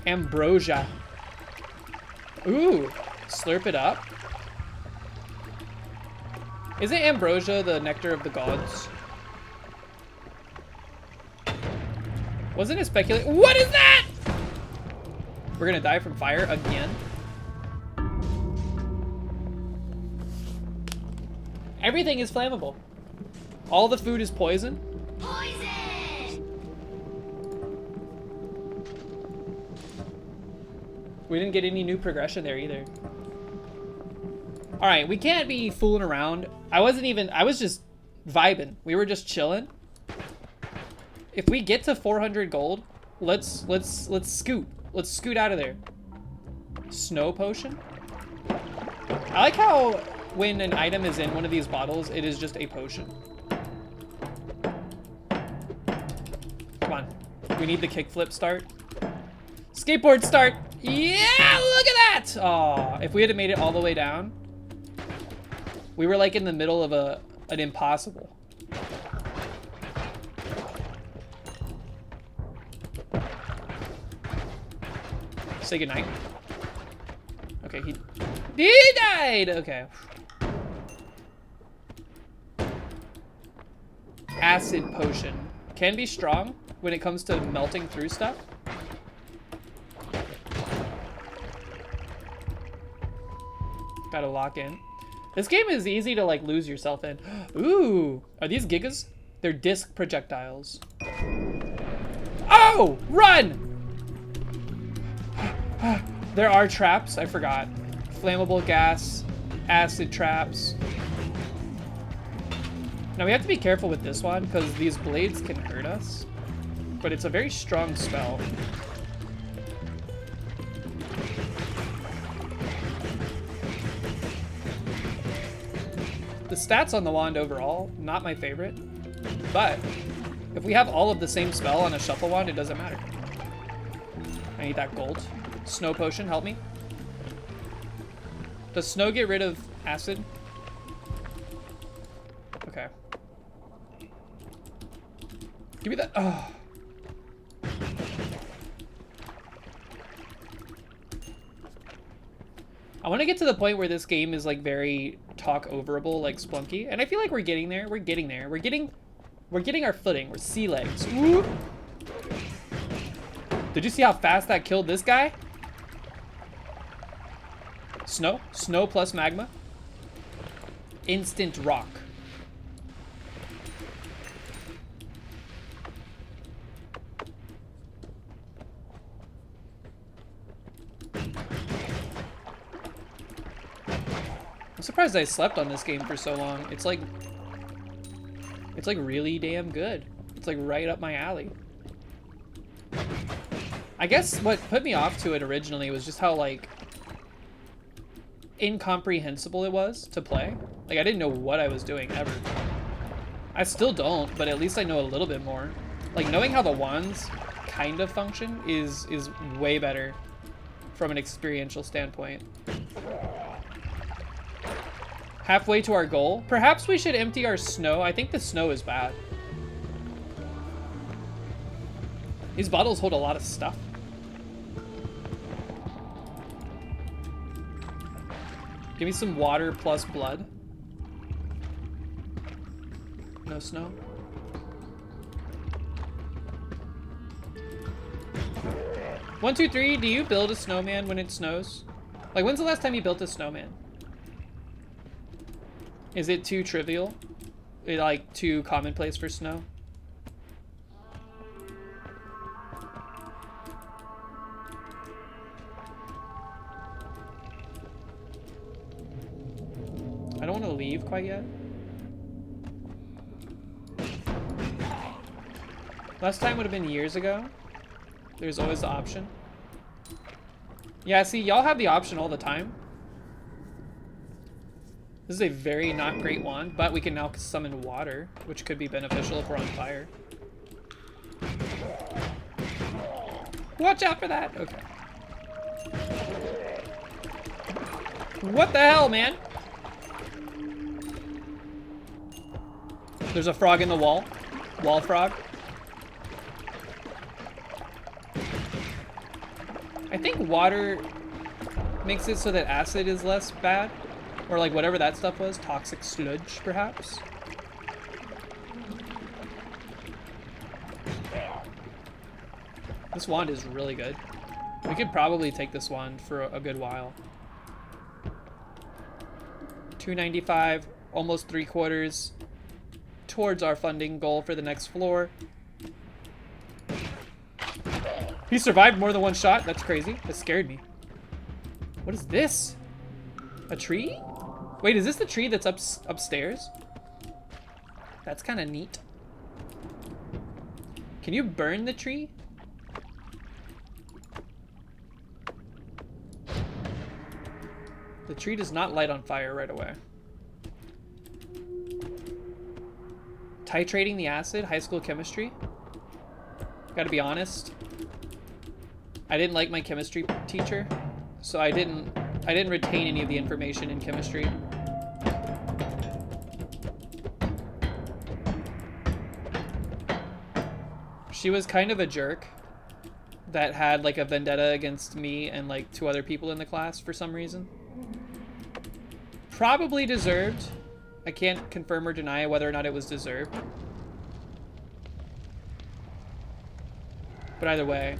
Ambrosia. Ooh, slurp it up. Isn't ambrosia the nectar of the gods? Wasn't it speculate? What is that? We're gonna die from fire again. Everything is flammable. All the food is poison. Poison! We didn't get any new progression there either. All right, we can't be fooling around. I was just vibing. We were just chilling. If we get to 400 gold, let's scoot. Let's scoot out of there. Snow potion? I like how when an item is in one of these bottles, it is just a potion. Come on. We need the kickflip start. Skateboard start. Yeah, look at that. Aw, if we had made it all the way down, we were like in the middle of an impossible. Say goodnight. Okay, he died! Okay. Acid potion. Can be strong when it comes to melting through stuff. Gotta lock in. This game is easy to like lose yourself in. Ooh, are these gigas? They're disc projectiles. Oh, run! There are traps, I forgot. Flammable gas, acid traps. Now we have to be careful with this one because these blades can hurt us, but it's a very strong spell. The stats on the wand overall, not my favorite, but if we have all of the same spell on a shuffle wand, it doesn't matter. I need that gold. Snow potion, help me. Does snow get rid of acid? Okay. Give me that. Oh. I want to get to the point where this game is like very talk overable, like Splunky, and I feel like we're getting there. We're getting there. We're getting our footing. We're sea legs. Ooh. Did you see how fast that killed this guy? Snow? Snow plus magma? Instant rock. I'm surprised I slept on this game for so long. It's like really damn good. It's like right up my alley. I guess what put me off to it originally was just how like incomprehensible it was to play. Like I didn't know what I was doing ever. I still don't, but at least I know a little bit more. Like knowing how the wands kind of function is way better from an experiential standpoint. Halfway to our goal. Perhaps we should empty our snow. I think the snow is bad. These bottles hold a lot of stuff. Give me some water plus blood. No snow. One, two, three. Do you build a snowman when it snows? Like, when's the last time you built a snowman? Is it too trivial? Like, too commonplace for snow? I don't want to leave quite yet. Last time would have been years ago. There's always the option. Yeah, see, y'all have the option all the time. This is a very not great wand, but we can now summon water, which could be beneficial if we're on fire. Watch out for that! Okay. What the hell, man? There's a frog in the wall. Wall frog. I think water makes it so that acid is less bad. Or like whatever that stuff was. Toxic sludge, perhaps. This wand is really good. We could probably take this wand for a good while. 295, almost 3/4 towards our funding goal for the next floor. He survived more than one shot. That's crazy. That scared me. What is this? A tree? Wait, is this the tree that's upstairs? That's kind of neat. Can you burn the tree? The tree does not light on fire right away. Titrating the acid, high school chemistry. Gotta be honest. I didn't like my chemistry teacher, so I didn't retain any of the information in chemistry. She was kind of a jerk that had like a vendetta against me and like 2 other people in the class for some reason. Probably deserved. I can't confirm or deny whether or not it was deserved. But either way.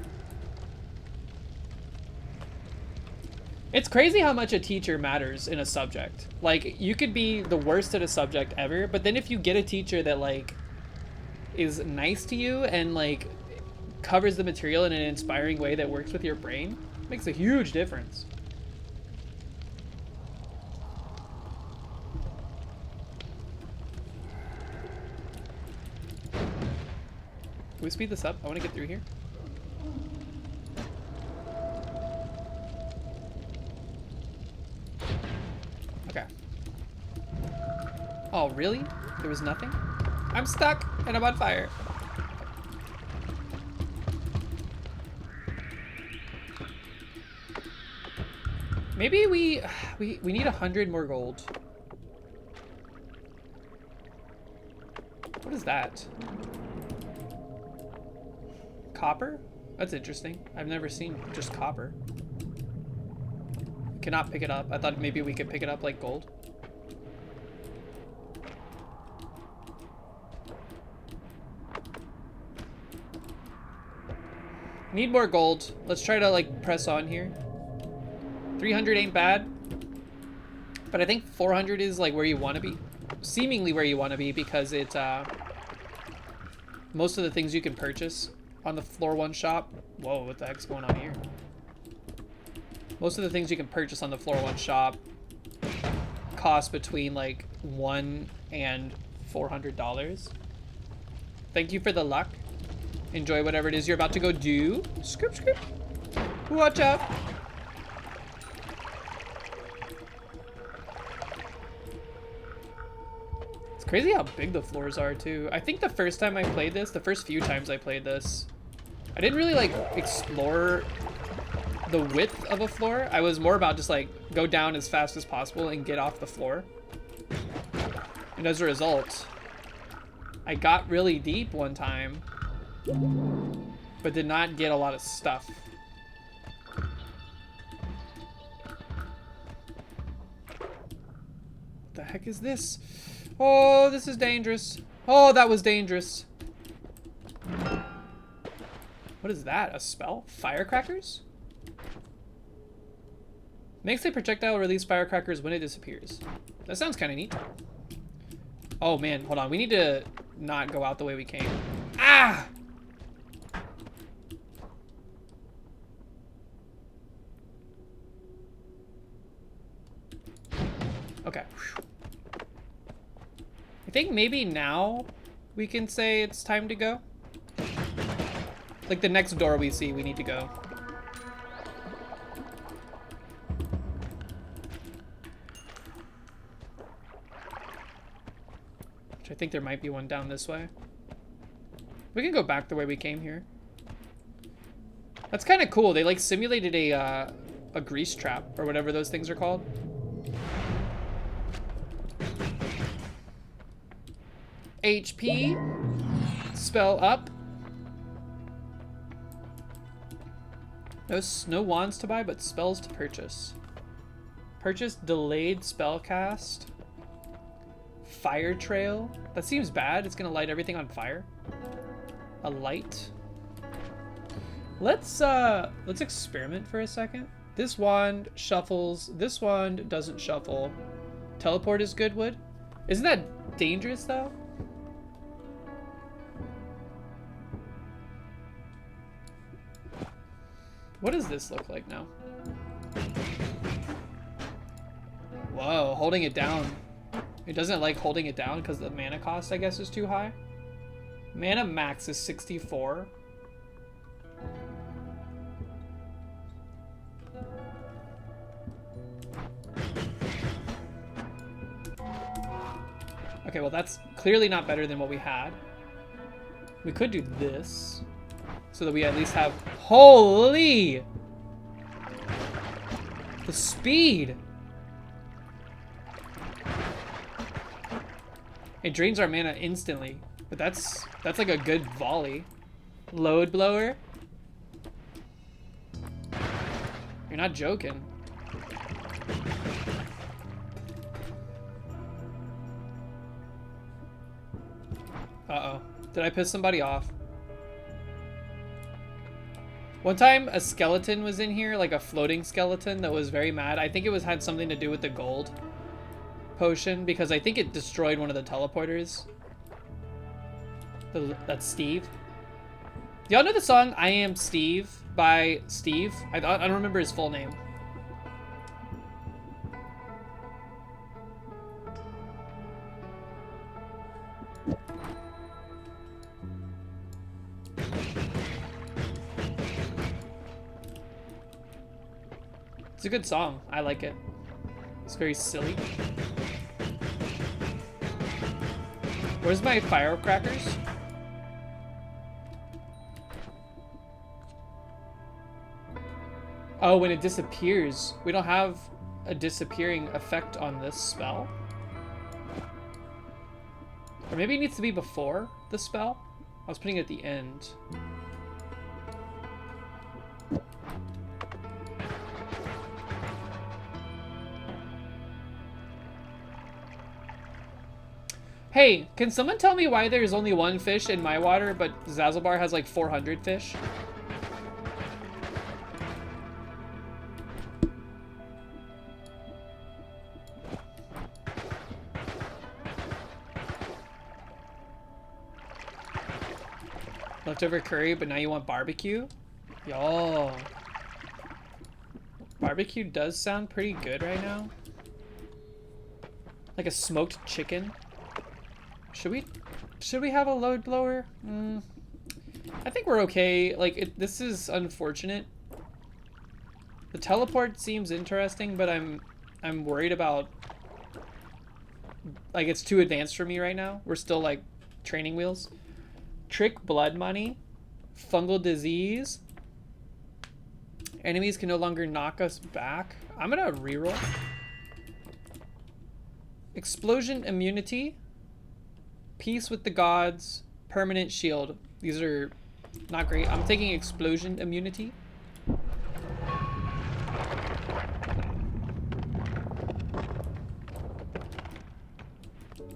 It's crazy how much a teacher matters in a subject. Like, you could be the worst at a subject ever, but then if you get a teacher that, like, is nice to you and, like, covers the material in an inspiring way that works with your brain, it makes a huge difference. Can we speed this up? I want to get through here. Okay. Oh, really? There was nothing? I'm stuck and I'm on fire. Maybe we need 100 more gold. What is that? Copper? That's interesting. I've never seen just copper. Cannot pick it up. I thought maybe we could pick it up like gold. Need more gold. Let's try to like press on here. 300 ain't bad. But I think 400 is like where you want to be. Seemingly where you want to be because it's most of the things you can purchase on the floor 1 shop. Whoa, what the heck's going on here? Most of the things you can purchase on the floor 1 shop cost between like $1 and $400. Thank you for the luck. Enjoy whatever it is you're about to go do. Scoop, scoop. Watch out. It's crazy how big the floors are too. I think the first time I played this, the first few times I played this, I didn't really like explore the width of a floor. I was more about just like go down as fast as possible and get off the floor. And as a result, I got really deep one time, but did not get a lot of stuff. What the heck is this? Oh, this is dangerous. Oh, that was dangerous. What is that? A spell? Firecrackers? Makes a projectile release firecrackers when it disappears. That sounds kind of neat. Oh man, hold on. We need to not go out the way we came. Ah! Okay. I think maybe now we can say it's time to go. Like the next door we see, we need to go. Which I think there might be one down this way. We can go back the way we came here. That's kind of cool. They like simulated a grease trap or whatever those things are called. HP. Spell up. No wands to buy, but spells to purchase. Purchase delayed spell cast. Fire trail. That seems bad. It's gonna light everything on fire. A light. Let's experiment for a second. This wand shuffles. This wand doesn't shuffle. Teleport is Goodwood. Isn't that dangerous though? What does this look like now? Whoa, holding it down. It doesn't like holding it down because the mana cost, I guess, is too high. Mana max is 64. Okay, well that's clearly not better than what we had. We could do this so that we at least have... Holy! The speed! It drains our mana instantly, but that's like a good volley. Load blower? You're not joking. Uh-oh. Did I piss somebody off? One time a skeleton was in here, like a floating skeleton that was very mad. I think it had something to do with the gold potion because I think it destroyed one of the teleporters. That's Steve. Y'all know the song I Am Steve by Steve? I don't remember his full name. It's a good song. I like it. It's very silly. Where's my firecrackers? Oh, when it disappears. We don't have a disappearing effect on this spell. Or maybe it needs to be before the spell. I was putting it at the end. Hey, can someone tell me why there's only one fish in my water, but Zazzlebar has like 400 fish? Leftover curry, but now you want barbecue? Yo. Barbecue does sound pretty good right now. Like a smoked chicken. Should we have a load blower? I think we're okay. Like this is unfortunate. The teleport seems interesting, but I'm worried about like it's too advanced for me right now. We're still like training wheels. Trick blood money. Fungal disease. Enemies can no longer knock us back. I'm gonna reroll. Explosion immunity. Peace with the gods. Permanent shield. These are not great. I'm taking explosion immunity.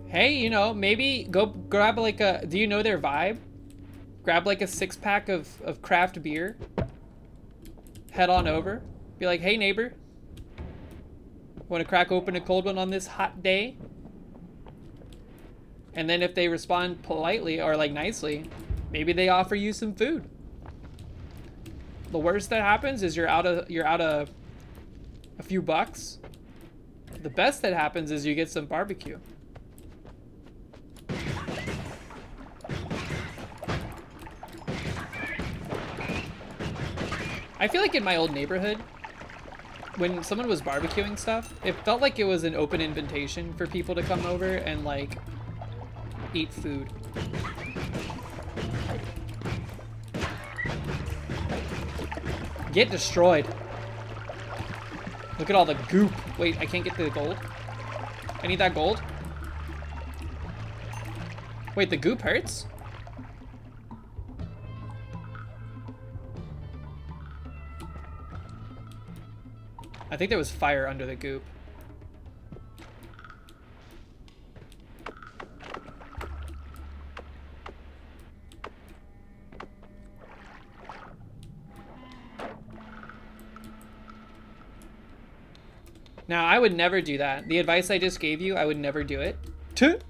Hey, you know, maybe go grab like a... Do you know their vibe? Grab like a 6-pack of craft beer. Head on over. Be like, hey neighbor. Want to crack open a cold one on this hot day? And then if they respond politely or like nicely, maybe they offer you some food. The worst that happens is you're out of a few bucks. The best that happens is you get some barbecue. I feel like in my old neighborhood, when someone was barbecuing stuff, it felt like it was an open invitation for people to come over and like eat food. Get destroyed. Look at all the goop. Wait, I can't get the gold. I need that gold. Wait, the goop hurts? I think there was fire under the goop. Now, I would never do that. The advice I just gave you, I would never do it. But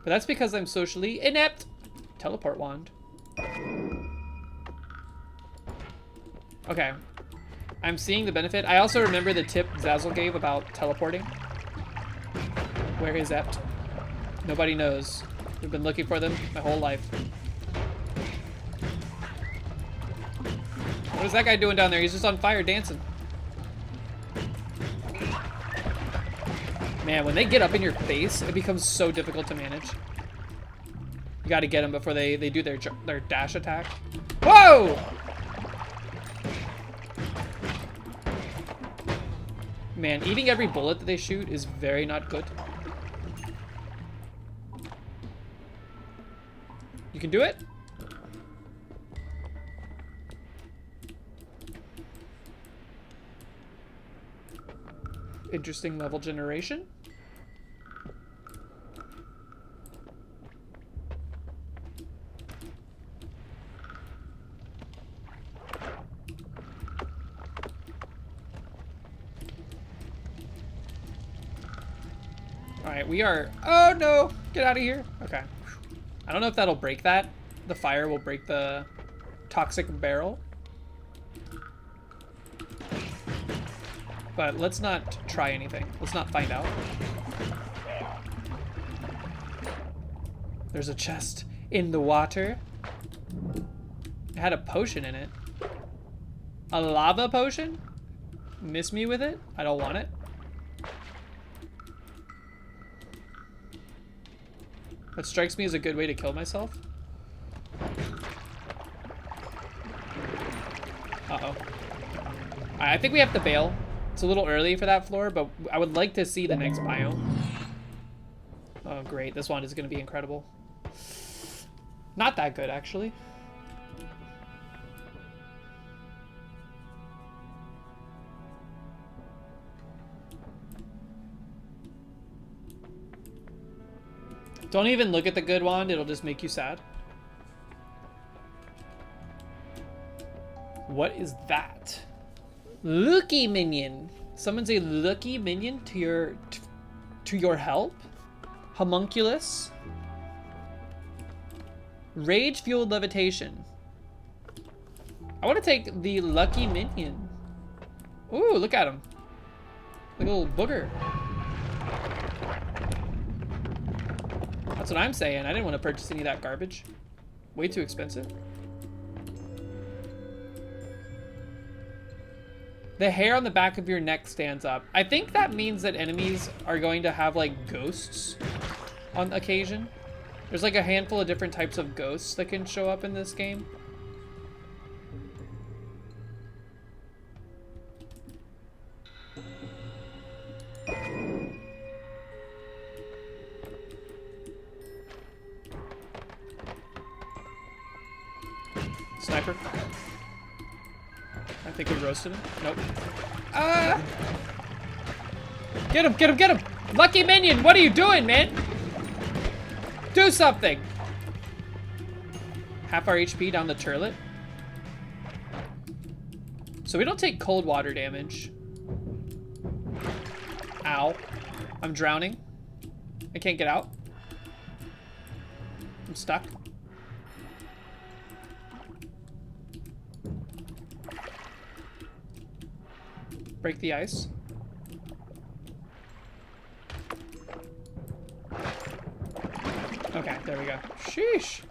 that's because I'm socially inept. Teleport wand. Okay. I'm seeing the benefit. I also remember the tip Zazzle gave about teleporting. Where is Ept? Nobody knows. We've been looking for them my whole life. What is that guy doing down there? He's just on fire dancing. Man, when they get up in your face, it becomes so difficult to manage. You gotta get them before they do their dash attack. Whoa! Man, eating every bullet that they shoot is very not good. You can do it? Interesting level generation. Alright, we are... Oh no! Get out of here. Okay. I don't know if that'll break that. The fire will break the toxic barrel. But let's not try anything. Let's not find out. There's a chest in the water. It had a potion in it. A lava potion? Miss me with it? I don't want it. That strikes me as a good way to kill myself. Uh-oh. I think we have to bail. It's a little early for that floor, but I would like to see the next biome. Oh, great. This one is going to be incredible. Not that good, actually. Don't even look at the good wand. It'll just make you sad. What is that? Lucky minion. Summons a lucky minion to your help. Homunculus. Rage fueled levitation. I want to take the lucky minion. Ooh, look at him. Like a little booger. That's what I'm saying. I didn't want to purchase any of that garbage. Way too expensive. The hair on the back of your neck stands up. I think that means that enemies are going to have like ghosts on occasion. There's like a handful of different types of ghosts that can show up in this game. Sniper. I think we roasted him. Nope. Ah! Get him, get him, get him! Lucky minion, what are you doing, man? Do something! Half our HP down the turlet. So we don't take cold water damage. Ow. I'm drowning. I can't get out. I'm stuck. Break the ice. Okay, there we go. Sheesh.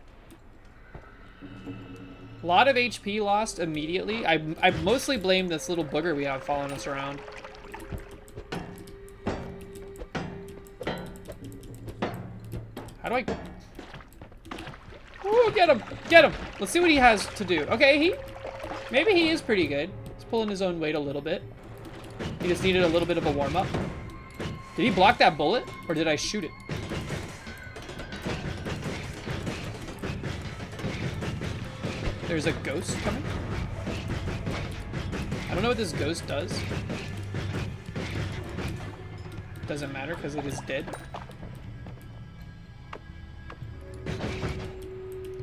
A lot of HP lost immediately. I mostly blame this little booger we have following us around. How do I... Ooh, get him! Get him! Let's see what he has to do. Okay, maybe he is pretty good. He's pulling his own weight a little bit. He just needed a little bit of a warm-up. Did he block that bullet? Or did I shoot it? There's a ghost coming. I don't know what this ghost does. Doesn't matter because it is dead.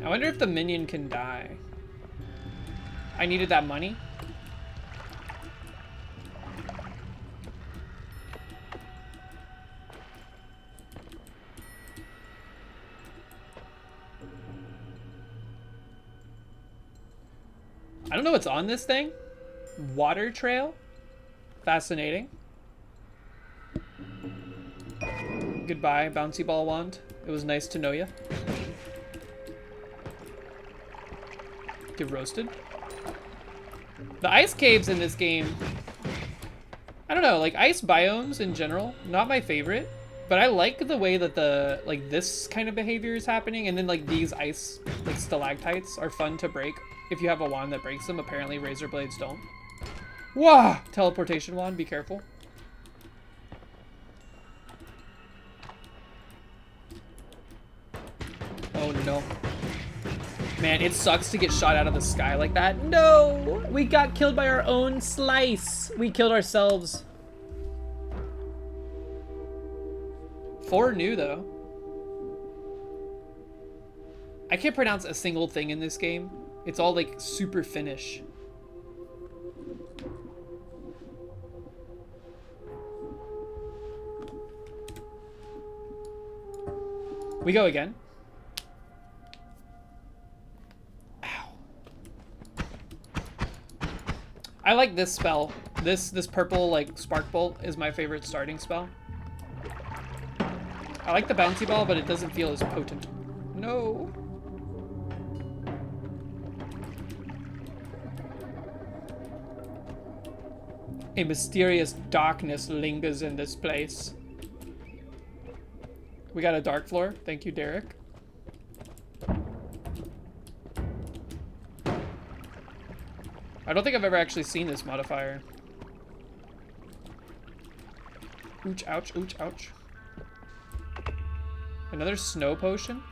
I wonder if the minion can die. I needed that money. I don't know what's on this thing. Water trail. Fascinating. Goodbye, bouncy ball wand. It was nice to know you. Get roasted. The ice caves in this game, I don't know, like ice biomes in general, not my favorite, but I like the way that the, like this kind of behavior is happening, and then like these ice, like stalactites are fun to break if you have a wand that breaks them. Apparently razor blades don't. Wah! Teleportation wand, be careful. Oh no. Man, it sucks to get shot out of the sky like that. No! We got killed by our own slice. We killed ourselves. 4 new, though. I can't pronounce a single thing in this game. It's all, like, super Finnish. We go again. I like this spell. This purple like spark bolt is my favorite starting spell. I like the bouncy ball, but it doesn't feel as potent. No. A mysterious darkness lingers in this place. We got a dark floor. Thank you, Derek. I don't think I've ever actually seen this modifier. Ouch, ouch, ouch, ouch. Another snow potion?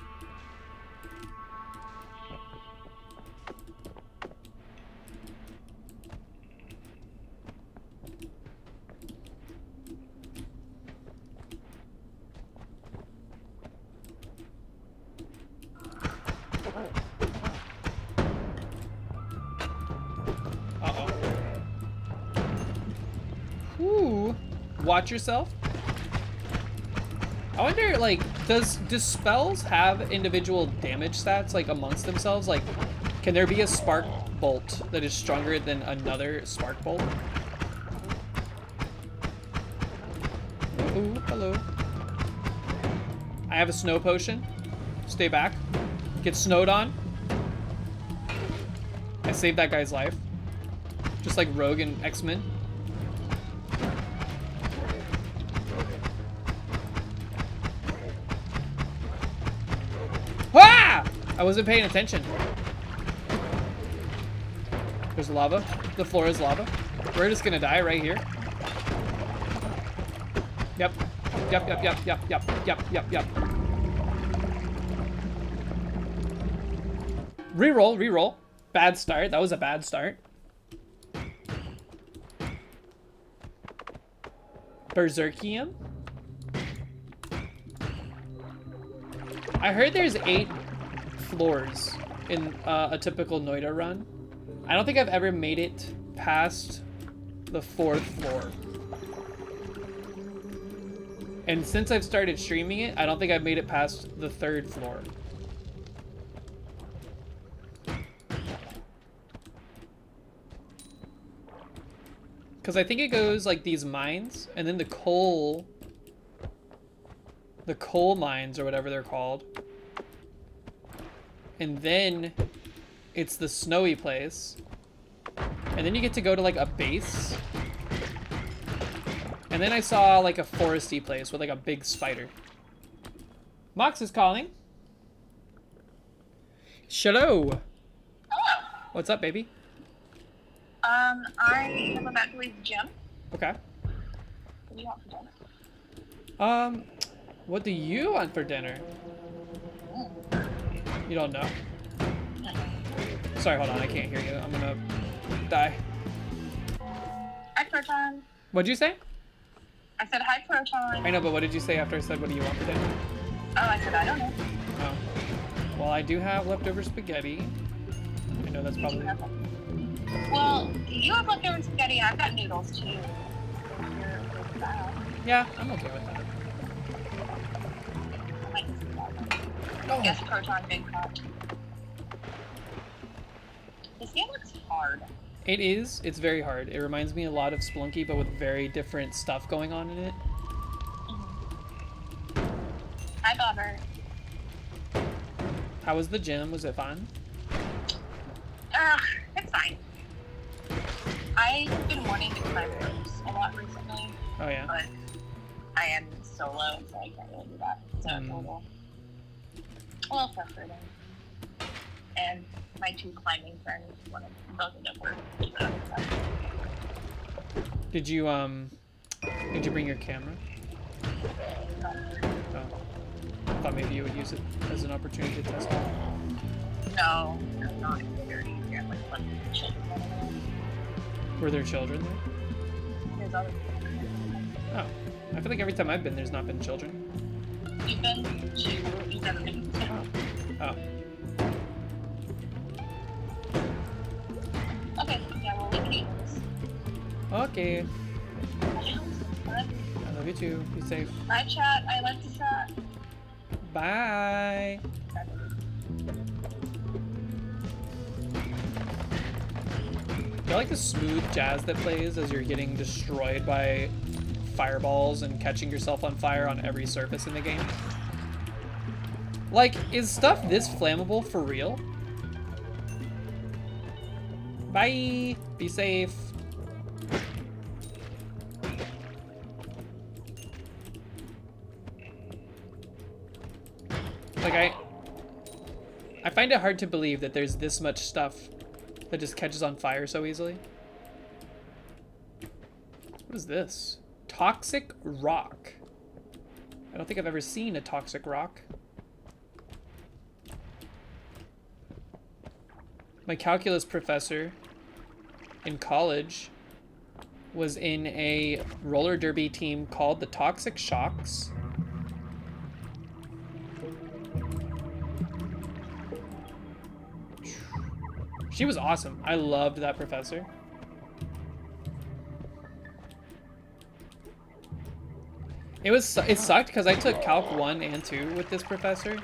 Watch yourself. I wonder, like, do spells have individual damage stats, like, amongst themselves? Like, can there be a spark bolt that is stronger than another spark bolt? Ooh, hello. I have a snow potion. Stay back. Get snowed on. I saved that guy's life. Just like Rogue and X-Men. I wasn't paying attention. There's lava. The floor is lava. We're just gonna die right here. Yep. Yep, yep, yep, yep, yep, yep, yep, yep. Reroll, reroll. Bad start. That was a bad start. Berserkium? I heard there's 8 floors in a typical Noida run. I don't think I've ever made it past the 4th floor. And since I've started streaming it, I don't think I've made it past the 3rd floor. Because I think it goes like these mines, and then the coal mines or whatever they're called. And then it's the snowy place. And then you get to go to like a base. And then I saw like a foresty place with like a big spider. Mox is calling. Hello. Hello. What's up, baby? I am about to leave the gym. Okay. What do you want for dinner? What do you want for dinner? You don't know? Sorry, hold on, I can't hear you. I'm gonna die. Hi, Proton. What'd you say? I said hi, Proton. I know, but what did you say after I said, what do you want for dinner? Oh, I said I don't know. Oh. Well, I do have leftover spaghetti. I know that's probably... Well, you have leftover spaghetti, and I've got noodles, too. Yeah, I'm okay with that. I might just do that one. Oh. Yes, Proton, big pot. This game looks hard. It is. It's very hard. It reminds me a lot of Splunky, but with very different stuff going on in it. Hi, Bobber. How was the gym? Was it fun? It's fine. I've been wanting to climb ropes a lot recently. Oh, yeah? But I am solo, so I can't really do that. So it's a little frustrating. And my two climbing friends, one of them doesn't work. Did you bring your camera? Oh. I thought maybe you would use it as an opportunity to test it. No, I'm not very easy. I'm like children. Were there children there? There's other Oh. I feel like every time I've been, there's not been children. You've been to, you've never been to. Oh. Okay, yeah, well, we can eat this. Okay. Bye. I love you too. Be safe. Bye, chat. I like to chat. Bye. I like the smooth jazz that plays as you're getting destroyed by fireballs and catching yourself on fire on every surface in the game. Like, is stuff this flammable for real? Bye. Be safe. Like, I find it hard to believe that there's this much stuff that just catches on fire so easily. What is this? Toxic rock. I don't think I've ever seen a toxic rock. My calculus professor in college was in a roller derby team called the Toxic Shocks. She was awesome. I loved that professor. It sucked because I took Calc 1 and 2 with this professor,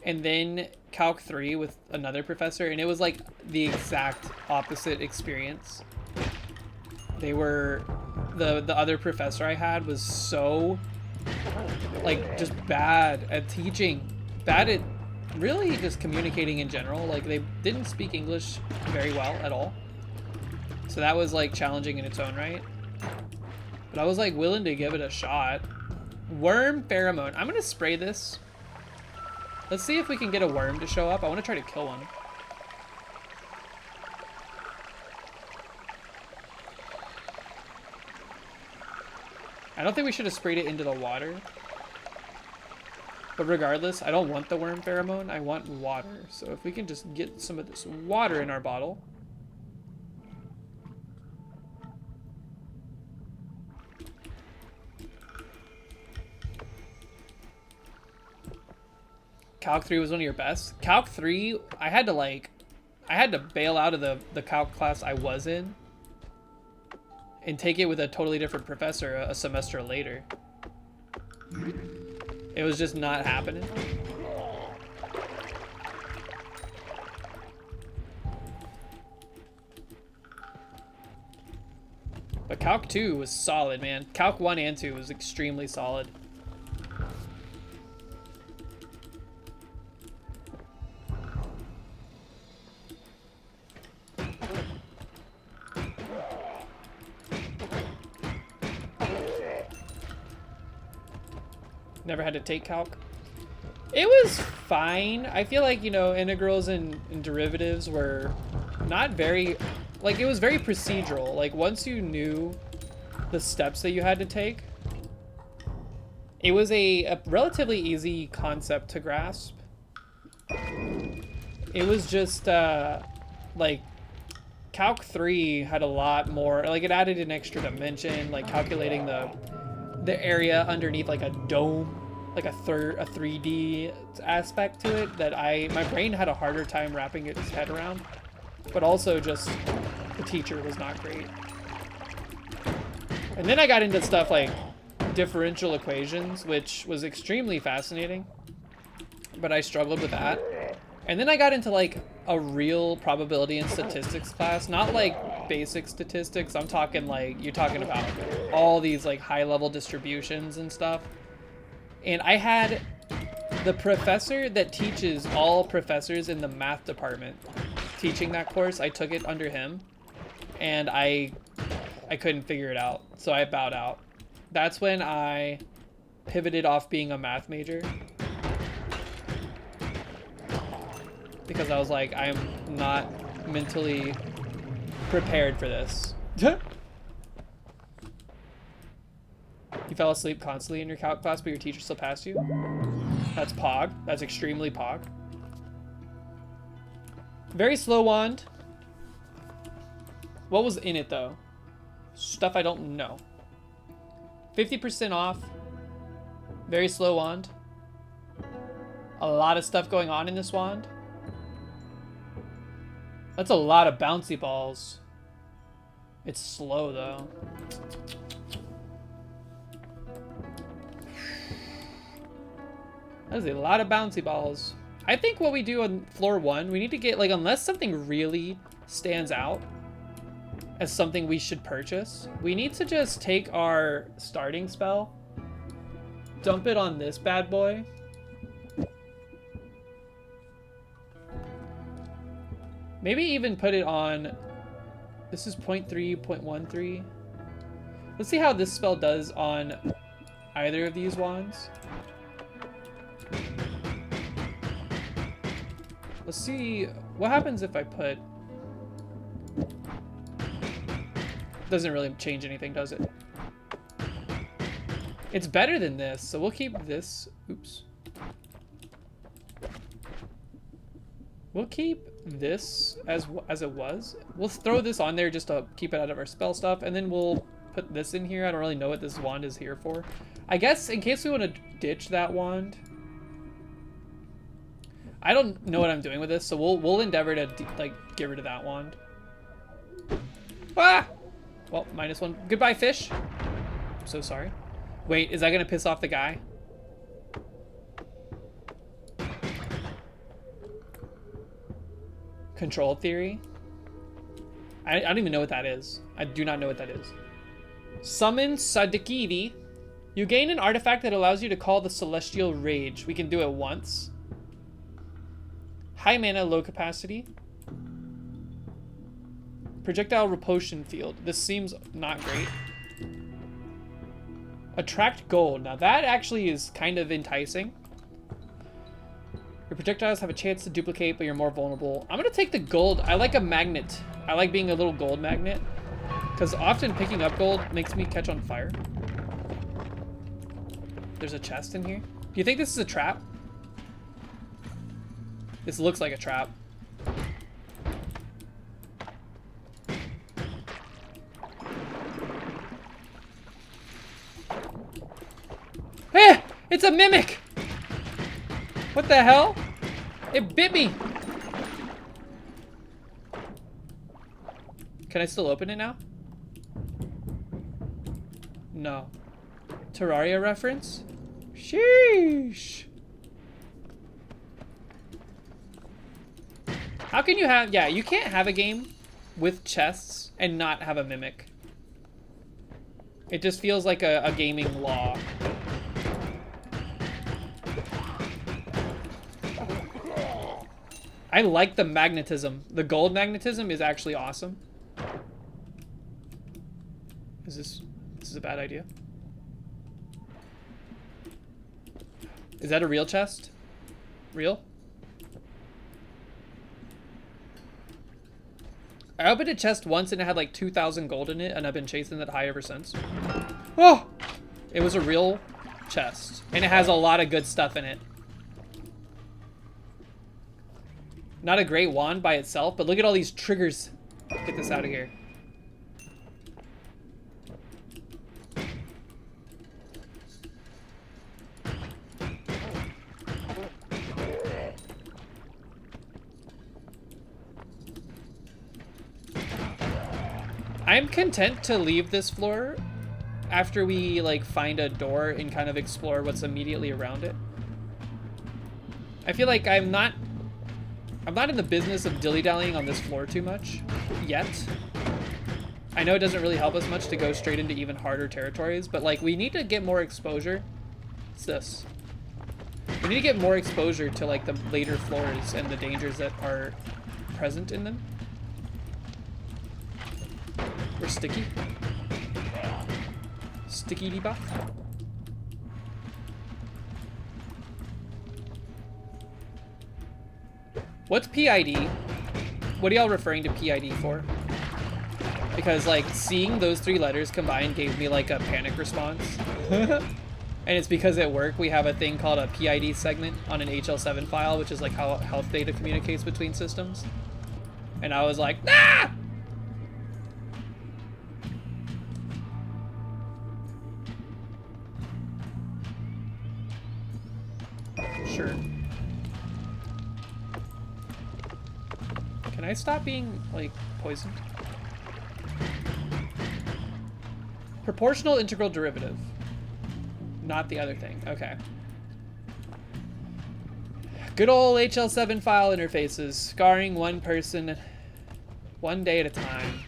and then Calc 3 with another professor, and it was like the exact opposite experience. They were, the other professor I had was so, like, just bad at teaching, bad at really just communicating in general. Like, they didn't speak English very well at all, so that was like challenging in its own right. But I was like willing to give it a shot. Worm pheromone. I'm gonna spray this. Let's see if we can get a worm to show up. I want to try to kill one. I don't think we should have sprayed it into the water. But regardless, I don't want the worm pheromone. I want water. So if we can just get some of this water in our bottle. Calc 3 was one of your best. Calc 3, I had to bail out of the calc class I was in and take it with a totally different professor a semester later. It was just not happening. But Calc 2 was solid, man. Calc 1 and 2 was extremely solid. Never had to take calc. It was fine. I feel like, you know, integrals and derivatives were not very, like, it was very procedural. Like, once you knew the steps that you had to take, it was a relatively easy concept to grasp. It was just, like, Calc 3 had a lot more, like, it added an extra dimension, like calculating the area underneath, like, a dome, like a 3D aspect to it that my brain had a harder time wrapping its head around. But also just the teacher was not great. And then I got into stuff like differential equations, which was extremely fascinating, but I struggled with that. And then I got into like a real probability and statistics class, not like basic statistics. I'm talking like, you're talking about all these like high level distributions and stuff. And I had the professor that teaches all professors in the math department teaching that course. I took it under him and I couldn't figure it out. So I bowed out. That's when I pivoted off being a math major. Because I was like, I'm not mentally prepared for this. You fell asleep constantly in your calc class, but your teacher still passed you? That's Pog. That's extremely Pog. Very slow wand. What was in it, though? Stuff I don't know. 50% off. Very slow wand. A lot of stuff going on in this wand. That's a lot of bouncy balls. It's slow, though. That is a lot of bouncy balls. I think what we do on floor 1, we need to get, like, unless something really stands out as something we should purchase, we need to just take our starting spell, dump it on this bad boy. Maybe even put it on, this is 0.3, 0.13. Let's see how this spell does on either of these wands. Let's see what happens if I put, doesn't really change anything, does it? It's better than this, so we'll keep this. Oops. We'll keep this as it was. We'll throw this on there just to keep it out of our spell stuff, and then we'll put this in here. I don't really know what this wand is here for. I guess in case we want to ditch that wand. I don't know what I'm doing with this, so we'll endeavor to like get rid of that wand. Ah! Well, -1. Goodbye, fish. I'm so sorry. Wait, is that gonna piss off the guy? Control theory? I don't even know what that is. I do not know what that is. Summon Sadikivi. You gain an artifact that allows you to call the Celestial Rage. We can do it once. High mana, low capacity. Projectile repulsion field. This seems not great. Attract gold. Now that actually is kind of enticing. Your projectiles have a chance to duplicate, but you're more vulnerable. I'm gonna take the gold. I like a magnet. I like being a little gold magnet, because often picking up gold makes me catch on fire. There's a chest in here. Do you think this is a trap? This looks like a trap. Eh! It's a mimic! What the hell? It bit me! Can I still open it now? No. Terraria reference? Sheesh! How can you have... Yeah, you can't have a game with chests and not have a mimic. It just feels like a gaming law. I like the magnetism. The gold magnetism is actually awesome. Is this a bad idea? Is that a real chest? Real? I opened a chest once and it had like 2,000 gold in it, and I've been chasing that high ever since. Oh! It was a real chest, and it has a lot of good stuff in it. Not a great wand by itself, but look at all these triggers. Get this out of here. I'm content to leave this floor after we like find a door and kind of explore what's immediately around it. I feel like I'm not in the business of dilly-dallying on this floor too much yet. I know it doesn't really help us much to go straight into even harder territories, but like we need to get more exposure. What's this? We need to get more exposure to like the later floors and the dangers that are present in them. We're sticky. Sticky debuff. What's PID? What are y'all referring to PID for? Because like seeing those 3 letters combined gave me like a panic response. And it's because at work we have a thing called a PID segment on an HL7 file, which is like how health data communicates between systems. And I was like, ah! Sure. Can I stop being, like, poisoned? Proportional integral derivative. Not the other thing. Okay. Good old HL7 file interfaces, scarring one person one day at a time.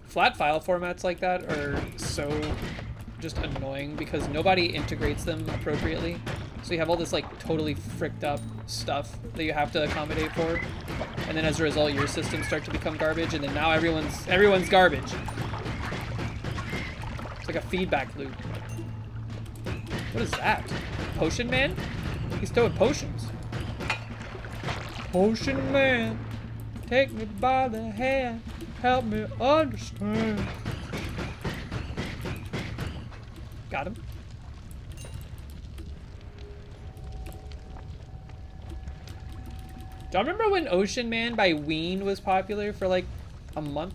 Flat file formats like that are so just annoying because nobody integrates them appropriately. So you have all this like totally fricked up stuff that you have to accommodate for. And then as a result, your systems start to become garbage, and then now everyone's garbage. It's like a feedback loop. What is that? Potion Man? He's throwing potions. Potion Man, take me by the hand. Help me understand. Got him. Do you remember when Ocean Man by Ween was popular for like a month?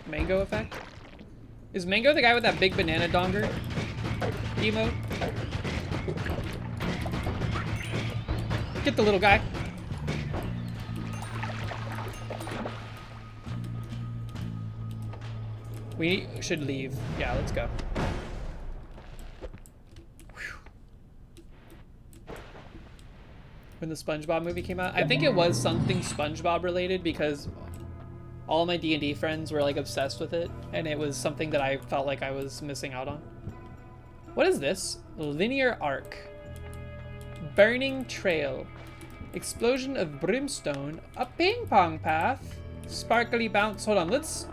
Mango effect? Is Mango the guy with that big banana donger emote? Get the little guy. We should leave. Yeah, let's go. Whew. When the SpongeBob movie came out, I think it was something SpongeBob related because all of my D&D friends were like obsessed with it, and it was something that I felt like I was missing out on. What is this? Linear arc. Burning trail. Explosion of brimstone. A ping pong path. Sparkly bounce. Hold on, let's...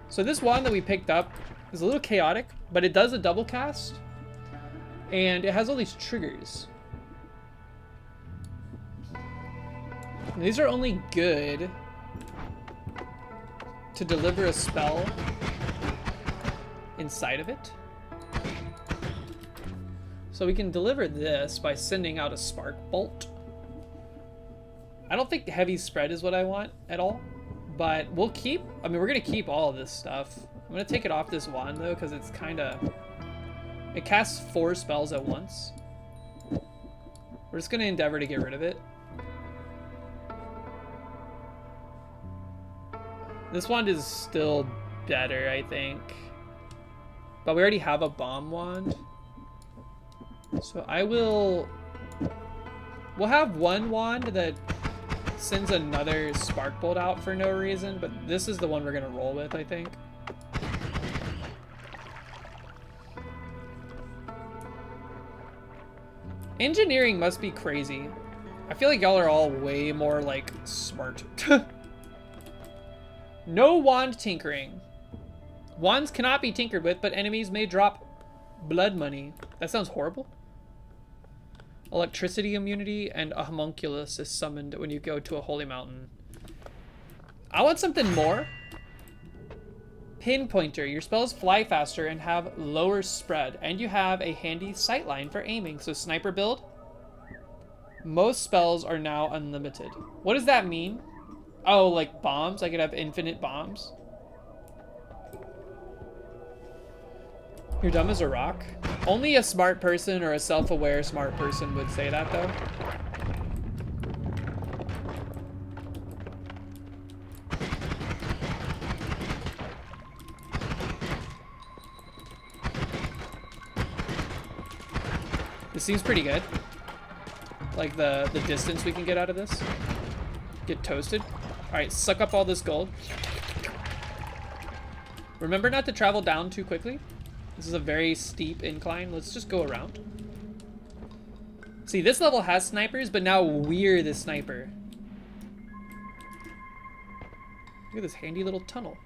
So this wand that we picked up is a little chaotic, but it does a double cast. And it has all these triggers. And these are only good to deliver a spell inside of it. So we can deliver this by sending out a spark bolt. I don't think heavy spread is what I want at all, but we'll keep, I mean, we're gonna keep all of this stuff. I'm gonna take it off this wand though, because it's kind of, it casts 4 spells at once. We're just gonna endeavor to get rid of it. This wand is still better, I think. But we already have a bomb wand. So we'll have one wand that sends another spark bolt out for no reason, but this is the one we're gonna roll with, I think. Engineering must be crazy. I feel like y'all are all way more, like, smart. No wand tinkering. Wands cannot be tinkered with, but enemies may drop blood money. That sounds horrible. Electricity immunity and a homunculus is summoned when you go to a holy mountain. I want something more. Pinpointer. Your spells fly faster and have lower spread, and you have a handy sightline for aiming. So sniper build. Most spells are now unlimited. What does that mean? Oh, like bombs? I could have infinite bombs. You're dumb as a rock. Only a smart person or a self-aware smart person would say that, though. This seems pretty good. Like the distance we can get out of this. Get toasted. All right, suck up all this gold. Remember not to travel down too quickly. This is a very steep incline. Let's just go around. See, this level has snipers, but now we're the sniper. Look at this handy little tunnel.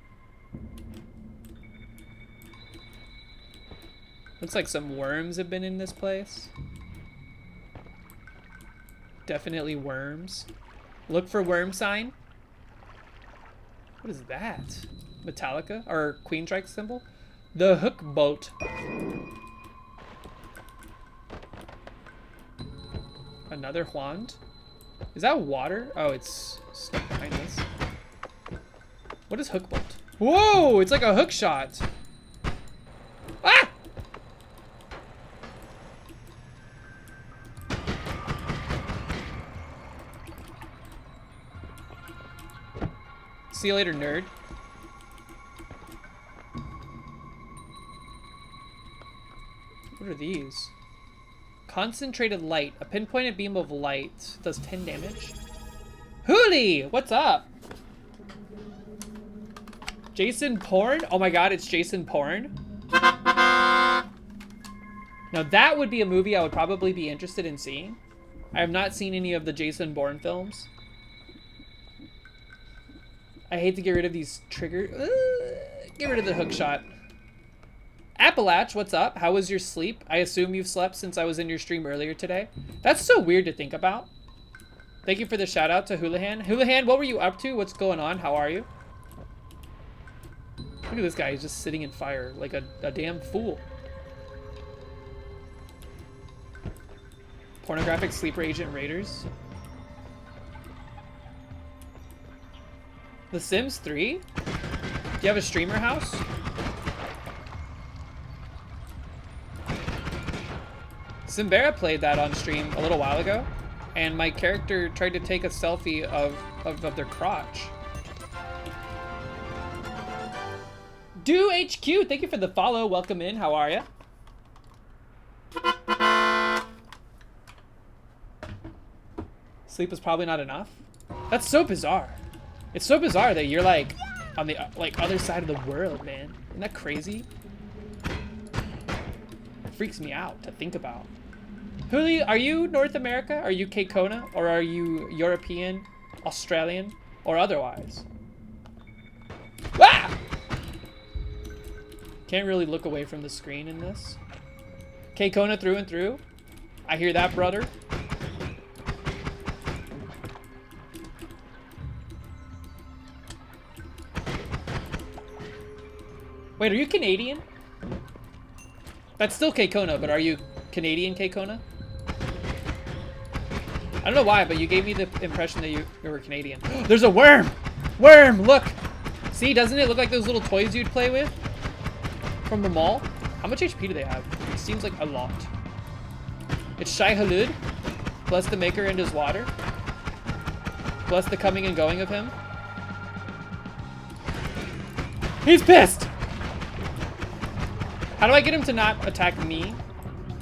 Looks like some worms have been in this place. Definitely worms. Look for worm sign. What is that? Metallica? Or Queen Strike symbol? The hook bolt. Another wand? Is that water? Oh, it's stuck behind this. What is hook bolt? Whoa! It's like a hook shot. Ah! See you later, nerd. What are these? Concentrated light. A pinpointed beam of light does 10 damage. Hooli! What's up? Jason Porn? Oh my god, it's Jason Porn? Now that would be a movie I would probably be interested in seeing. I have not seen any of the Jason Bourne films. I hate to get rid of these triggers. Get rid of the hook shot. Appalach, what's up? How was your sleep? I assume you've slept since I was in your stream earlier today. That's so weird to think about. Thank you for the shout out to Houlihan. Houlihan, what were you up to? What's going on? How are you? Look at this guy. He's just sitting in fire like a damn fool. Pornographic sleeper agent raiders. The Sims 3? Do you have a streamer house? Simbera played that on stream a little while ago, and my character tried to take a selfie of their crotch. Do HQ, thank you for the follow. Welcome in. How are ya? Sleep was probably not enough. That's so bizarre. It's so bizarre that you're like on the other side of the world, man. Isn't that crazy? It freaks me out to think about. Huli, are you North America? Are you Kona? Or are you European, Australian, or otherwise? Ah! Can't really look away from the screen in this. Kona through and through. I hear that, brother. Wait, are you Canadian? That's still Kona, but are you Canadian Kona? I don't know why, but you gave me the impression that you were Canadian. There's a worm! Worm, look! See, doesn't it look like those little toys you'd play with? From the mall? How much HP do they have? It seems like a lot. It's Shai Halud. Bless the maker and his water. Bless the coming and going of him. He's pissed! How do I get him to not attack me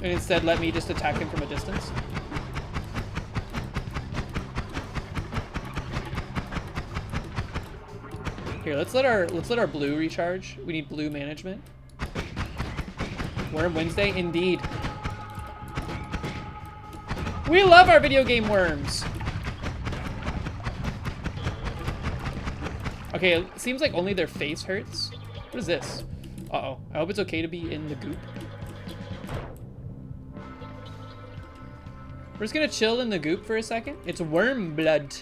and instead let me just attack him from a distance? Here, let's let our blue recharge. We need blue management. Worm Wednesday, indeed. We love our video game worms. Okay, it seems like only their face hurts. What is this? Uh-oh. I hope it's okay to be in the goop. We're just gonna chill in the goop for a second. It's worm blood.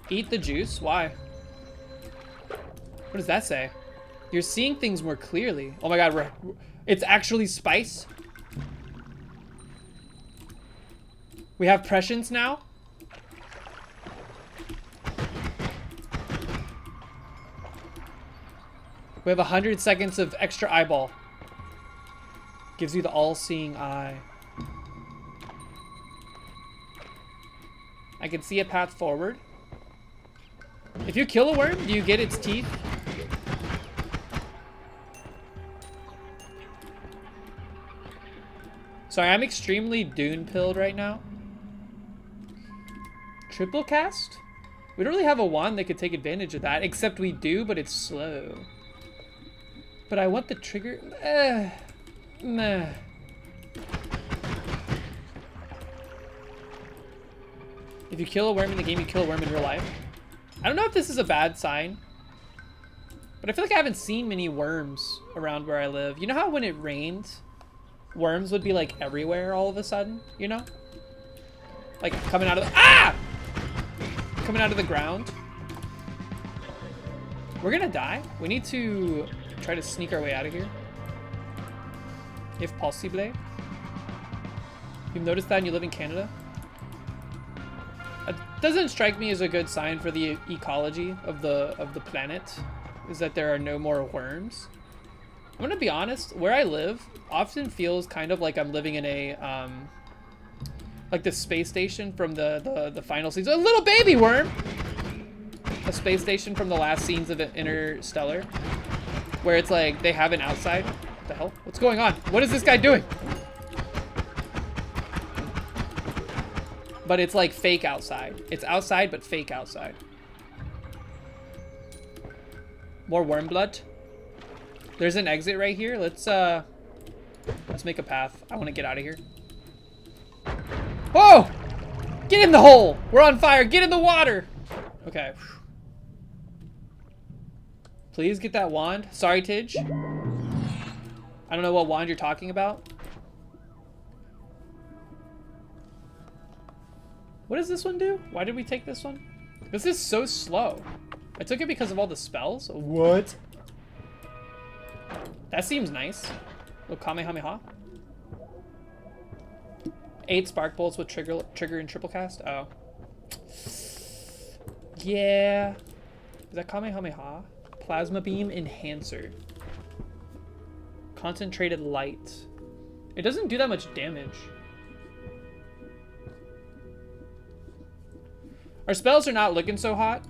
Eat the juice? Why? What does that say? You're seeing things more clearly. Oh my god, it's actually spice? We have prescience now? We have 100 seconds of extra eyeball. Gives you the all-seeing eye. I can see a path forward. If you kill a worm, do you get its teeth? Sorry, I'm extremely Dune-pilled right now. Triple cast? We don't really have a wand that could take advantage of that, except we do, but it's slow. But I want the trigger. Meh. If you kill a worm in the game, you kill a worm in real life. I don't know if this is a bad sign, but I feel like I haven't seen many worms around where I live. You know how when it rained, worms would be like everywhere all of a sudden, you know? Like coming out of the, coming out of the ground. We're gonna die. We need to try to sneak our way out of here. If possible. You've noticed that and you live in Canada? It doesn't strike me as a good sign for the ecology of the planet, is that there are no more worms. I'm gonna be honest, where I live often feels kind of like I'm living in a like the space station from the final scenes. A little baby worm! A space station from the last scenes of Interstellar, where it's like they have an outside. What the hell? What's going on? What is this guy doing? But it's like fake outside. It's outside, but fake outside. More worm blood. There's an exit right here. Let's make a path. I want to get out of here. Whoa! Get in the hole! We're on fire! Get in the water! Okay. Please get that wand. Sorry, Tidge. I don't know what wand you're talking about. What does this one do? Why did we take this one? This is so slow. I took it because of all the spells. What? That seems nice. Little Kamehameha. 8 spark bolts with trigger and triple cast. Oh. Yeah. Is that Kamehameha? Plasma beam enhancer. Concentrated light. It doesn't do that much damage. Our spells are not looking so hot.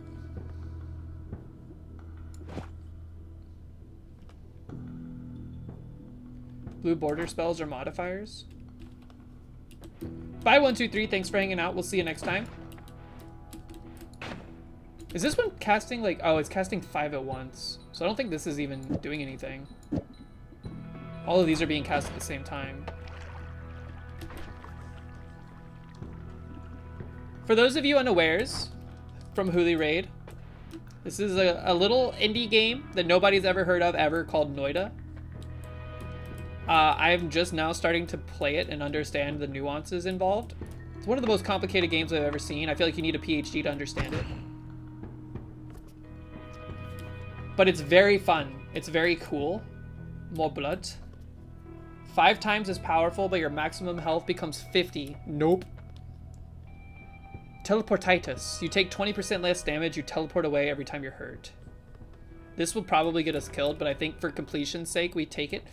Blue border spells or modifiers. Bye 123, thanks for hanging out. We'll see you next time. Is this one casting like, oh, it's casting 5 at once. So I don't think this is even doing anything. All of these are being cast at the same time. For those of you unawares from Huli Raid, this is a little indie game that nobody's ever heard of ever called Noida. I'm just now starting to play it and understand the nuances involved. It's one of the most complicated games I've ever seen. I feel like you need a PhD to understand it. But it's very fun. It's very cool. More blood. 5 times as powerful, but your maximum health becomes 50. Nope. Teleportitis. You take 20% less damage, you teleport away every time you're hurt. This will probably get us killed, but I think for completion's sake, we take it.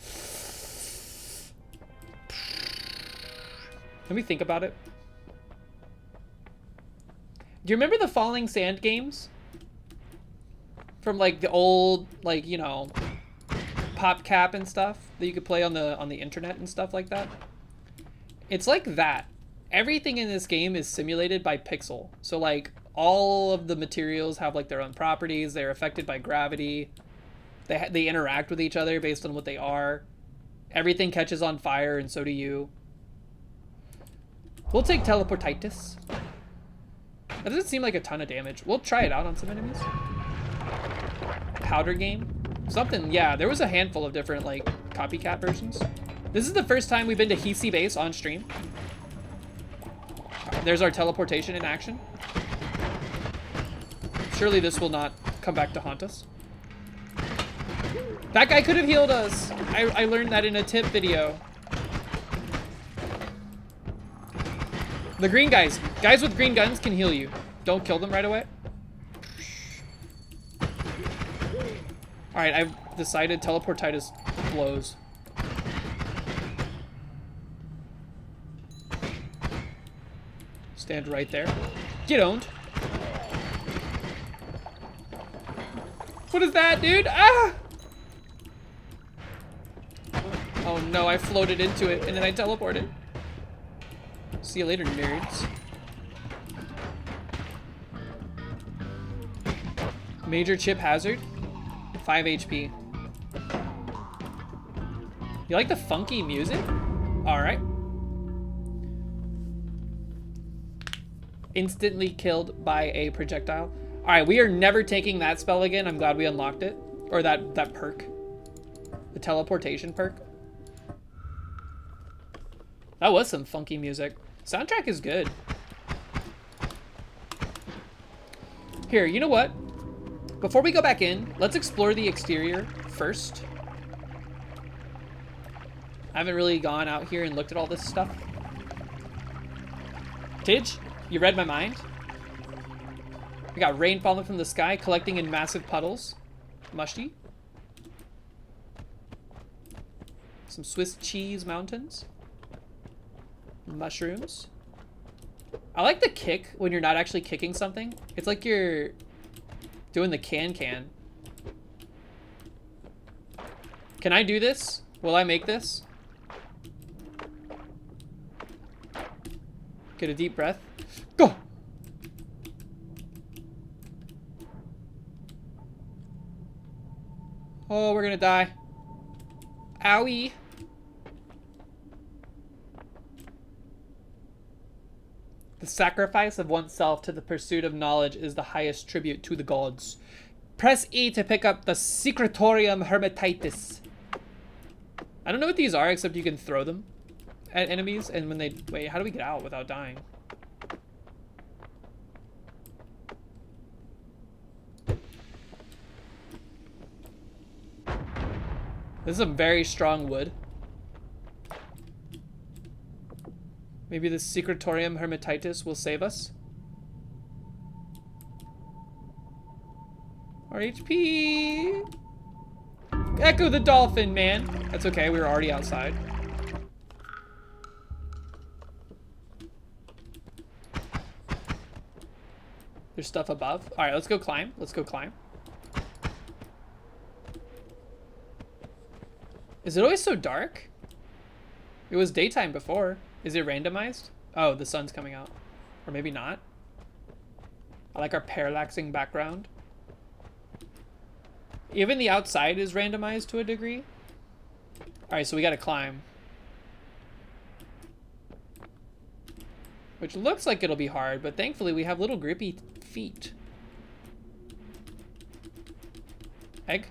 Let me think about it. Do you remember the Falling Sand games? From like the old, like, you know, PopCap and stuff that you could play on the internet and stuff like that? It's like that. Everything in this game is simulated by pixel. So like all of the materials have like their own properties. They're affected by gravity. They interact with each other based on what they are. Everything catches on fire and so do you. We'll take teleportitis. That doesn't seem like a ton of damage. We'll try it out on some enemies. Powder game. Something, yeah, there was a handful of different, like, copycat versions. This is the first time we've been to Hisi base on stream. There's our teleportation in action. Surely this will not come back to haunt us. That guy could have healed us. I learned that in a tip video. The green guys. Guys with green guns can heal you. Don't kill them right away. Alright, I've decided teleportitis blows. Stand right there. Get owned. What is that, dude? Ah! Oh no, I floated into it and then I teleported. See you later, nerds. Major chip hazard. 5 HP. You like the funky music? Alright. Instantly killed by a projectile. Alright, we are never taking that spell again. I'm glad we unlocked it. Or that perk. The teleportation perk. That was some funky music. Soundtrack is good. Here, you know what? Before we go back in, let's explore the exterior first. I haven't really gone out here and looked at all this stuff. Tidge, you read my mind. We got rain falling from the sky, collecting in massive puddles. Mushy. Some Swiss cheese mountains. Mushrooms. I like the kick when you're not actually kicking something. It's like you're doing the can. Can I do this? Will I make this? Get a deep breath. Go! Oh, we're gonna die. Owie. The sacrifice of oneself to the pursuit of knowledge is the highest tribute to the gods. Press E to pick up the Secretorium Hermetitis. I don't know what these are, except you can throw them at enemies, and when they... Wait, how do we get out without dying? This is a very strong wood. Maybe the Secretorium Hermetitis will save us. Our HP. Echo the dolphin, man. That's okay, we were already outside. There's stuff above. All right, let's go climb. Let's go climb. Is it always so dark? It was daytime before. Is it randomized? Oh, the sun's coming out. Or maybe not. I like our parallaxing background. Even the outside is randomized to a degree. Alright, so we gotta climb. Which looks like it'll be hard, but thankfully we have little grippy feet. Egg?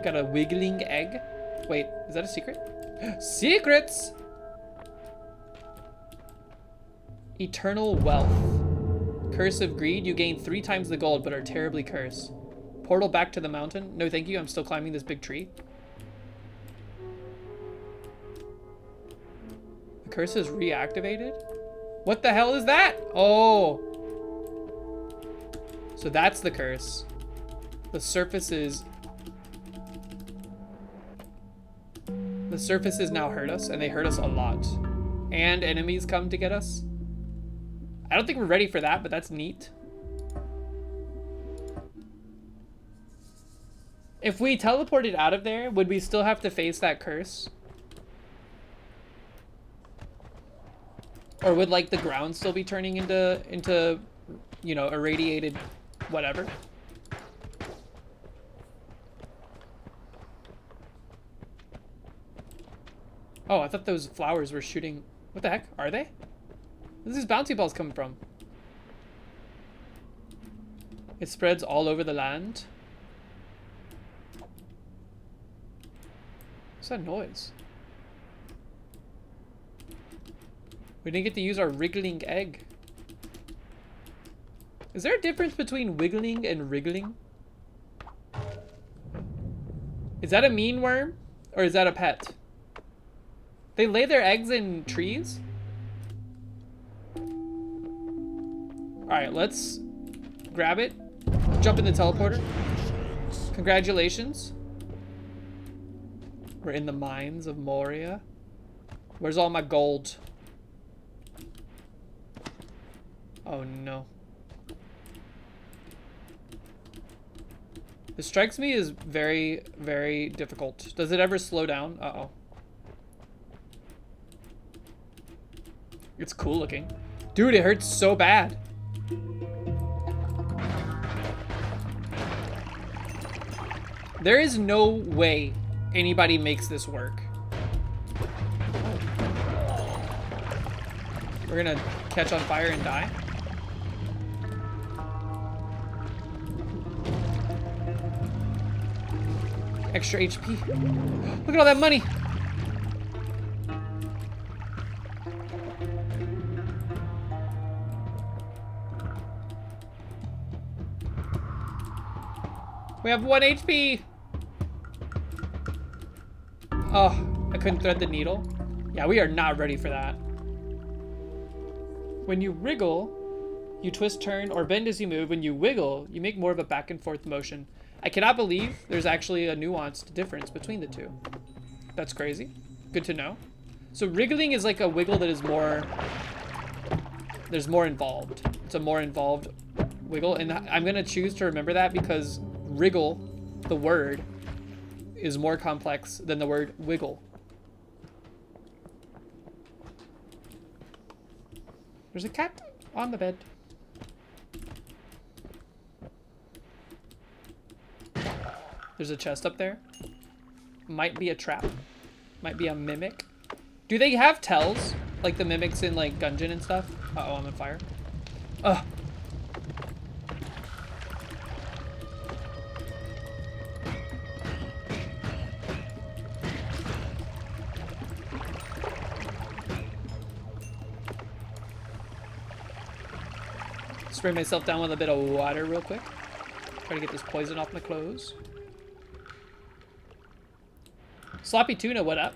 Got a wiggling egg. Wait, is that a secret? Secrets! Eternal wealth. Curse of greed. You gain 3 times the gold, but are terribly cursed. Portal back to the mountain. No, thank you. I'm still climbing this big tree. The curse is reactivated? What the hell is that? Oh. So that's the curse. The surfaces now hurt us, and they hurt us a lot. And enemies come to get us. I don't think we're ready for that, but that's neat. If we teleported out of there, would we still have to face that curse? Or would, like, the ground still be turning into you know, irradiated whatever? Oh, I thought those flowers were shooting What the heck? Are they? Where's these bouncy balls coming from? It spreads all over the land. What's that noise? We didn't get to use our wriggling egg. Is there a difference between wiggling and wriggling? Is that a mean worm? Or is that a pet? They lay their eggs in trees? Alright, let's grab it. Jump in the teleporter. Congratulations. We're in the mines of Moria. Where's all my gold? Oh no. This strikes me as very, very difficult. Does it ever slow down? Uh-oh. It's cool looking. Dude, it hurts so bad. There is no way anybody makes this work. We're gonna catch on fire and die. Extra HP. Look at all that money. We have 1 HP. Oh, I couldn't thread the needle. Yeah, we are not ready for that. When you wriggle, you twist, turn, or bend as you move. When you wiggle, you make more of a back and forth motion. I cannot believe there's actually a nuanced difference between the two. That's crazy. Good to know. So wriggling is like a wiggle that is more... There's more involved. It's a more involved wiggle. And I'm going to choose to remember that because wriggle, the word, is more complex than the word wiggle. There's a cat on the bed. There's a chest up there. Might be a trap. Might be a mimic. Do they have tells? Like the mimics in like Gungeon and stuff? Uh-oh, I'm on fire. Ugh. Spray myself down with a bit of water real quick. Try to get this poison off my clothes. Sloppy tuna, what up?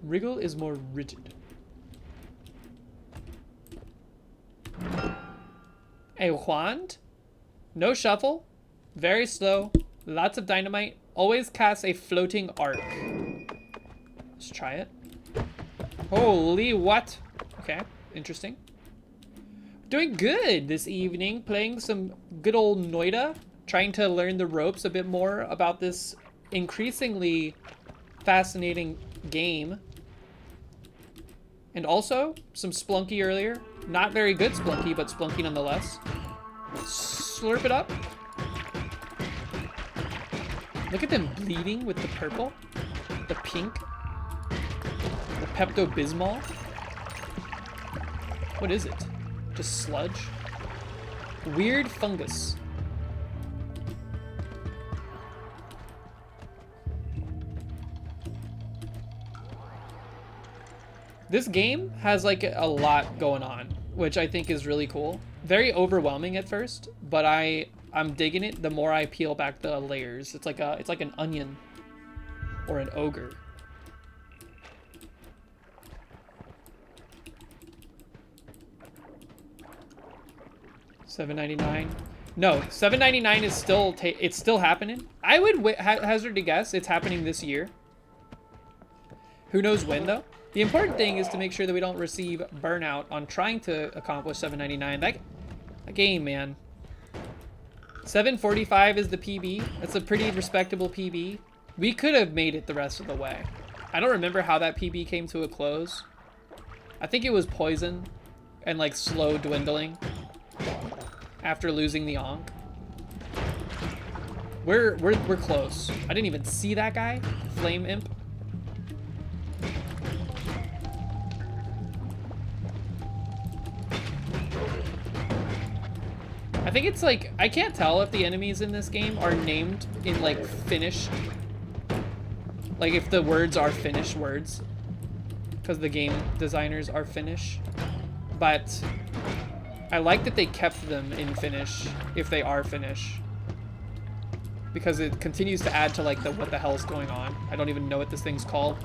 Wriggle is more rigid. A wand? No shuffle. Very slow. Lots of dynamite. Always casts a floating arc. Let's try it. Holy what? Okay, interesting. Doing good this evening. Playing some good old Noida. Trying to learn the ropes a bit more about this increasingly fascinating game. And also, some Splunky earlier. Not very good Splunky, but Splunky nonetheless. Slurp it up. Look at them bleeding with the purple, the pink, the Pepto-Bismol. What is it? Just sludge? Weird fungus. This game has like a lot going on, which I think is really cool. Very overwhelming at first, but I'm digging it the more I peel back the layers. It's like an onion or an ogre. $7.99. No, $7.99 is still it's still happening. I would hazard to guess it's happening this year. Who knows when though? The important thing is to make sure that we don't receive burnout on trying to accomplish $7.99. That game, man. $7.45 is the PB. That's a pretty respectable PB. We could have made it the rest of the way. I don't remember how that PB came to a close. I think it was poison and like slow dwindling after losing the Ankh. We're close. I didn't even see that guy. Flame Imp. I think it's like, I can't tell if the enemies in this game are named in like Finnish. Like if the words are Finnish words. Because the game designers are Finnish. But I like that they kept them in Finnish if they are Finnish. Because it continues to add to like the what the hell's going on. I don't even know what this thing's called.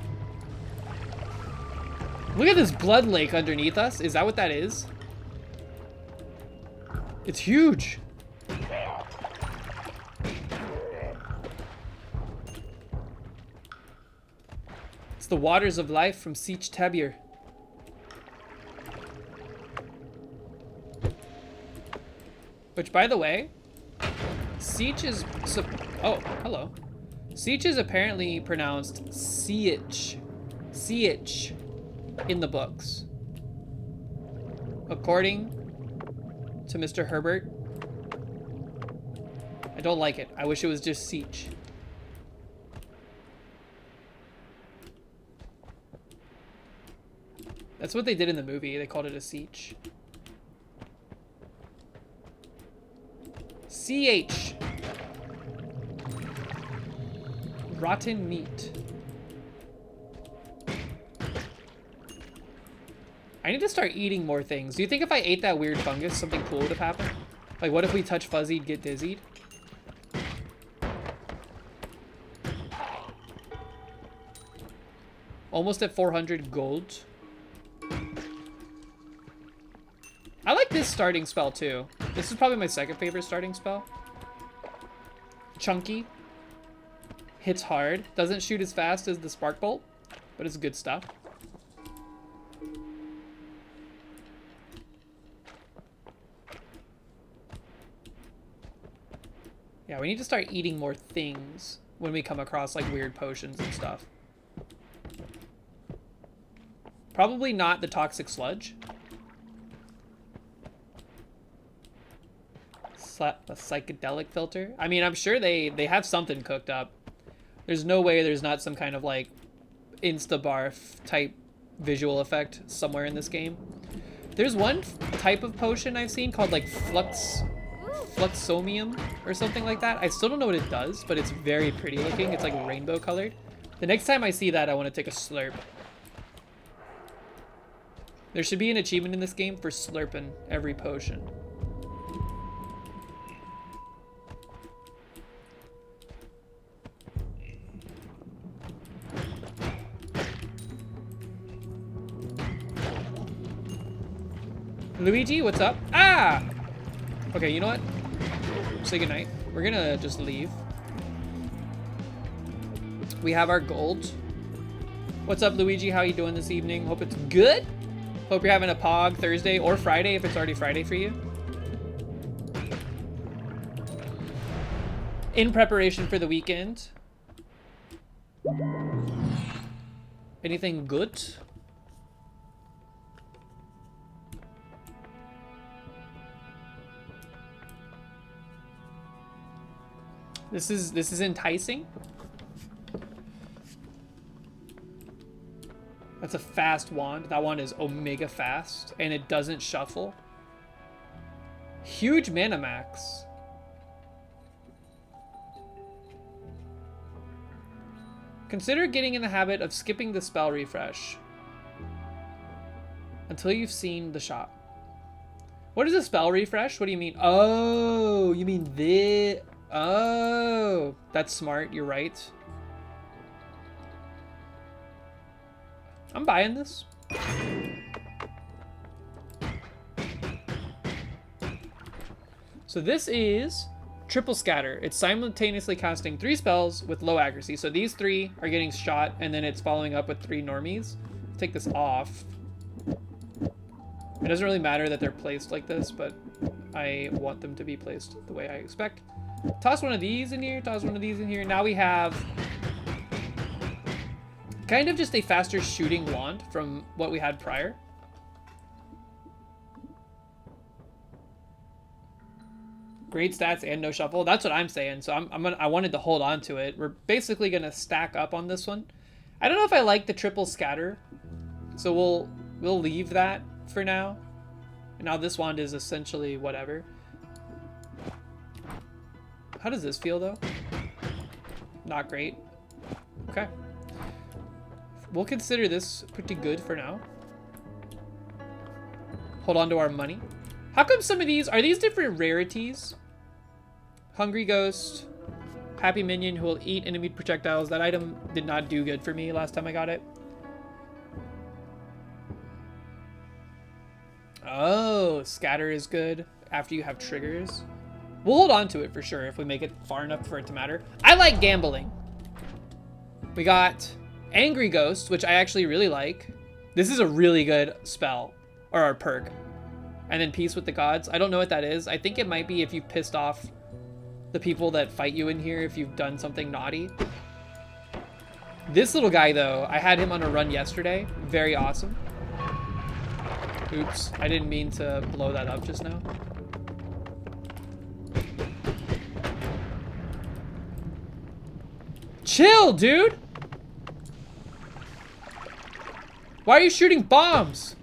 Look at this blood lake underneath us. Is that what that is? It's huge. It's the waters of life from Siege Tabir. Which, by the way, Siege is... oh, hello. Siege is apparently pronounced Siege. Siege in the books. According to Mr. Herbert. I don't like it. I wish it was just Siege. That's what they did in the movie. They called it a siege. CH. Rotten meat. I need to start eating more things. Do you think if I ate that weird fungus, something cool would have happened? Like, what if we touch Fuzzy and get dizzied? Almost at 400 gold. I like this starting spell too. This is probably my second favorite starting spell. Chunky. Hits hard. Doesn't shoot as fast as the Spark Bolt, but it's good stuff. Yeah, we need to start eating more things when we come across like weird potions and stuff. Probably not the toxic sludge. A psychedelic filter. I mean, I'm sure they have something cooked up. There's no way there's not some kind of like insta-barf type visual effect somewhere in this game. There's one type of potion I've seen called like Fluxomium or something like that. I still don't know what it does, but it's very pretty looking. It's like rainbow colored. The next time I see that, I want to take a slurp. There should be an achievement in this game for slurping every potion. Luigi, what's up? Ah! Okay, you know what? Say goodnight. We're gonna just leave. We have our gold. What's up, Luigi? How you doing this evening? Hope it's good. Hope you're having a Pog Thursday or Friday if it's already Friday for you. In preparation for the weekend. Anything good? This is enticing. That's a fast wand. That wand is Omega fast, and it doesn't shuffle. Huge mana max. Consider getting in the habit of skipping the spell refresh until you've seen the shop. What is a spell refresh? What do you mean? Oh, you mean this? Oh, that's smart. You're right. I'm buying this. So this is triple scatter. It's simultaneously casting 3 spells with low accuracy. So these 3 are getting shot, and then it's following up with 3 normies. Take this off. It doesn't really matter that they're placed like this, but I want them to be placed the way I expect. Toss one of these in here, toss one of these in here. Now we have kind of just a faster shooting wand from what we had prior. Great stats and no shuffle. That's what I'm saying. So I wanted to hold on to it. We're basically gonna stack up on this one. I don't know if I like the triple scatter, so we'll leave that for now. And now this wand is essentially whatever. How does this feel though? Not great. Okay. We'll consider this pretty good for now. Hold on to our money. How come some of these, are these different rarities? Hungry Ghost, Happy Minion who will eat enemy projectiles. That item did not do good for me last time I got it. Oh, Scatter is good after you have triggers. We'll hold on to it for sure if we make it far enough for it to matter. I like gambling. We got Angry Ghost, which I actually really like. This is a really good spell, or our perk. And then Peace with the Gods. I don't know what that is. I think it might be if you've pissed off the people that fight you in here, if you've done something naughty. This little guy though, I had him on a run yesterday. Very awesome. Oops, I didn't mean to blow that up just now. Chill, dude! Why are you shooting bombs?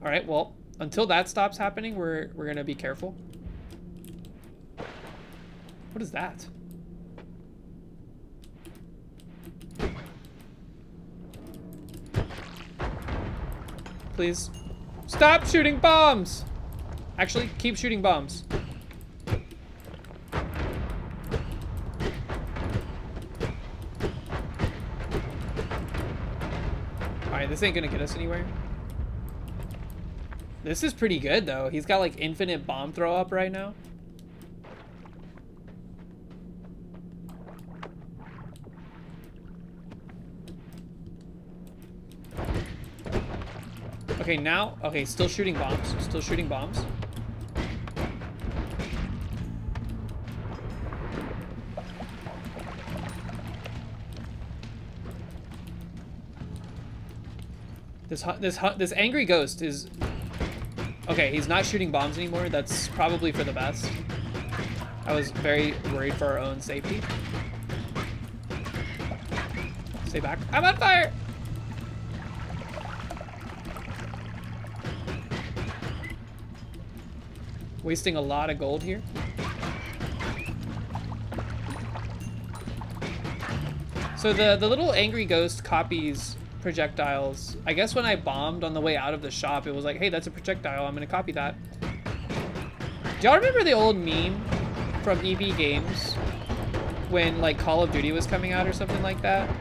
All right, well, until that stops happening, we're gonna be careful. What is that? Please, stop shooting bombs! Actually, keep shooting bombs. Alright, this ain't gonna get us anywhere. This is pretty good though. He's got like infinite bomb throw up right now. Okay, now, okay, still shooting bombs. Still shooting bombs. This angry ghost is... Okay, he's not shooting bombs anymore. That's probably for the best. I was very worried for our own safety. Stay back. I'm on fire! Wasting a lot of gold here. So the little angry ghost copies projectiles. I guess when I bombed on the way out of the shop, it was like, hey, that's a projectile. I'm gonna copy that. Do y'all remember the old meme from EB Games when like Call of Duty was coming out or something like that?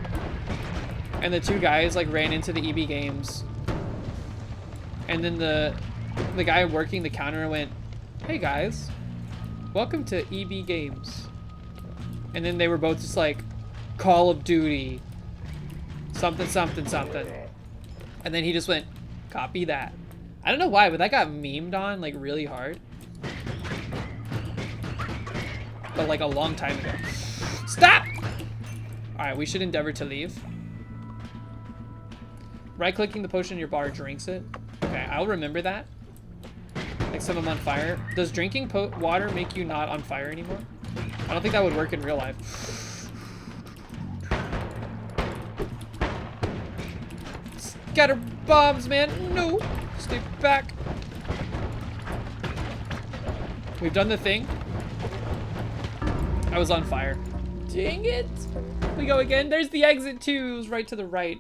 And the two guys like ran into the EB Games. And then the guy working the counter went, hey guys, welcome to EB Games. And then they were both just like, Call of Duty, something, something, something. And then he just went, copy that. I don't know why, but that got memed on like really hard. But like a long time ago. Stop! All right, we should endeavor to leave. Right-clicking the potion in your bar drinks it. Okay, I'll remember that. Next time I'm on fire. Does drinking water make you not on fire anymore? I don't think that would work in real life. Scatter bombs, man. No. Stay back. We've done the thing. I was on fire. Dang it. We go again. There's the exit too. Right to the right.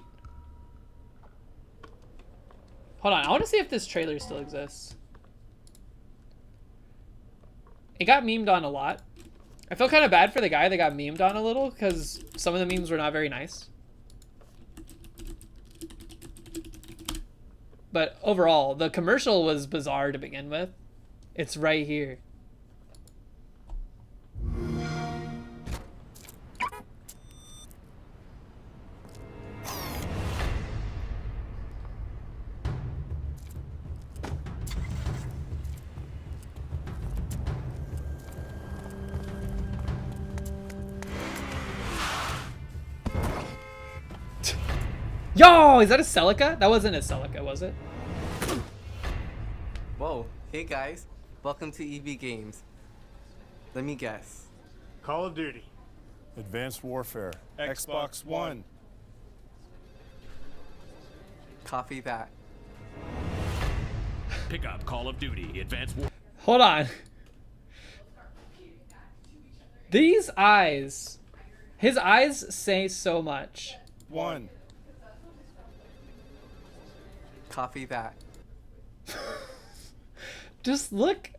Hold on. I want to see if this trailer still exists. It got memed on a lot. I feel kind of bad for the guy that got memed on a little because some of the memes were not very nice. But overall, the commercial was bizarre to begin with. It's right here. Yo, is that a Celica? That wasn't a Celica, was it? Whoa, hey guys, welcome to EB Games. Let me guess. Call of Duty. Advanced Warfare. Xbox One. Copy that. Pick up Call of Duty Advanced War. Hold on. These eyes. His eyes say so much. 1. Copy that. Just look.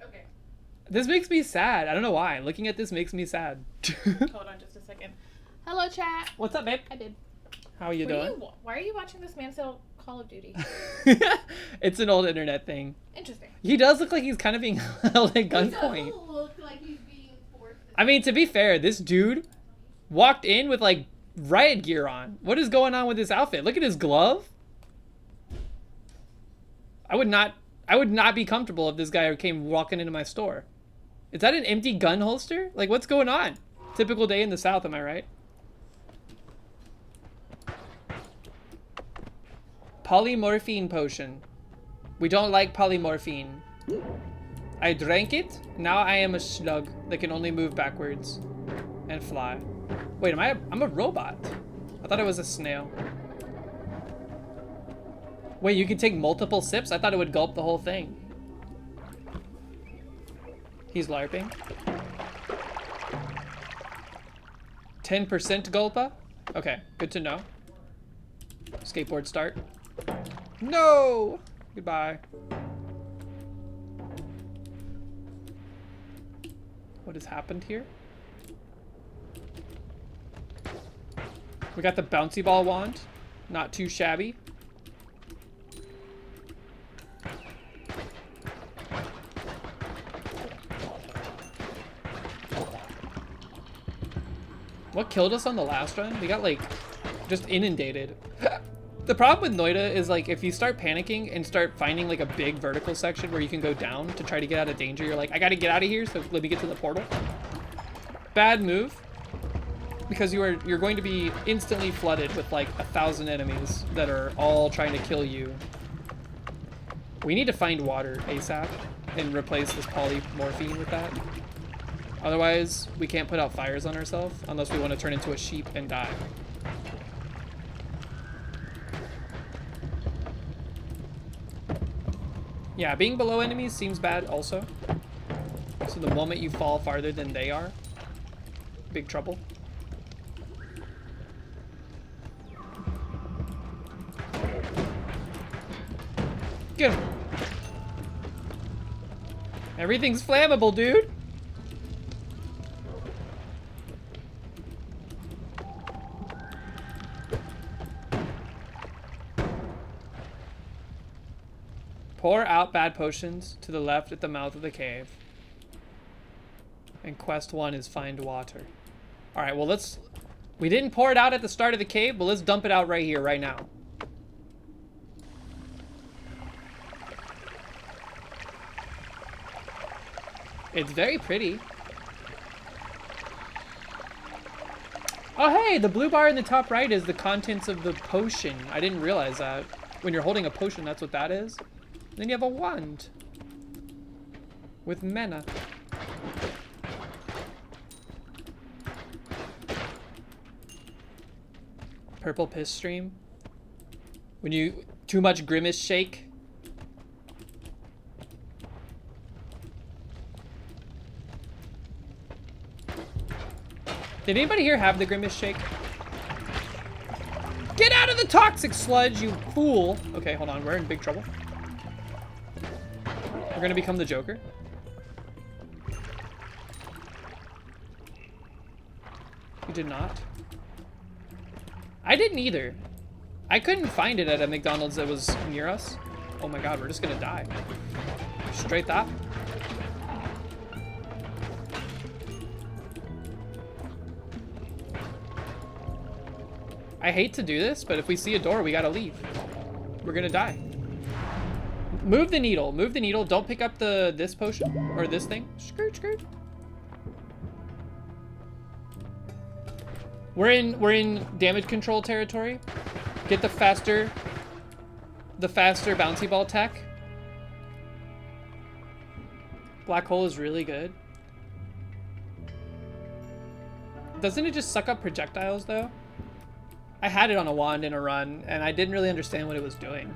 Okay. This makes me sad. I don't know why. Looking at this makes me sad. Hold on just a second. Hello, chat. What's up, babe? I did. How are you doing? Why are you watching this man sell Call of Duty? It's an old internet thing. Interesting. He does look like he's kind of being held at gunpoint. He doesn't look like he's being forced. I mean, to be fair, this dude walked in with like riot gear on. What is going on with this outfit? Look at his glove. I would not be comfortable if this guy came walking into my store. Is that an empty gun holster? Like, what's going on? Typical day in the South, am I right? Polymorphine potion. We don't like polymorphine. I drank it. Now I am a slug that can only move backwards and fly. Wait, I'm a robot. I thought I was a snail. Wait, you can take multiple sips? I thought it would gulp the whole thing. He's LARPing. 10% gulpa? Okay, good to know. Skateboard start. No! Goodbye. What has happened here? We got the bouncy ball wand. Not too shabby. What killed us on the last run? We got like just inundated. The problem with Noida is like if you start panicking and start finding like a big vertical section where you can go down to try to get out of danger, you're like, I gotta get out of here, so let me get to the portal. Bad move. Because you're going to be instantly flooded with like 1,000 enemies that are all trying to kill you. We need to find water ASAP and replace this polymorphine with that. Otherwise, we can't put out fires on ourselves unless we want to turn into a sheep and die. Yeah, being below enemies seems bad also. So the moment you fall farther than they are, big trouble. Get him. Everything's flammable, dude. Pour out bad potions to the left at the mouth of the cave. And quest 1 is find water. Alright, well let's... We didn't pour it out at the start of the cave, but let's dump it out right here, right now. It's very pretty. Oh hey, the blue bar in the top right is the contents of the potion. I didn't realize that. When you're holding a potion, that's what that is. Then you have a wand with mana. Purple piss stream. When you too much grimace shake. Did anybody here have the grimace shake? Get out of the toxic sludge, you fool! Okay, hold on, we're in big trouble. We're gonna become the Joker. You did not. I didn't either. I couldn't find it at a McDonald's that was near us. Oh my god, we're just gonna die. Straight up. I hate to do this, but if we see a door, we gotta leave. We're gonna die. Move the needle. Move the needle. Don't pick up this potion or this thing. Skirt, skirt. We're in damage control territory. Get the faster bouncy ball tech. Black hole is really good. Doesn't it just suck up projectiles though? I had it on a wand in a run and I didn't really understand what it was doing.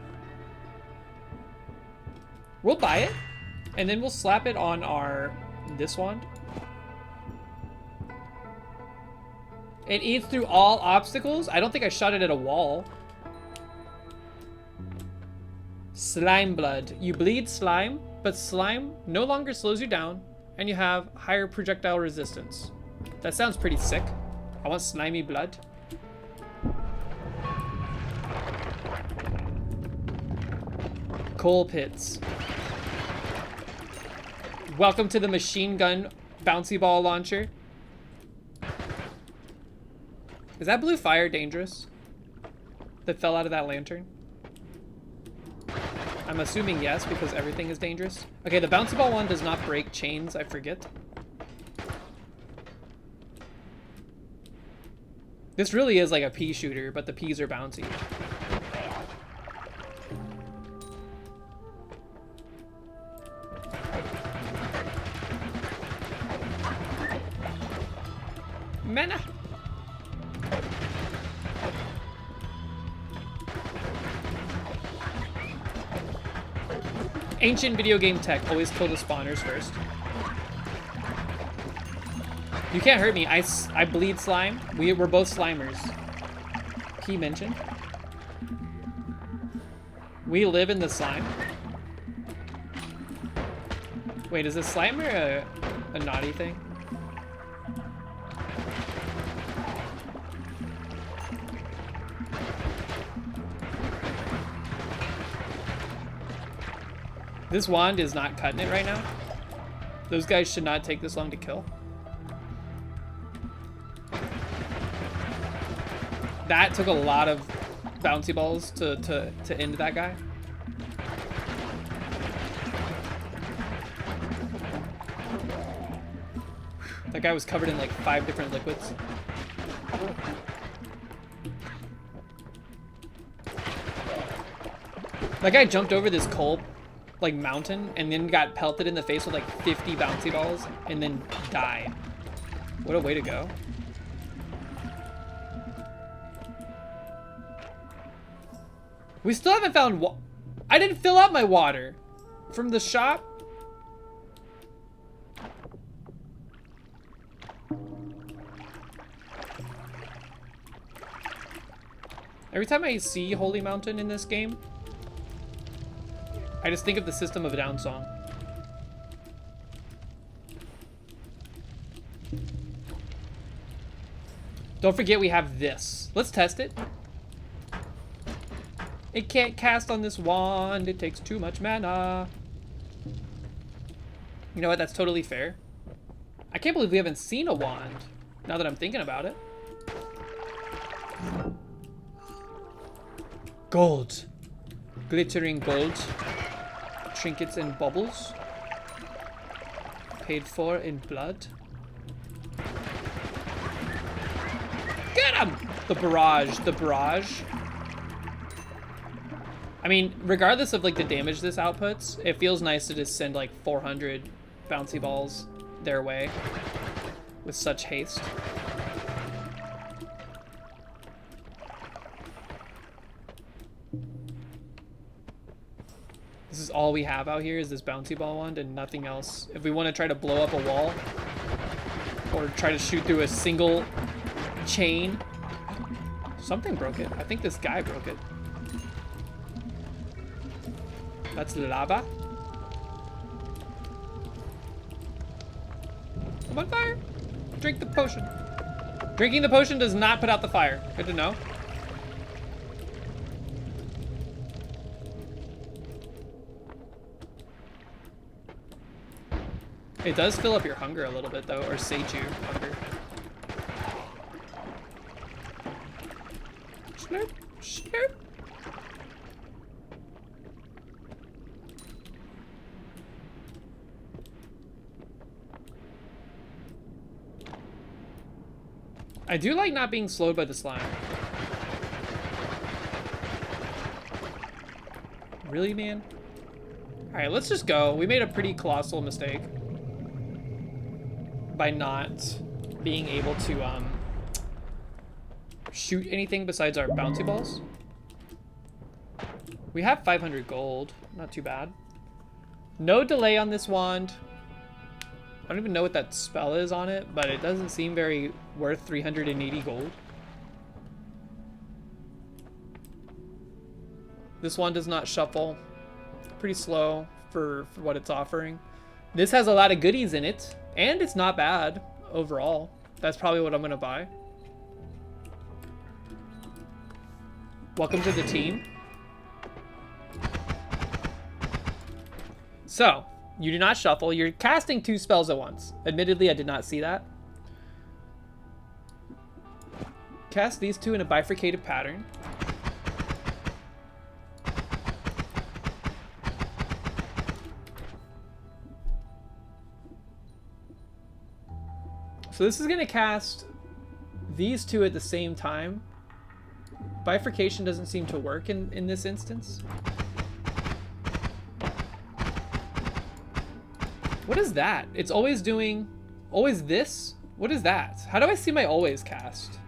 We'll buy it, and then we'll slap it on this wand. It eats through all obstacles? I don't think I shot it at a wall. Slime blood. You bleed slime, but slime no longer slows you down, and you have higher projectile resistance. That sounds pretty sick. I want slimy blood. Coal pits. Welcome to the machine gun bouncy ball launcher. Is that blue fire dangerous? That fell out of that lantern? I'm assuming yes, because everything is dangerous. Okay, the bouncy ball one does not break chains, I forget. This really is like a pea shooter, but the peas are bouncy. Mana! Ancient video game tech, always kill the spawners first. You can't hurt me, I bleed slime. We're both slimers. Key mentioned. We live in the slime. Wait, is this slime or a naughty thing? This wand is not cutting it right now. Those guys should not take this long to kill. That took a lot of bouncy balls to end that guy. That guy was covered in like 5 different liquids. That guy jumped over this coal like mountain and then got pelted in the face with like 50 bouncy balls and then died. What a way to go. We still haven't found I didn't fill up my water from the shop. Every time I see Holy Mountain in this game, I just think of the System of a Down song. Don't forget we have this. Let's test it. It can't cast on this wand. It takes too much mana. You know what? That's totally fair. I can't believe we haven't seen a wand, now that I'm thinking about it. Gold. Glittering gold. Trinkets and bubbles. Paid for in blood. Get him! The barrage. The barrage. I mean, regardless of like the damage this outputs, it feels nice to just send like 400 bouncy balls their way with such haste. This is all we have out here is this bouncy ball wand and nothing else. If we want to try to blow up a wall or try to shoot through a single chain. Something broke it. I think this guy broke it. That's lava. I'm on fire. Drink the potion. Drinking the potion does not put out the fire. Good to know. It does fill up your hunger a little bit though, or sate you hunger. Slurp, slurp. I do like not being slowed by the slime. Really, man? Alright, let's just go. We made a pretty colossal mistake by not being able to shoot anything besides our bouncy balls. We have 500 gold. Not too bad. No delay on this wand. I don't even know what that spell is on it, but it doesn't seem very worth 380 gold. This one does not shuffle. Pretty slow for what it's offering. This has a lot of goodies in it, and it's not bad overall. That's probably what I'm gonna buy. Welcome to the team. So, you do not shuffle. You're casting 2 spells at once. Admittedly, I did not see that. Cast these 2 in a bifurcated pattern. So this is going to cast these 2 at the same time. Bifurcation doesn't seem to work in this instance. What is that? It's always doing... Always this? What is that? How do I see my always cast?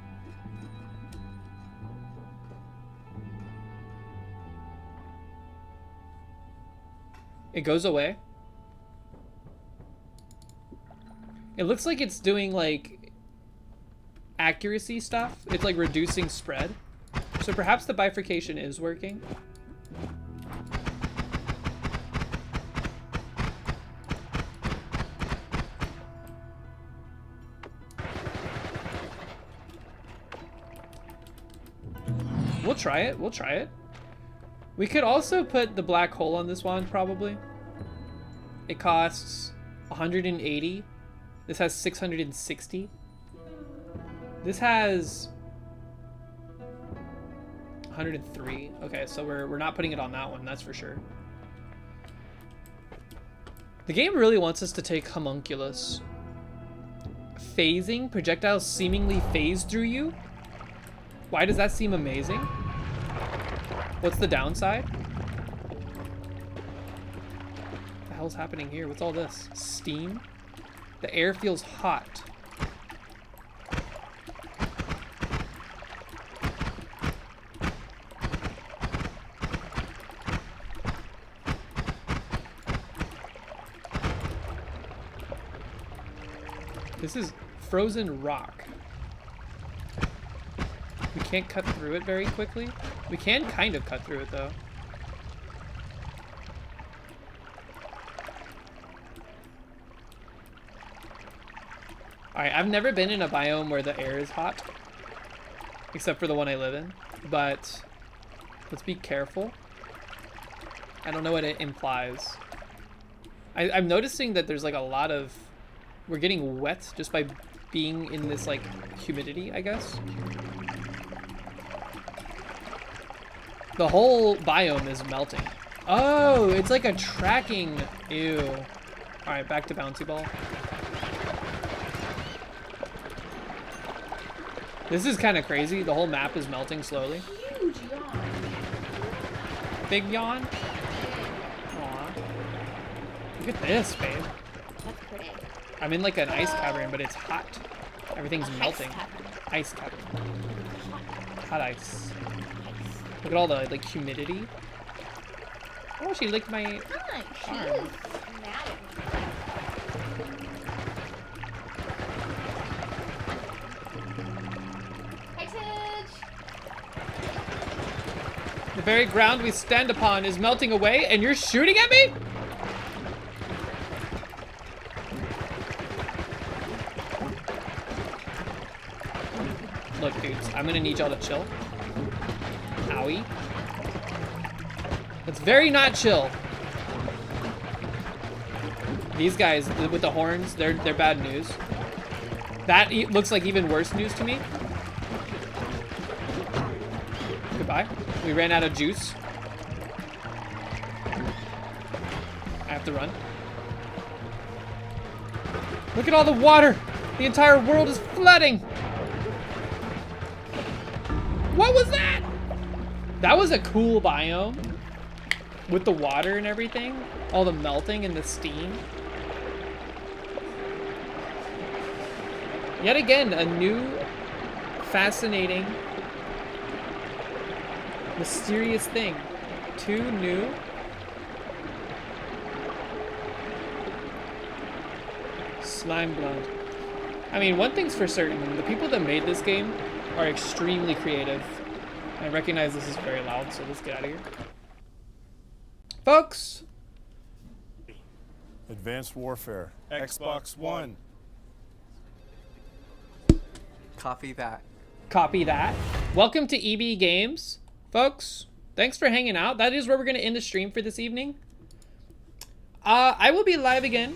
It goes away. It looks like it's doing, like, accuracy stuff. It's, like, reducing spread. So perhaps the bifurcation is working. We'll try it. We'll try it. We could also put the black hole on this wand, probably. It costs 180. This has 660. This has 103. Okay, so we're not putting it on that one, that's for sure. The game really wants us to take homunculus. Phasing, projectiles seemingly phase through you. Why does that seem amazing? What's the downside? What the hell's happening here? What's all this? Steam? The air feels hot. This is frozen rock. We can't cut through it very quickly. We can kind of cut through it though. Alright, I've never been in a biome where the air is hot. Except for the one I live in. But let's be careful. I don't know what it implies. I'm noticing that there's like a lot of... We're getting wet just by being in this like humidity, I guess. The whole biome is melting. Oh, it's like a tracking. Ew. Alright, back to bouncy ball. This is kind of crazy. The whole map is melting slowly. Huge yawn. Big yawn? Aw. Look at this, babe. That's pretty. I'm in like an ice cavern, but it's hot. Everything's melting. Ice cavern. Hot ice. Look at all the like humidity. Oh, she licked my She arm. is mad at me. Hi, Tidge. The very ground we stand upon is melting away, and you're shooting at me? Look, dudes, I'm gonna need y'all to chill. Owie. That's very not chill. These guys with the horns, they're bad news. That looks like even worse news to me. Goodbye. We ran out of juice. I have to run. Look at all the water. The entire world is flooding. What was that? That was a cool biome. With the water and everything. All the melting and the steam. Yet again, a new, fascinating, mysterious thing. Two new Slime blonde. I mean, one thing's for certain. The people that made this game are extremely creative. I recognize this is very loud, so let's get out of here. Folks! Advanced Warfare. Xbox One. Copy that. Copy that. Welcome to EB Games. Folks, thanks for hanging out. That is where we're going to end the stream for this evening. I will be live again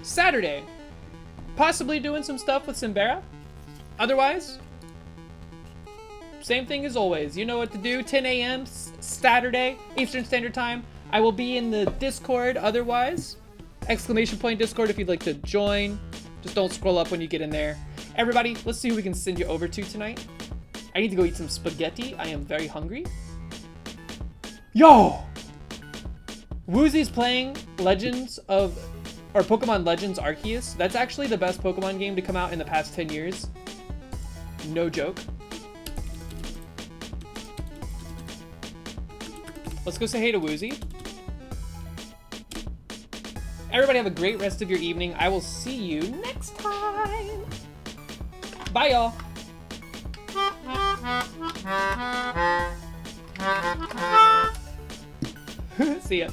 Saturday. Possibly doing some stuff with Simbera. Otherwise, same thing as always. You know what to do. 10 a.m. Saturday, Eastern Standard Time. I will be in the Discord otherwise. Exclamation point Discord if you'd like to join. Just don't scroll up when you get in there. Everybody, let's see who we can send you over to tonight. I need to go eat some spaghetti. I am very hungry. Yo! Woozy's playing Pokemon Legends Arceus. That's actually the best Pokemon game to come out in the past 10 years. No joke. Let's go say hey to Woozy. Everybody have a great rest of your evening. I will see you next time. Bye, y'all. See ya.